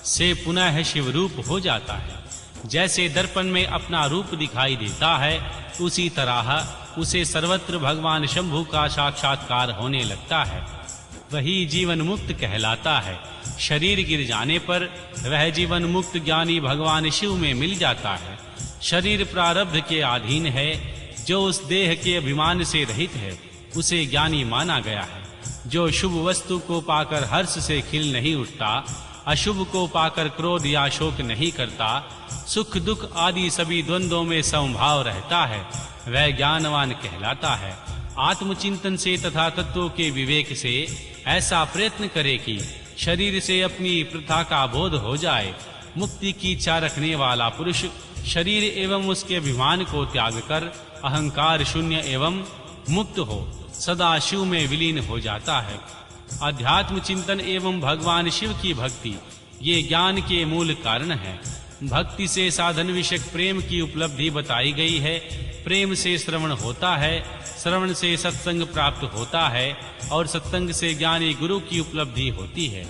से पुनः शिव रूप हो जाता है। जैसे दर्पण में अपना रूप दिखाई देता है, उसी तरह उसे सर्वत्र भगवान शंभु का साक्षात्कार होने लगता है। वही जीवन मुक्त कहलाता है। शरीर गिर जाने पर वह जीवन मुक्त ज्ञानी भगवान शिव में मिल जाता है। शरीर प्रारब्ध के अधीन है। जो उस देह के अभिमान से रहित है, उसे ज्ञानी माना गया है। जो शुभ वस्तु को पाकर हर्ष से खिल नहीं उठता, अशुभ को पाकर क्रोध या शोक नहीं करता, सुख दुख आदि सभी द्वंद्वों में समभाव रहता है, वह ज्ञानवान कहलाता है। आत्मचिंतन से तथा तत्वों के विवेक से ऐसा प्रयत्न करे कि शरीर से अपनी प्रथा का बोध हो जाए। मुक्ति की इच्छा रखने वाला पुरुष शरीर एवं उसके अभिमान को त्याग कर अहंकार शून्य एवं मुक्त हो सदा शिव में विलीन हो जाता है। अध्यात्म चिंतन एवं भगवान शिव की भक्ति ये ज्ञान के मूल कारण है। भक्ति से साधन विषयक प्रेम की उपलब्धि बताई गई है। प्रेम से श्रवण होता है, श्रवण से सत्संग प्राप्त होता है और सत्संग से ज्ञानी गुरु की उपलब्धि होती है।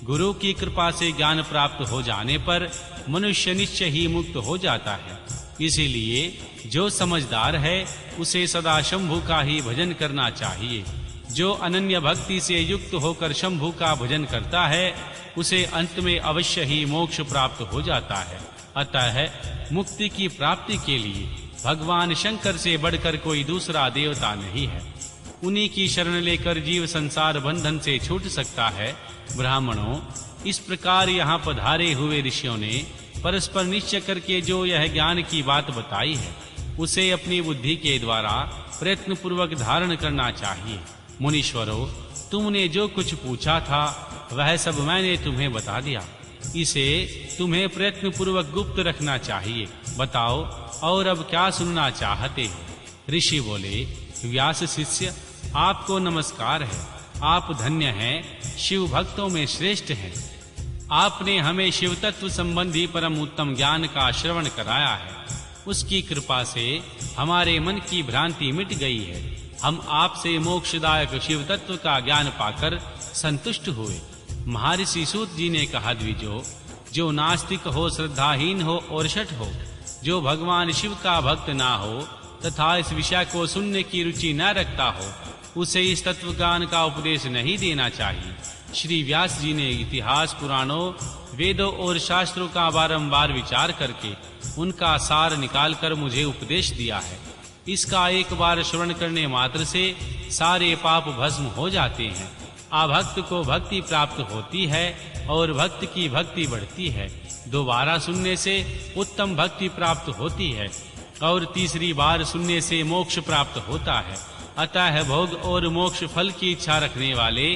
गुरु की कृपा से ज्ञान प्राप्त हो जाने पर मनुष्य निश्चय ही मुक्त हो जाता है। इसीलिए जो समझदार है उसे सदा शंभु का ही भजन करना चाहिए। जो अनन्य भक्ति से युक्त होकर शंभु का भजन करता है उसे अंत में अवश्य ही मोक्ष प्राप्त हो जाता है। अतः मुक्ति की प्राप्ति के लिए भगवान शंकर से बढ़कर कोई दूसरा देवता नहीं है। उन्हीं की शरण लेकर जीव संसार बंधन से छूट सकता है। ब्राह्मणों, इस प्रकार यहाँ पधारे हुए ऋषियों ने परस्पर निश्चय करके जो यह ज्ञान की बात बताई है उसे अपनी बुद्धि के द्वारा प्रयत्न पूर्वक धारण करना चाहिए। मुनीश्वरों, तुमने जो कुछ पूछा था वह सब मैंने तुम्हें बता दिया। इसे तुम्हें प्रयत्न पूर्वक गुप्त रखना चाहिए। बताओ और अब क्या सुनना चाहते हो? ऋषि बोले, व्यास शिष्य, आपको नमस्कार है। आप धन्य हैं, शिव भक्तों में श्रेष्ठ हैं। आपने हमें शिव तत्व संबंधी परम उत्तम ज्ञान का श्रवण कराया है। उसकी कृपा से हमारे मन की भ्रांति मिट गई है। हम आपसे मोक्षदायक शिव तत्व का ज्ञान पाकर संतुष्ट हुए। महर्षि सूत जी ने कहा, द्विजो, जो नास्तिक हो, श्रद्धाहीन हो और शठ हो, जो भगवान शिव का भक्त ना हो तथा इस विषय को सुनने की रुचि न रखता हो, उसे इस तत्व ज्ञान का उपदेश नहीं देना चाहिए। श्री व्यास जी ने इतिहास, पुराणों, वेदों और शास्त्रों का बारंबार विचार करके उनका सार निकालकर मुझे उपदेश दिया है। इसका एक बार श्रवण करने मात्र से सारे पाप भस्म हो जाते हैं। अभक्त को भक्ति प्राप्त होती है और भक्त की भक्ति बढ़ती है। दोबारा सुनने से उत्तम भक्ति प्राप्त होती है और तीसरी बार सुनने से मोक्ष प्राप्त होता है। अतः भोग और मोक्ष फल की इच्छा रखने वाले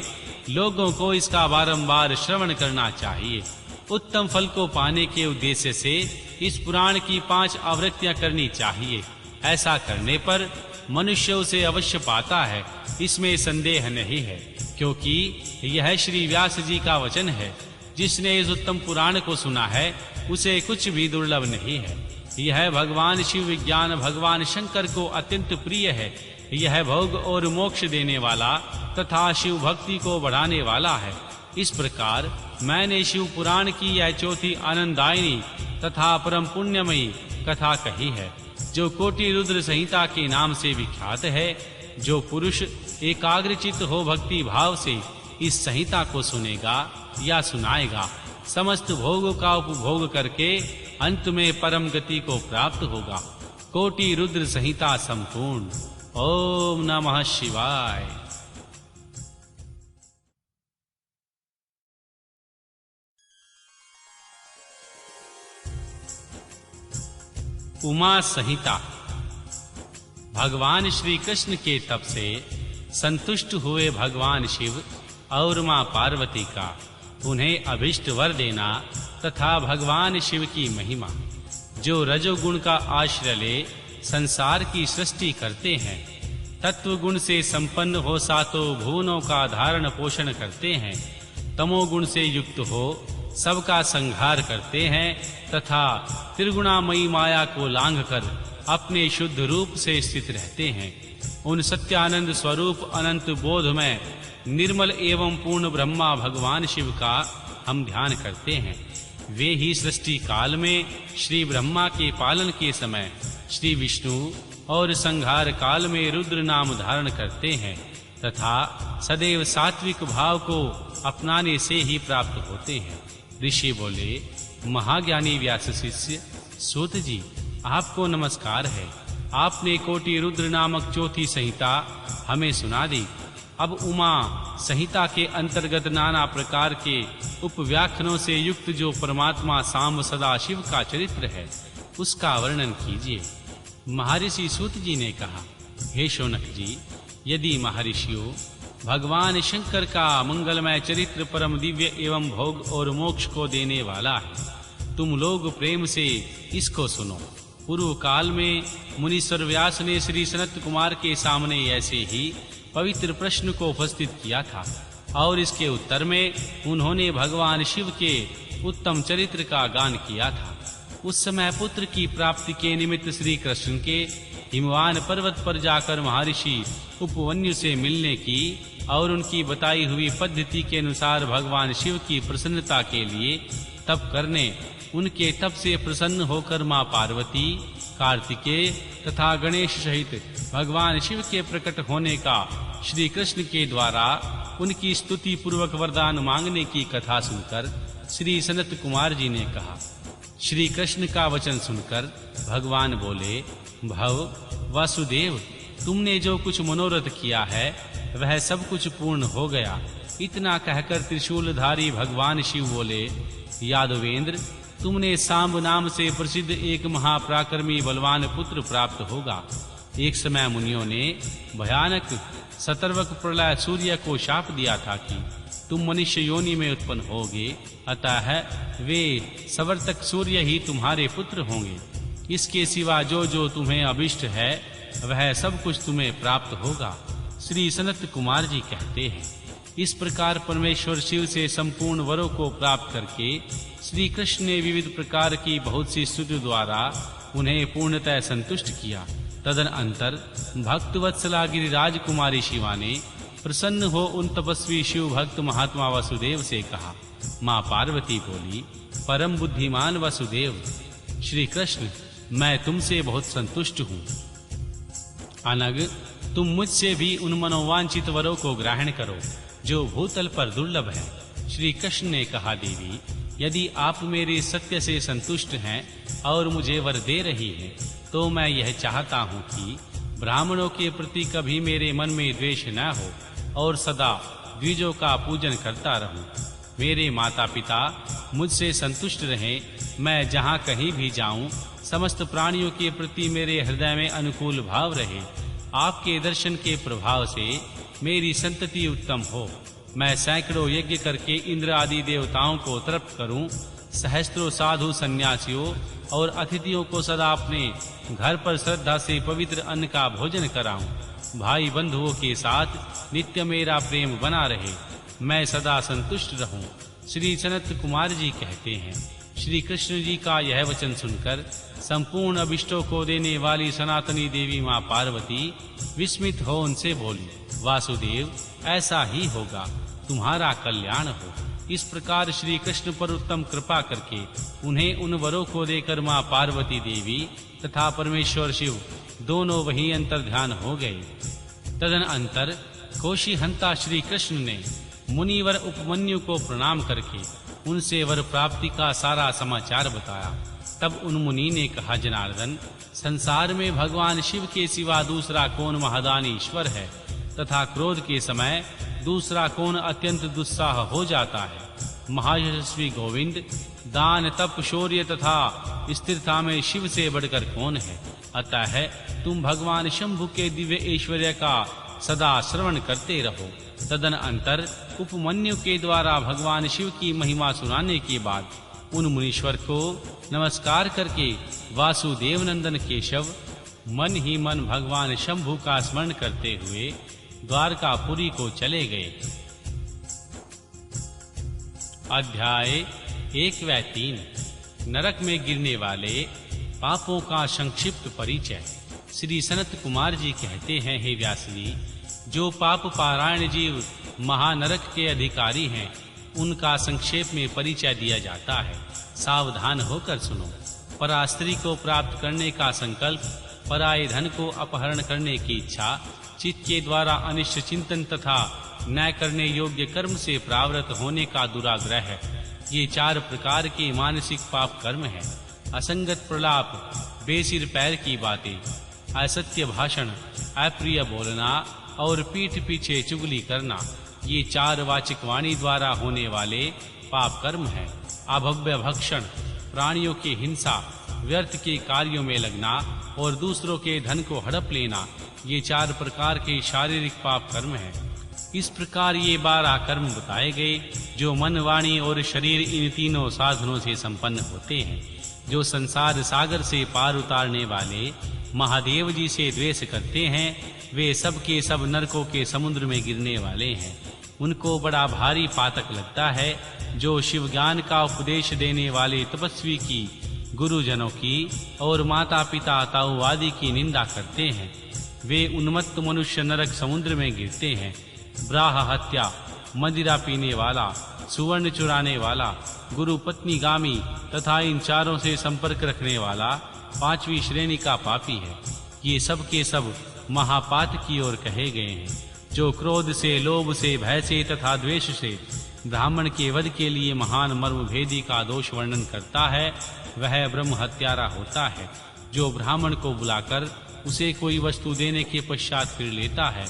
लोगों को इसका बारंबार श्रवण करना चाहिए। उत्तम फल को पाने के उद्देश्य से इस पुराण की 5 आवृत्तियां करनी चाहिए। ऐसा करने पर मनुष्य उसे अवश्य पाता है, इसमें संदेह नहीं है, क्योंकि यह श्री व्यास जी का वचन है। जिसने इस उत्तम पुराण को सुना है उसे कुछ भी दुर्लभ नहीं है। यह भगवान शिव विज्ञान भगवान शंकर को अत्यंत प्रिय है। यह भोग और मोक्ष देने वाला तथा शिव भक्ति को बढ़ाने वाला है। इस प्रकार मैंने शिव पुराण की यह चौथी आनंददायिनी तथा परम पुण्यमयी कथा कही है, जो कोटि रुद्र संहिता के नाम से विख्यात है। जो पुरुष एकाग्रचित्त हो भक्ति भाव से इस संहिता को सुनेगा या सुनाएगा, समस्त भोगों का उपभोग करके अंत में परम गति को प्राप्त होगा। कोटि रुद्र संहिता संपूर्ण। ओम नमः शिवाय। उमा संहिता। भगवान श्री कृष्ण के तप से संतुष्ट हुए भगवान शिव और मां पार्वती का उन्हें अभिष्ट वर देना तथा भगवान शिव की महिमा। जो रजोगुण का आश्रय ले संसार की सृष्टि करते हैं, तत्व गुण से संपन्न हो सातों भुवनों का धारण पोषण करते हैं, तमोगुण से युक्त हो सबका संहार करते हैं तथा त्रिगुणामयी माया को लांघकर अपने शुद्ध रूप से स्थित रहते हैं, उन सत्यानंद स्वरूप अनंत बोधमय निर्मल एवं पूर्ण ब्रह्मा भगवान शिव का हम ध्यान करते हैं। वे ही सृष्टि काल में श्री ब्रह्मा के पालन के समय श्री विष्णु और संहार काल में रुद्र नाम धारण करते हैं तथा सदैव सात्विक भाव को अपनाने से ही प्राप्त होते हैं। ऋषि बोले, महाज्ञानी व्यास शिष्य सूत जी, आपको नमस्कार है। आपने कोटि रुद्र नामक चौथी संहिता हमें सुना दी। अब उमा संहिता के अंतर्गत नाना प्रकार के उपव्याख्यानों से युक्त जो परमात्मा सांब सदा शिव का चरित्र है, उसका वर्णन कीजिए। महर्षि सूत जी ने कहा, हे शौनक जी, यदि महर्षियों भगवान शंकर का मंगलमय चरित्र परम दिव्य एवं भोग और मोक्ष को देने वाला है, तुम लोग प्रेम से इसको सुनो। पूर्व काल में मुनीश्वर व्यास ने श्री सनत कुमार के सामने ऐसे ही पवित्र प्रश्न को उपस्थित किया था और इसके उत्तर में उन्होंने भगवान शिव के उत्तम चरित्र का गान किया था। उस समय पुत्र की प्राप्ति के निमित्त श्री कृष्ण के हिमवान पर्वत पर जाकर महर्षि उपवन्यु से मिलने की और उनकी बताई हुई पद्धति के अनुसार भगवान शिव की प्रसन्नता के लिए तप करने, उनके तप से प्रसन्न होकर मां पार्वती, कार्तिकेय तथा गणेश सहित भगवान शिव के प्रकट होने का श्री कृष्ण के द्वारा उनकी स्तुति पूर्वक वरदान मांगने की कथा सुनकर श्री सनत कुमार जी ने कहा। श्री कृष्ण का वचन सुनकर भगवान बोले, भव वासुदेव, तुमने जो कुछ मनोरथ किया है वह सब कुछ पूर्ण हो गया। इतना कहकर त्रिशूलधारी भगवान शिव बोले, यादवेंद्र, तुमने सांब नाम से प्रसिद्ध एक महापराक्रमी बलवान पुत्र प्राप्त होगा। एक समय मुनियों ने भयानक सतर्वक प्रलय सूर्य को शाप दिया था कि तुम मनुष्य योनि में उत्पन्न होगे, अतः वे सवर्तक सूर्य ही तुम्हारे पुत्र होंगे। इसके सिवा जो जो तुम्हें अभिष्ट है वह सब कुछ तुम्हें प्राप्त होगा। श्री सनत कुमार जी कहते हैं, इस प्रकार परमेश्वर शिव से संपूर्ण वरों को प्राप्त करके श्री कृष्ण ने विविध प्रकार की बहुत सी स्तुति द्वारा उन्हें पूर्णतः संतुष्ट किया। तदनंतर भक्तवत्सला गिरिराज कुमारी शिवा ने प्रसन्न हो उन तपस्वी शिव भक्त महात्मा वसुदेव से कहा। मां पार्वती बोली, परम बुद्धिमान वसुदेव, श्री कृष्ण, मैं तुमसे बहुत संतुष्ट हूँ। अनग, तुम मुझसे भी उन मनोवांछित वरों को ग्रहण करो जो भूतल पर दुर्लभ है। श्री कृष्ण ने कहा, देवी, यदि आप मेरे सत्य से संतुष्ट हैं और मुझे वर दे रही हैं, तो मैं यह चाहता हूँ कि ब्राह्मणों के प्रति कभी मेरे मन में द्वेष न हो और सदा द्विजों का पूजन करता रहूं। मेरे माता पिता मुझसे संतुष्ट रहें, मैं जहाँ कहीं भी जाऊं, समस्त प्राणियों के प्रति मेरे हृदय में अनुकूल भाव रहे। आपके दर्शन के प्रभाव से मेरी संतति उत्तम हो। मैं सैकड़ों यज्ञ करके इंद्र आदि देवताओं को तृप्त करूं, सहस्त्रों साधु सन्यासियों और अतिथियों को सदा अपने घर पर श्रद्धा से पवित्र अन्न का भोजन कराऊं। भाई बंधुओं के साथ नित्य मेरा प्रेम बना रहे, मैं सदा संतुष्ट रहूं। श्री सनत कुमार जी कहते हैं, श्री कृष्ण जी का यह वचन सुनकर संपूर्ण अभिष्टों को देने वाली सनातनी देवी मां पार्वती विस्मित हो उनसे बोली, वासुदेव, ऐसा ही होगा, तुम्हारा कल्याण हो। इस प्रकार श्री कृष्ण पर उत्तम कृपा करके उन्हें उन वरों को देकर मां पार्वती देवी तथा परमेश्वर शिव दोनों वहीं अंतर्ध्यान हो गए। तदनंतर कौशिहंता श्री कृष्ण ने मुनिवर उपमन्यु को प्रणाम करके उनसे वर प्राप्ति का सारा समाचार बताया। तब उन मुनि ने कहा, जनार्दन, संसार में भगवान शिव के सिवा दूसरा कौन महादानी ईश्वर है तथा क्रोध के समय दूसरा कौन अत्यंत दुस्साह हो जाता है। महायशस्वी गोविंद, दान तप शौर्य तथा स्थिरता में शिव से बढ़कर कौन है। अतः तुम भगवान शंभु के दिव्य ऐश्वर्य का सदा श्रवण करते रहो। तदनंतर उपमन्यु के द्वारा भगवान शिव की महिमा सुनाने के बाद उन मुनीश्वर को नमस्कार करके वासुदेव नंदन केशव मन ही मन भगवान शंभु का स्मरण करते हुए द्वारकापुरी को चले गए। अध्याय 1 व 3 नरक में गिरने वाले पापों का संक्षिप्त परिचय। श्री सनत कुमार जी कहते हैं, हे व्यास जी, जो पाप पारायण जीव महानरक के अधिकारी हैं, उनका संक्षेप में परिचय दिया जाता है। सावधान होकर सुनो। परास्त्री को प्राप्त करने का संकल्प, पराये धन को अपहरण करने की इच्छा, चित्त के द्वारा अनिष्ट चिंतन तथा न करने योग्य कर्म से प्रावृत होने का दुराग्रह, ये 4 प्रकार के मानसिक पाप कर्म हैं। असंगत प्रलाप, बेसिर पैर की बातें, असत्य भाषण, अप्रिय बोलना और पीठ पीछे चुगली करना, ये 4 वाचिक वाणी द्वारा होने वाले पाप कर्म हैं। अभव्य भक्षण, प्राणियों की हिंसा, व्यर्थ के कार्यों में लगना और दूसरों के धन को हड़प लेना, ये 4 प्रकार के शारीरिक पाप कर्म हैं। इस प्रकार ये 12 कर्म बताए गए जो मन, वाणी और शरीर इन तीनों साधनों से संपन्न होते हैं। जो संसार सागर से पार उतारने वाले महादेव जी से द्वेष करते हैं, वे सब के सब नरकों के समुद्र में गिरने वाले हैं। उनको बड़ा भारी पातक लगता है जो शिव ज्ञान का उपदेश देने वाले तपस्वी की, गुरुजनों की और माता पिता ताऊ आदि की निंदा करते हैं। वे उन्मत्त मनुष्य नरक समुद्र में गिरते हैं। ब्राह हत्या, मदिरा पीने वाला, सुवर्ण चुराने वाला, गुरु पत्नी गामी तथा इन 4 से संपर्क रखने वाला 5वीं श्रेणी का पापी है। ये सब के सब महापात की ओर कहे गए हैं। जो क्रोध से, लोभ से, भय से तथा द्वेष से ब्राह्मण के वध के लिए महान मर्म भेदी का दोष वर्णन करता है, वह ब्रह्म हत्यारा होता है। जो ब्राह्मण को बुलाकर उसे कोई वस्तु देने के पश्चात फिर लेता है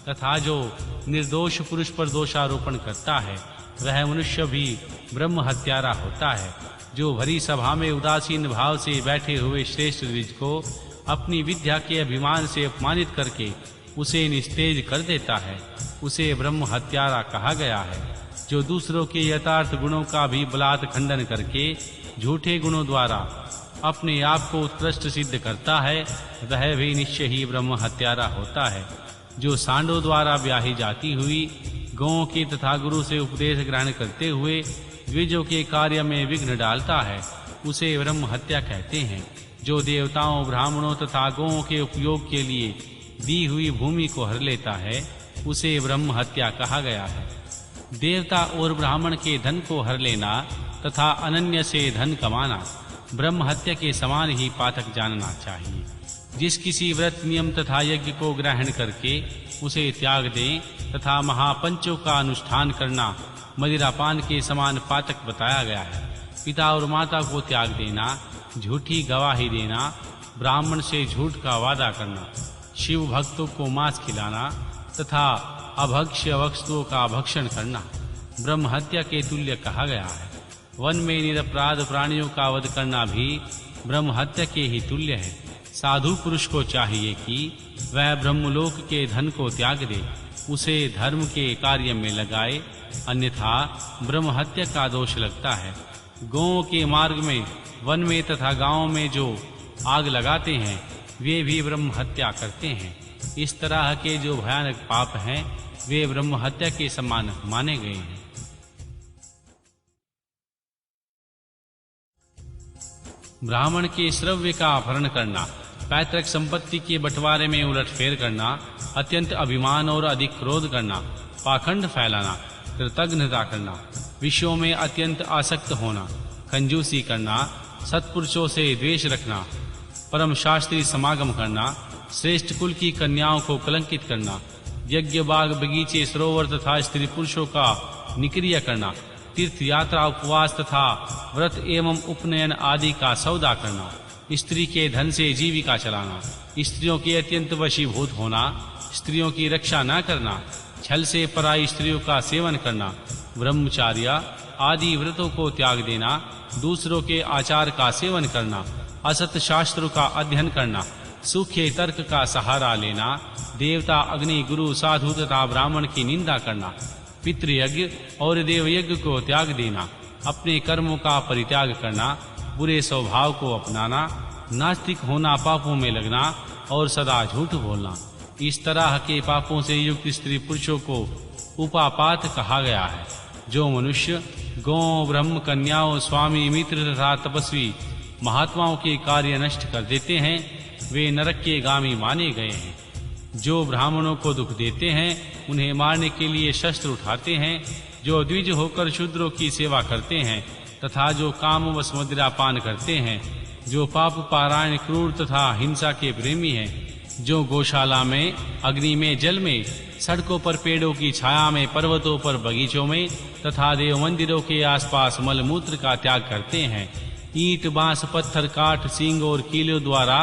तथा जो निर्दोष पुरुष पर दोषारोपण करता है, वह मनुष्य भी ब्रह्म हत्यारा होता है। जो भरी सभा में उदासीन भाव से बैठे हुए श्रेष्ठ द्विज को अपनी विद्या के अभिमान से अपमानित करके उसे निस्तेज कर देता है, उसे ब्रह्म हत्यारा कहा गया है। जो दूसरों के यथार्थ गुणों का भी बलात् खंडन करके झूठे गुणों द्वारा अपने आप को उत्कृष्ट सिद्ध करता है, वह भी निश्चय ही ब्रह्म हत्यारा होता है। जो सांडों द्वारा ब्याही जाती हुई गौओं के तथा गुरु से उपदेश ग्रहण करते हुए द्विजों के कार्य में विघ्न डालता है, उसे ब्रह्म हत्या कहते हैं। जो देवताओं, ब्राह्मणों तथा गौओं के उपयोग के लिए दी हुई भूमि को हर लेता है, उसे ब्रह्म हत्या कहा गया है। देवता और ब्राह्मण के धन को हर लेना तथा अनन्य से धन कमाना ब्रह्म हत्या के समान ही पातक जानना चाहिए। जिस किसी व्रत, नियम तथा यज्ञ को ग्रहण करके उसे त्याग दें तथा महापंचों का अनुष्ठान करना मदिरापान के समान पातक बताया गया है। पिता और माता को त्याग देना, झूठी गवाही देना, ब्राह्मण से झूठ का वादा करना, शिव भक्तों को मांस खिलाना तथा अभक्ष्य वस्तुओं का भक्षण करना ब्रह्म हत्या के तुल्य कहा गया है। वन में निरपराध प्राणियों का वध करना भी ब्रह्म हत्या के ही तुल्य है। साधु पुरुष को चाहिए कि वह ब्रह्मलोक के धन को त्याग दे, उसे धर्म के कार्य में लगाए, अन्यथा ब्रह्म हत्या का दोष लगता है। गौओं के मार्ग में, वन में तथा गांवों में जो आग लगाते हैं वे भी ब्रह्म हत्या करते हैं। इस तरह के जो भयानक पाप हैं वे ब्रह्म हत्या के समान माने गए हैं। ब्राह्मण के श्रव्य का अपहरण करना, पैतृक संपत्ति के बंटवारे में उलटफेर करना, अत्यंत अभिमान और अधिक क्रोध करना, पाखंड फैलाना, कृतज्ञता करना, विषयों में अत्यंत आसक्त होना, कंजूसी करना, सत्पुरुषों से द्वेष रखना, परम शास्त्री समागम करना, श्रेष्ठ कुल की कन्याओं को कलंकित करना, यज्ञ, बाग, बगीचे, सरोवर तथा स्त्री पुरुषों का निक्रिय करना, तीर्थ यात्रा, उपवास तथा व्रत एवं उपनयन आदि का सौदा करना, स्त्री के धन से जीविका चलाना, स्त्रियों के अत्यंत वशीभूत होना, स्त्रियों की रक्षा न करना, छल से पराई स्त्रियों का सेवन करना, ब्रह्मचार्य आदि व्रतों को त्याग देना, दूसरों के आचार का सेवन करना, असत शास्त्रों का अध्ययन करना, सूखे तर्क का सहारा लेना, देवता, अग्नि, गुरु, साधु तथा ब्राह्मण की निंदा करना, पितृयज्ञ और देवयज्ञ को त्याग देना, अपने कर्मों का परित्याग करना, बुरे स्वभाव को अपनाना, नास्तिक होना, पापों में लगना और सदा झूठ बोलना। इस तरह के पापों से युक्त स्त्री पुरुषों को उपापात कहा गया है। जो मनुष्य गौ, ब्रह्म, कन्याओं, स्वामी, मित्र तथा तपस्वी महात्माओं के कार्य नष्ट कर देते हैं वे नरक के गामी माने गए हैं। जो ब्राह्मणों को दुख देते हैं उन्हें मारने के लिए शस्त्र उठाते हैं, जो द्विज होकर शूद्रों की सेवा करते हैं तथा जो काम वश मदिरा पान करते हैं, जो पाप पारायण, क्रूर तथा हिंसा के प्रेमी हैं, जो गौशाला में, अग्नि में, जल में, सड़कों पर, पेड़ों की छाया में, पर्वतों पर, बगीचों में तथा देव मंदिरों के आसपास मलमूत्र का त्याग करते हैं, ईंट, बांस, पत्थर, काठ, सींग और कीलों द्वारा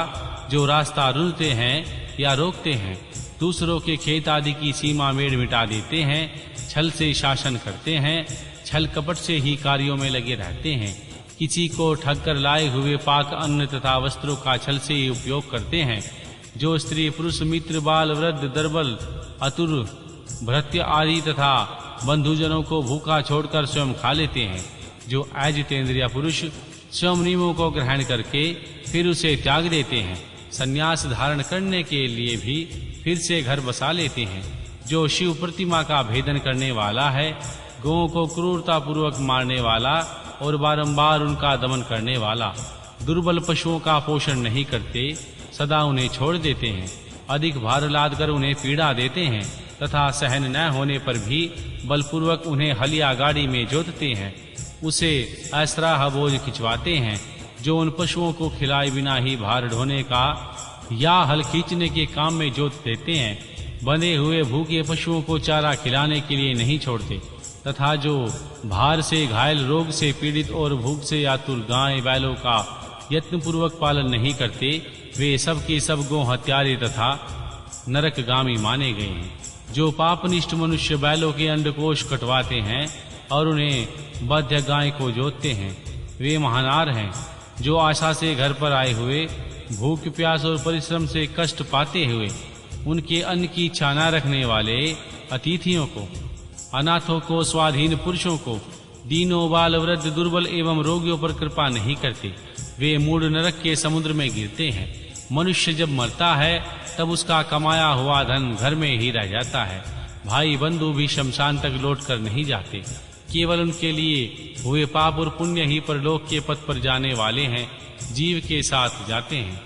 जो रास्ता रुंधते हैं या रोकते हैं, दूसरों के खेत आदि की सीमा मेड़ मिटा देते हैं, छल से शासन करते हैं, छल कपट से ही कार्यों में लगे रहते हैं, किसी को ठग कर लाए हुए पाक अन्न तथा वस्त्रों का छल से ही उपयोग करते हैं, जो स्त्री, पुरुष, मित्र, बाल, वृद्ध, दर्बल, अतुर, भृत्य आदि तथा बंधुजनों को भूखा छोड़कर स्वयं खा लेते हैं, जो अजितेंद्रिय पुरुष स्वयं नियमों को ग्रहण करके फिर उसे त्याग देते हैं, संन्यास धारण करने के लिए भी फिर से घर बसा लेते हैं, जो शिव प्रतिमा का भेदन करने वाला है, गौओं को क्रूरता पूर्वक मारने वाला और बारंबार उनका दमन करने वाला, दुर्बल पशुओं का पोषण नहीं करते, सदा उन्हें छोड़ देते हैं, अधिक भार लाद कर उन्हें पीड़ा देते हैं तथा सहन न होने पर भी बलपूर्वक उन्हें हल या गाड़ी में जोतते हैं, उसे असराह बोझ खिंचवाते हैं, जो उन पशुओं को खिलाए बिना ही भार ढोने का या हल खींचने के काम में जोत देते हैं, बंधे हुए भूखे पशुओं को चारा खिलाने के लिए नहीं छोड़ते तथा जो भार से घायल, रोग से पीड़ित और भूख से आतुर गाय बैलों का यत्नपूर्वक पालन नहीं करते, वे सब के सब गौ हत्यारे तथा नरकगामी माने गए हैं। जो पापनिष्ठ मनुष्य बैलों के अंडकोश कटवाते हैं और उन्हें बद्ध गाय को जोतते हैं, वे महानार हैं। जो आशा से घर पर आए हुए, भूख, प्यास और परिश्रम से कष्ट पाते हुए उनके अन्न की इच्छा न रखने वाले अतिथियों को, अनाथों को, स्वाधीन पुरुषों को, दीनों, बाल, वृद्ध, दुर्बल एवं रोगियों पर कृपा नहीं करते, वे मूढ़ नरक के समुद्र में गिरते हैं। मनुष्य जब मरता है तब उसका कमाया हुआ धन घर में ही रह जाता है। भाई बंधु भी शमशान तक लौट कर नहीं जाते, केवल उनके लिए हुए पाप और पुण्य ही परलोक के पथ पर जाने वाले हैं। जीव के साथ जाते हैं।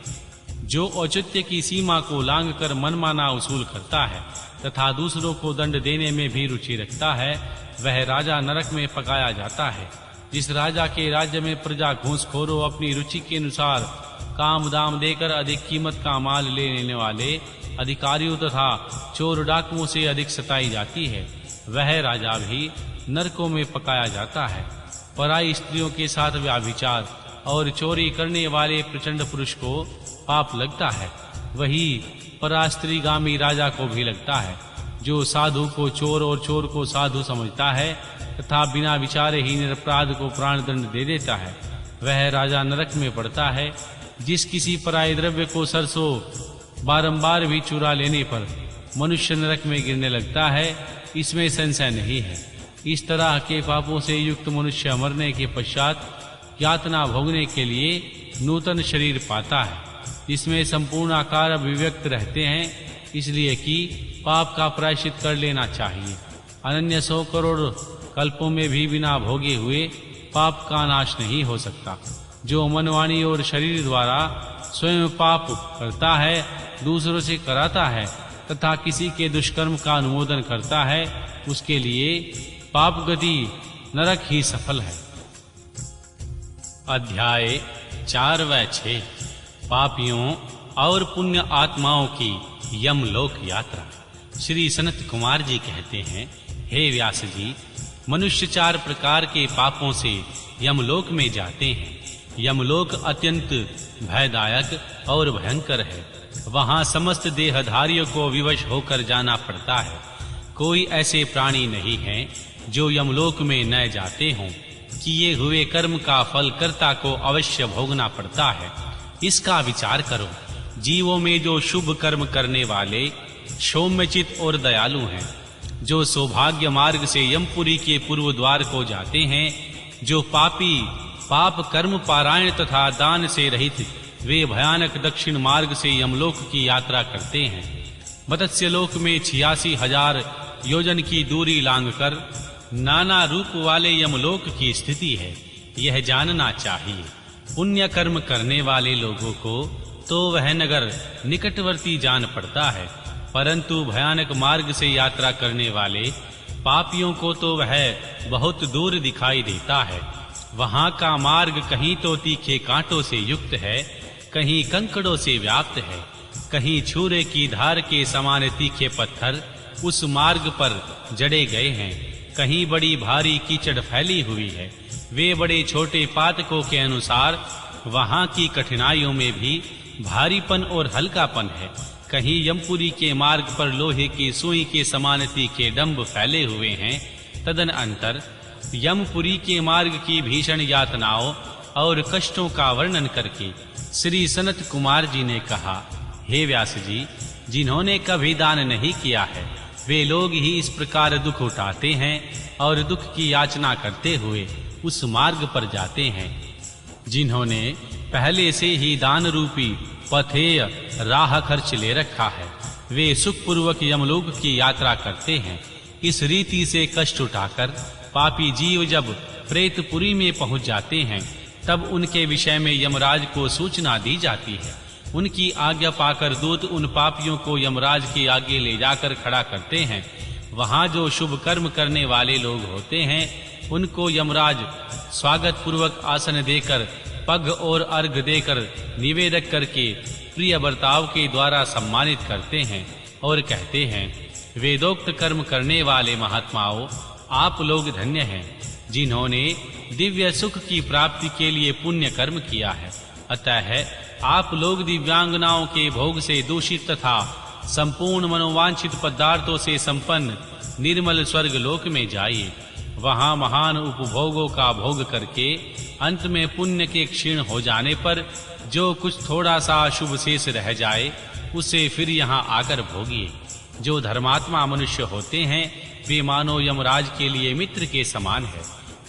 जो औचित्य की सीमा को लांघकर मनमाना उसूल करता है तथा दूसरों को दंड देने में भी रुचि रखता है, वह राजा नरक में पकाया जाता है। जिस राजा के राज्य में प्रजा घूसखोरों अपनी रुचि के अनुसार काम दाम देकर अधिक कीमत का माल ले लेने वाले अधिकारियों तथा चोर डाकुओं से अधिक सताई जाती है, वह राजा भी नरकों में पकाया जाता है। पराई स्त्रियों के साथ व्यभिचार और चोरी करने वाले प्रचंड पुरुष को पाप लगता है, वही परास्त्रीगामी राजा को भी लगता है। जो साधु को चोर और चोर को साधु समझता है तथा बिना विचारे ही निरपराध को प्राण दंड दे देता है, वह राजा नरक में पड़ता है। जिस किसी पराये द्रव्य को सरसों बारंबार भी चुरा लेने पर मनुष्य नरक में गिरने लगता है, इसमें संशय नहीं है। इस तरह के पापों से युक्त मनुष्य मरने के पश्चात यातना भोगने के लिए नूतन शरीर पाता है, जिसमें संपूर्ण आकार अभिव्यक्त रहते हैं, इसलिए कि पाप का प्रायश्चित कर लेना चाहिए। अनन्य 100 करोड़ कल्पों में भी बिना भोगे हुए पाप का नाश नहीं हो सकता। जो मन, वाणी और शरीर द्वारा स्वयं पाप करता है, दूसरों से कराता है तथा किसी के दुष्कर्म का अनुमोदन करता है, उसके लिए पाप गति नरक ही सफल है। अध्याय 4 व 6 पापियों और पुण्य आत्माओं की यमलोक यात्रा। श्री सनत कुमार जी कहते हैं, हे व्यास जी, मनुष्य 4 प्रकार के पापों से यमलोक में जाते हैं। यमलोक अत्यंत भयदायक और भयंकर है। वहां समस्त देहधारियों को विवश होकर जाना पड़ता है। कोई ऐसे प्राणी नहीं है जो यमलोक में न जाते हों। किए हुए कर्म का फल कर्ता को अवश्य भोगना पड़ता है। इसका विचार करो। जीवों में जो शुभ कर्म करने वाले सौम्यचित और दयालु हैं, जो सौभाग्य मार्ग से यमपुरी के पूर्व द्वार को जाते हैं, जो पापी पाप कर्म पारायण तथा दान से रहित वे भयानक दक्षिण मार्ग से यमलोक की यात्रा करते हैं। मत्स्य लोक में 86,000 योजन की दूरी लांघकर नाना रूप वाले यमलोक की स्थिति है, यह जानना चाहिए। पुण्य कर्म करने वाले लोगों को तो वह नगर निकटवर्ती जान पड़ता है, परंतु भयानक मार्ग से यात्रा करने वाले पापियों को तो वह बहुत दूर दिखाई देता है। वहां का मार्ग कहीं तो तीखे कांटों से युक्त है, कहीं कंकड़ों से व्याप्त है, कहीं छुरे की धार के समान तीखे पत्थर उस मार्ग पर जड़े गए हैं, कहीं बड़ी भारी कीचड़ फैली हुई है। वे बड़े छोटे पातकों के अनुसार वहां की कठिनाइयों में भी भारीपन और हल्कापन है। कहीं यमपुरी के मार्ग पर लोहे की सुई के समान तीखे डंब फैले हुए हैं। तदन अंतर यमपुरी के मार्ग की भीषण यातनाओं और कष्टों का वर्णन करके श्री सनत कुमार जी ने कहा, हे व्यास जी, जिन्होंने कभी दान नहीं किया है, वे लोग ही इस प्रकार दुख उठाते हैं और दुख की याचना करते हुए उस मार्ग पर जाते हैं। जिन्होंने पहले से ही दान रूपी पथेय राह खर्च ले रखा है, वे सुखपूर्वक यमलोक की यात्रा करते हैं। इस रीति से कष्ट उठाकर पापी जीव जब प्रेतपुरी में पहुंच जाते हैं, तब उनके विषय में यमराज को सूचना दी जाती है। उनकी आज्ञा पाकर दूत उन पापियों को यमराज के आगे ले जाकर खड़ा करते हैं। वहां जो शुभ कर्म करने वाले लोग होते हैं, उनको यमराज स्वागत पूर्वक आसन देकर, पग और अर्घ देकर, निवेदक करके प्रिय बर्ताव के द्वारा सम्मानित करते हैं और कहते हैं, वेदोक्त कर्म करने वाले महात्माओं, आप लोग धन्य हैं, जिन्होंने दिव्य सुख की प्राप्ति के लिए पुण्य कर्म किया है। अतः आप लोग दिव्यांगनाओं के भोग से दूषित तथा संपूर्ण मनोवांछित पदार्थों से संपन्न निर्मल स्वर्ग लोक में जाइए। वहां महान उपभोगों का भोग करके अंत में पुण्य के क्षीण हो जाने पर जो कुछ थोड़ा सा शुभ शेष रह जाए, उसे फिर यहाँ आकर भोगिए। जो धर्मात्मा मनुष्य होते हैं, वे मानो यमराज के लिए मित्र के समान है।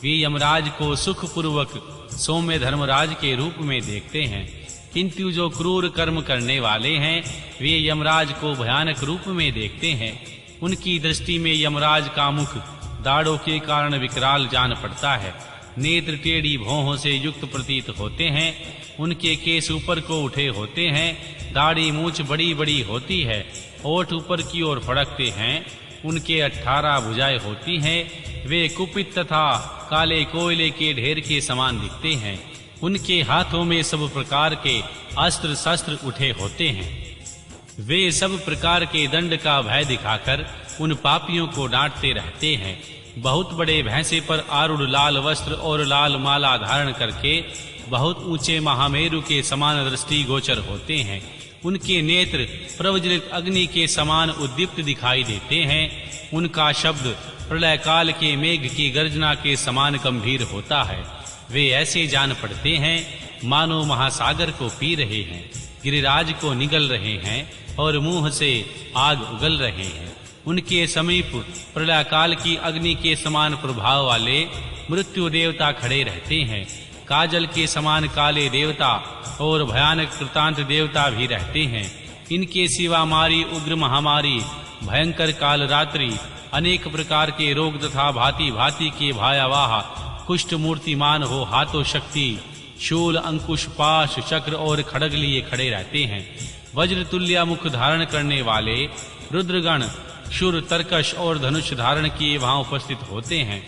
वे यमराज को सुखपूर्वक सौम्य धर्मराज के रूप में देखते हैं, किंतु जो क्रूर कर्म करने वाले हैं, वे यमराज को भयानक रूप में देखते हैं। उनकी दृष्टि में यमराज का मुख दाढ़ों के कारण विकराल जान पड़ता है। नेत्र टेढ़ी भौहों से युक्त प्रतीत होते हैं। उनके केस ऊपर को उठे होते हैं, दाढ़ी मूंछ बड़ी बड़ी होती है, ओठ ऊपर की ओर फड़कते हैं। उनके 18 भुजाएं होती हैं। वे कुपित तथा काले कोयले के ढेर के समान दिखते हैं। उनके हाथों में सब प्रकार के अस्त्र शस्त्र उठे होते हैं। वे सब प्रकार के दंड का भय दिखाकर उन पापियों को डांटते रहते हैं। बहुत बड़े भैंसे पर आरूढ़ लाल वस्त्र और लाल माला धारण करके बहुत ऊंचे महामेरु के समान दृष्टि गोचर होते हैं। उनके नेत्र प्रज्वलित अग्नि के समान उद्दीप्त दिखाई देते हैं। उनका शब्द प्रलय काल के मेघ की गर्जना के समान गंभीर होता है। वे ऐसे जान पड़ते हैं मानो महासागर को पी रहे हैं, गिरिराज को निगल रहे हैं और मुंह से आग उगल रहे हैं। उनके समीप प्रलय काल की अग्नि के समान प्रभाव वाले मृत्यु देवता खड़े रहते हैं। काजल के समान काले देवता और भयानक कृतांत देवता भी रहते हैं। इनके सिवा मारी उग्र महामारी, भयंकर काल रात्रि, अनेक प्रकार के रोग तथा भांति भांति के भयावह कुष्ठ मूर्तिमान हो हाथों शक्ति, शूल, अंकुश, पाश, चक्र और खड्ग लिए खड़े रहते हैं। वज्र तुल्य मुख धारण करने वाले रुद्रगण शूर, तरकश और धनुष धारण किए वहां उपस्थित होते हैं।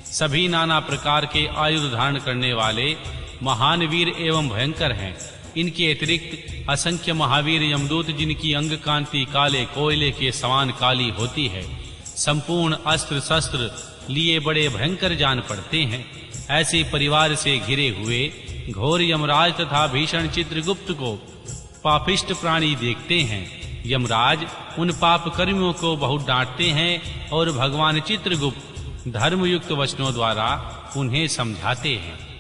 सभी नाना प्रकार के आयुध धारण करने वाले महान वीर एवं भयंकर हैं। इनके अतिरिक्त असंख्य महावीर यमदूत, जिनकी अंग कांति काले कोयले के समान काली होती है, संपूर्ण अस्त्र शस्त्र लिए बड़े भयंकर जान पड़ते हैं। ऐसे परिवार से घिरे हुए घोर यमराज तथा भीषण चित्रगुप्त को पापिष्ट प्राणी देखते हैं। यमराज उन पाप कर्मियों को बहुत डांटते हैं और भगवान चित्रगुप्त धर्मयुक्त वचनों द्वारा उन्हें समझाते हैं।